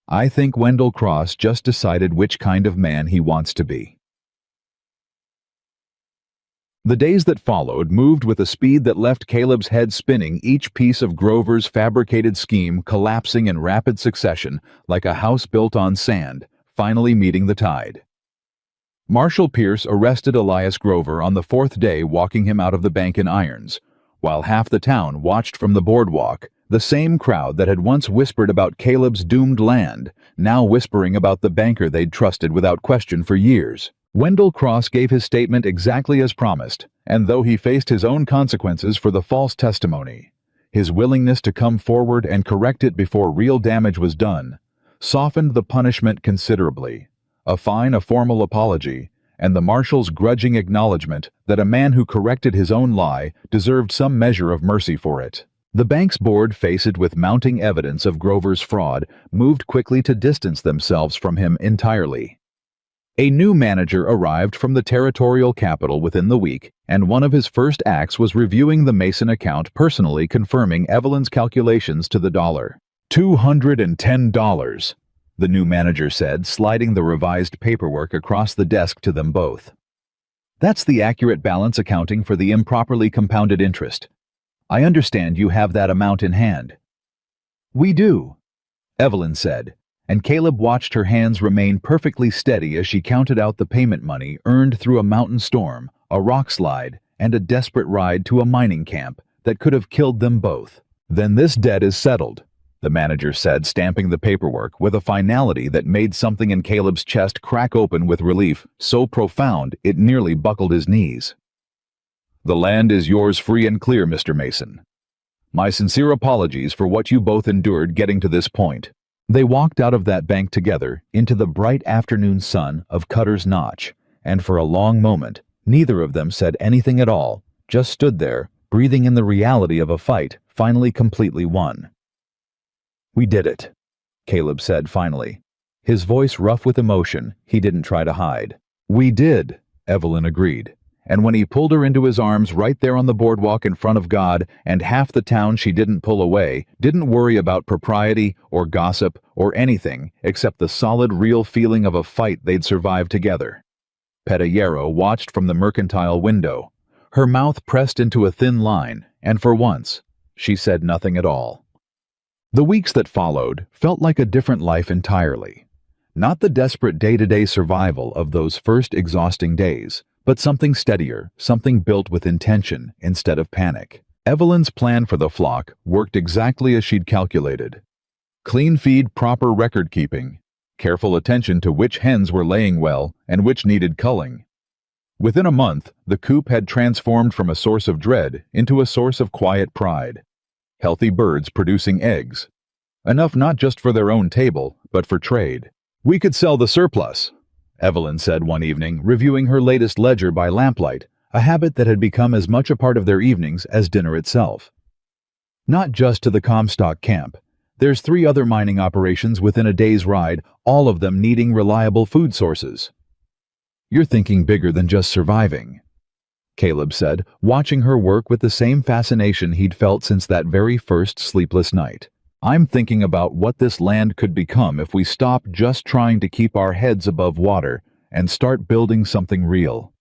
I think Wendell Cross just decided which kind of man he wants to be. The days that followed moved with a speed that left Caleb's head spinning, each piece of Grover's fabricated scheme collapsing in rapid succession like a house built on sand, finally meeting the tide. Marshal Pierce arrested Elias Grover on the fourth day, walking him out of the bank in irons, while half the town watched from the boardwalk, the same crowd that had once whispered about Caleb's doomed land, now whispering about the banker they'd trusted without question for years. Wendell Cross gave his statement exactly as promised, and though he faced his own consequences for the false testimony, his willingness to come forward and correct it before real damage was done softened the punishment considerably. A fine, a formal apology, and the marshal's grudging acknowledgement that a man who corrected his own lie deserved some measure of mercy for it. The bank's board, faced with mounting evidence of Grover's fraud, moved quickly to distance themselves from him entirely. A new manager arrived from the territorial capital within the week, and one of his first acts was reviewing the Mason account, personally confirming Evelyn's calculations to the dollar. $210, the new manager said, sliding the revised paperwork across the desk to them both. That's the accurate balance accounting for the improperly compounded interest. I understand you have that amount in hand. We do, Evelyn said, and Caleb watched her hands remain perfectly steady as she counted out the payment money earned through a mountain storm, a rock slide, and a desperate ride to a mining camp that could have killed them both. Then this debt is settled, the manager said, stamping the paperwork with a finality that made something in Caleb's chest crack open with relief so profound it nearly buckled his knees. The land is yours free and clear, Mr. Mason. My sincere apologies for what you both endured getting to this point. They walked out of that bank together into the bright afternoon sun of Cutter's Notch, and for a long moment, neither of them said anything at all, just stood there, breathing in the reality of a fight finally completely won. We did it, Caleb said finally, his voice rough with emotion he didn't try to hide. We did, Evelyn agreed. And when he pulled her into his arms right there on the boardwalk in front of God and half the town, she didn't pull away, didn't worry about propriety or gossip or anything except the solid, real feeling of a fight they'd survived together. Petayero watched from the mercantile window, her mouth pressed into a thin line, and for once, she said nothing at all. The weeks that followed felt like a different life entirely. Not the desperate day-to-day survival of those first exhausting days, but something steadier, something built with intention instead of panic. Evelyn's plan for the flock worked exactly as she'd calculated. Clean feed, proper record keeping, careful attention to which hens were laying well and which needed culling. Within a month, the coop had transformed from a source of dread into a source of quiet pride. Healthy birds producing eggs. Enough not just for their own table, but for trade. We could sell the surplus, Evelyn said one evening, reviewing her latest ledger by lamplight, a habit that had become as much a part of their evenings as dinner itself. Not just to the Comstock camp. There's 3 other mining operations within a day's ride, all of them needing reliable food sources. You're thinking bigger than just surviving, Caleb said, watching her work with the same fascination he'd felt since that very first sleepless night. I'm thinking about what this land could become if we stop just trying to keep our heads above water and start building something real.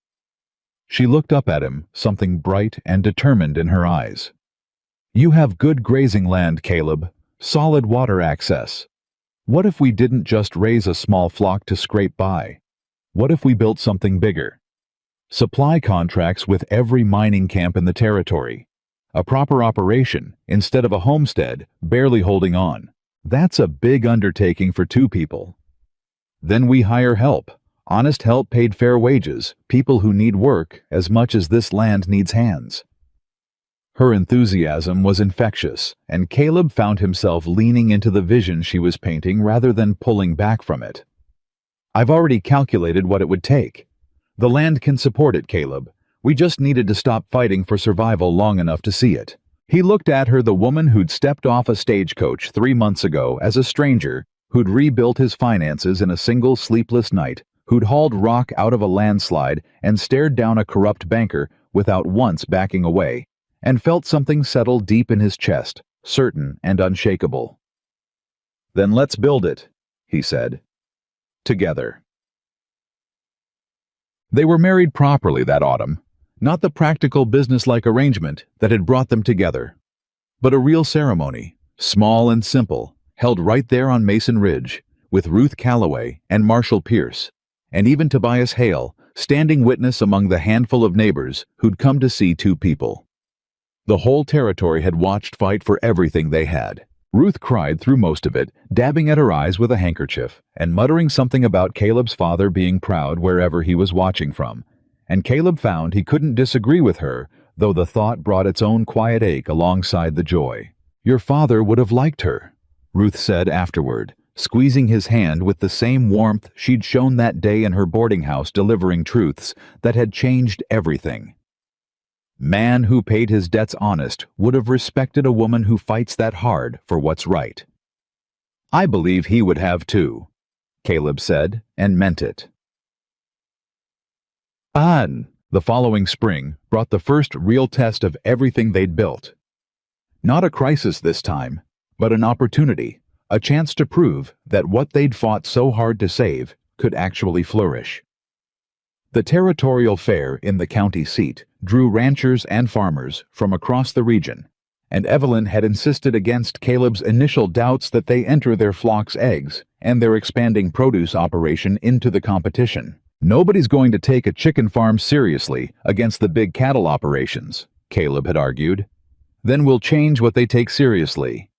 She looked up at him, something bright and determined in her eyes. You have good grazing land, Caleb, solid water access. What if we didn't just raise a small flock to scrape by? What if we built something bigger? Supply contracts with every mining camp in the territory. A proper operation, instead of a homestead, barely holding on. That's a big undertaking for 2 people. Then we hire help. Honest help paid fair wages, people who need work as much as this land needs hands. Her enthusiasm was infectious, and Caleb found himself leaning into the vision she was painting rather than pulling back from it. I've already calculated what it would take. The land can support it, Caleb. We just needed to stop fighting for survival long enough to see it. He looked at her, the woman who'd stepped off a stagecoach 3 months ago as a stranger, who'd rebuilt his finances in a single sleepless night, who'd hauled rock out of a landslide and stared down a corrupt banker without once backing away, and felt something settle deep in his chest, certain and unshakable. "Then let's build it," he said. "Together." They were married properly that autumn, not the practical business-like arrangement that had brought them together, but a real ceremony, small and simple, held right there on Mason Ridge, with Ruth Calloway and Marshall Pierce, and even Tobias Hale, standing witness among the handful of neighbors who'd come to see two people. The whole territory had watched fight for everything they had. Ruth cried through most of it, dabbing at her eyes with a handkerchief, and muttering something about Caleb's father being proud wherever he was watching from. And Caleb found he couldn't disagree with her, though the thought brought its own quiet ache alongside the joy. "Your father would have liked her," Ruth said afterward, squeezing his hand with the same warmth she'd shown that day in her boarding house delivering truths that had changed everything. Man who paid his debts honest would have respected a woman who fights that hard for what's right. "I believe he would have too," Caleb said, and meant it. The following spring brought the first real test of everything they'd built. Not a crisis this time, but an opportunity, a chance to prove that what they'd fought so hard to save could actually flourish. The territorial fair in the county seat drew ranchers and farmers from across the region, and Evelyn had insisted against Caleb's initial doubts that they enter their flock's eggs and their expanding produce operation into the competition. "Nobody's going to take a chicken farm seriously against the big cattle operations," Caleb had argued. "Then we'll change what they take seriously."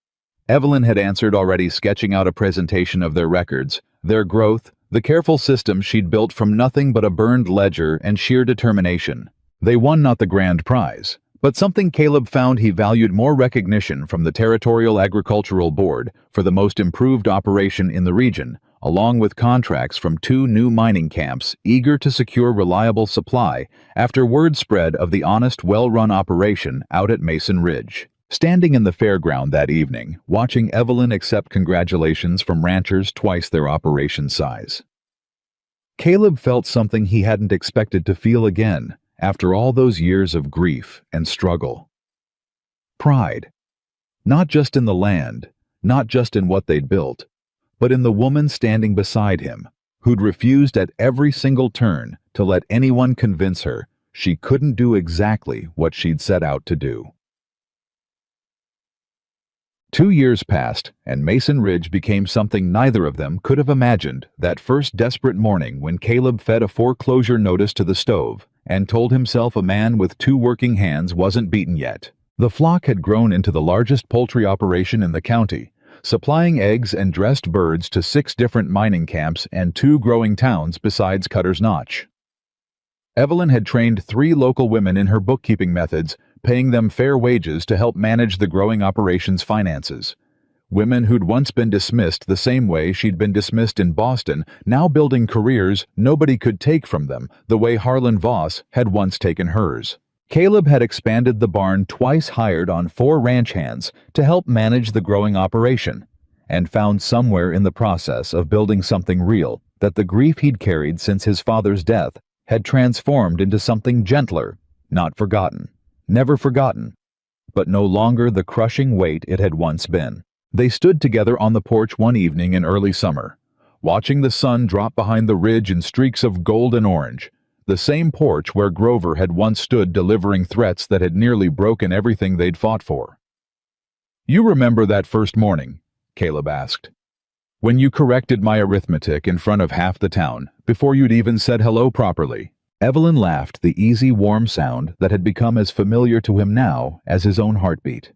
Evelyn had answered, already sketching out a presentation of their records, their growth, the careful system she'd built from nothing but a burned ledger and sheer determination. They won not the grand prize, but something Caleb found he valued more: recognition from the Territorial Agricultural Board for the most improved operation in the region, along with contracts from 2 new mining camps eager to secure reliable supply after word spread of the honest, well-run operation out at Mason Ridge. Standing in the fairground that evening, watching Evelyn accept congratulations from ranchers twice their operation size, Caleb felt something he hadn't expected to feel again after all those years of grief and struggle. Pride. Not just in the land, not just in what they'd built, but in the woman standing beside him, who'd refused at every single turn to let anyone convince her she couldn't do exactly what she'd set out to do. 2 years passed, and Mason Ridge became something neither of them could have imagined that first desperate morning when Caleb fed a foreclosure notice to the stove and told himself a man with 2 working hands wasn't beaten yet. The flock had grown into the largest poultry operation in the county, supplying eggs and dressed birds to 6 different mining camps and 2 growing towns besides Cutter's Notch. Evelyn had trained 3 local women in her bookkeeping methods, paying them fair wages to help manage the growing operation's finances. Women who'd once been dismissed the same way she'd been dismissed in Boston, now building careers nobody could take from them the way Harlan Voss had once taken hers. Caleb had expanded the barn twice, hired on 4 ranch hands to help manage the growing operation, and found somewhere in the process of building something real that the grief he'd carried since his father's death had transformed into something gentler, not forgotten. Never forgotten, but no longer the crushing weight it had once been. They stood together on the porch one evening in early summer, watching the sun drop behind the ridge in streaks of gold and orange, the same porch where Grover had once stood delivering threats that had nearly broken everything they'd fought for. "You remember that first morning?" Caleb asked. "When you corrected my arithmetic in front of half the town, before you'd even said hello properly?" Evelyn laughed, the easy, warm sound that had become as familiar to him now as his own heartbeat.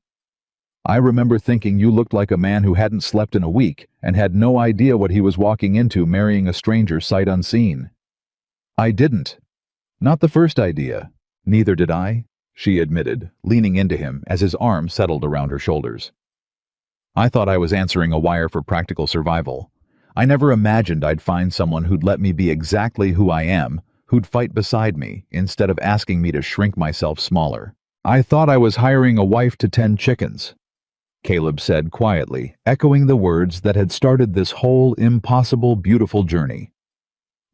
"I remember thinking you looked like a man who hadn't slept in a week and had no idea what he was walking into marrying a stranger sight unseen." "I didn't. Not the first idea. Neither did I," she admitted, leaning into him as his arm settled around her shoulders. "I thought I was answering a wire for practical survival. I never imagined I'd find someone who'd let me be exactly who I am, who'd fight beside me instead of asking me to shrink myself smaller. I thought I was hiring a wife to tend chickens, Caleb said quietly, echoing the words that had started this whole impossible, beautiful journey.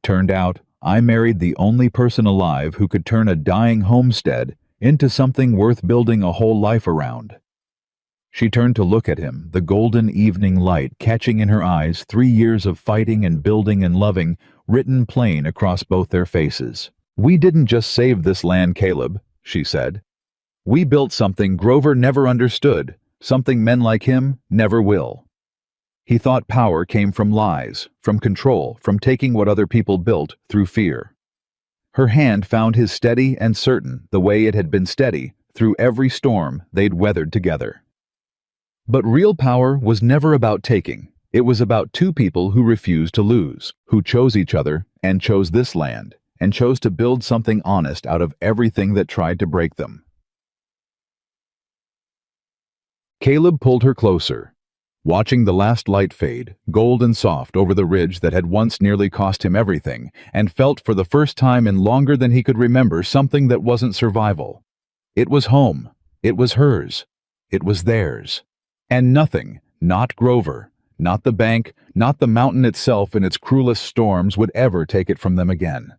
Turned out, I married the only person alive who could turn a dying homestead into something worth building a whole life around. She turned to look at him, the golden evening light catching in her eyes 3 years of fighting and building and loving, written plain across both their faces. "We didn't just save this land, Caleb," she said. "We built something Grover never understood, something men like him never will." He thought power came from lies, from control, from taking what other people built through fear. Her hand found his steady and certain, the way it had been steady through every storm they'd weathered together. But real power was never about taking. It was about two people who refused to lose, who chose each other and chose this land, and chose to build something honest out of everything that tried to break them. Caleb pulled her closer, watching the last light fade, gold and soft, over the ridge that had once nearly cost him everything, and felt for the first time in longer than he could remember something that wasn't survival. It was home. It was hers. It was theirs. And nothing, not Grover, not the bank, not the mountain itself in its cruelest storms, would ever take it from them again.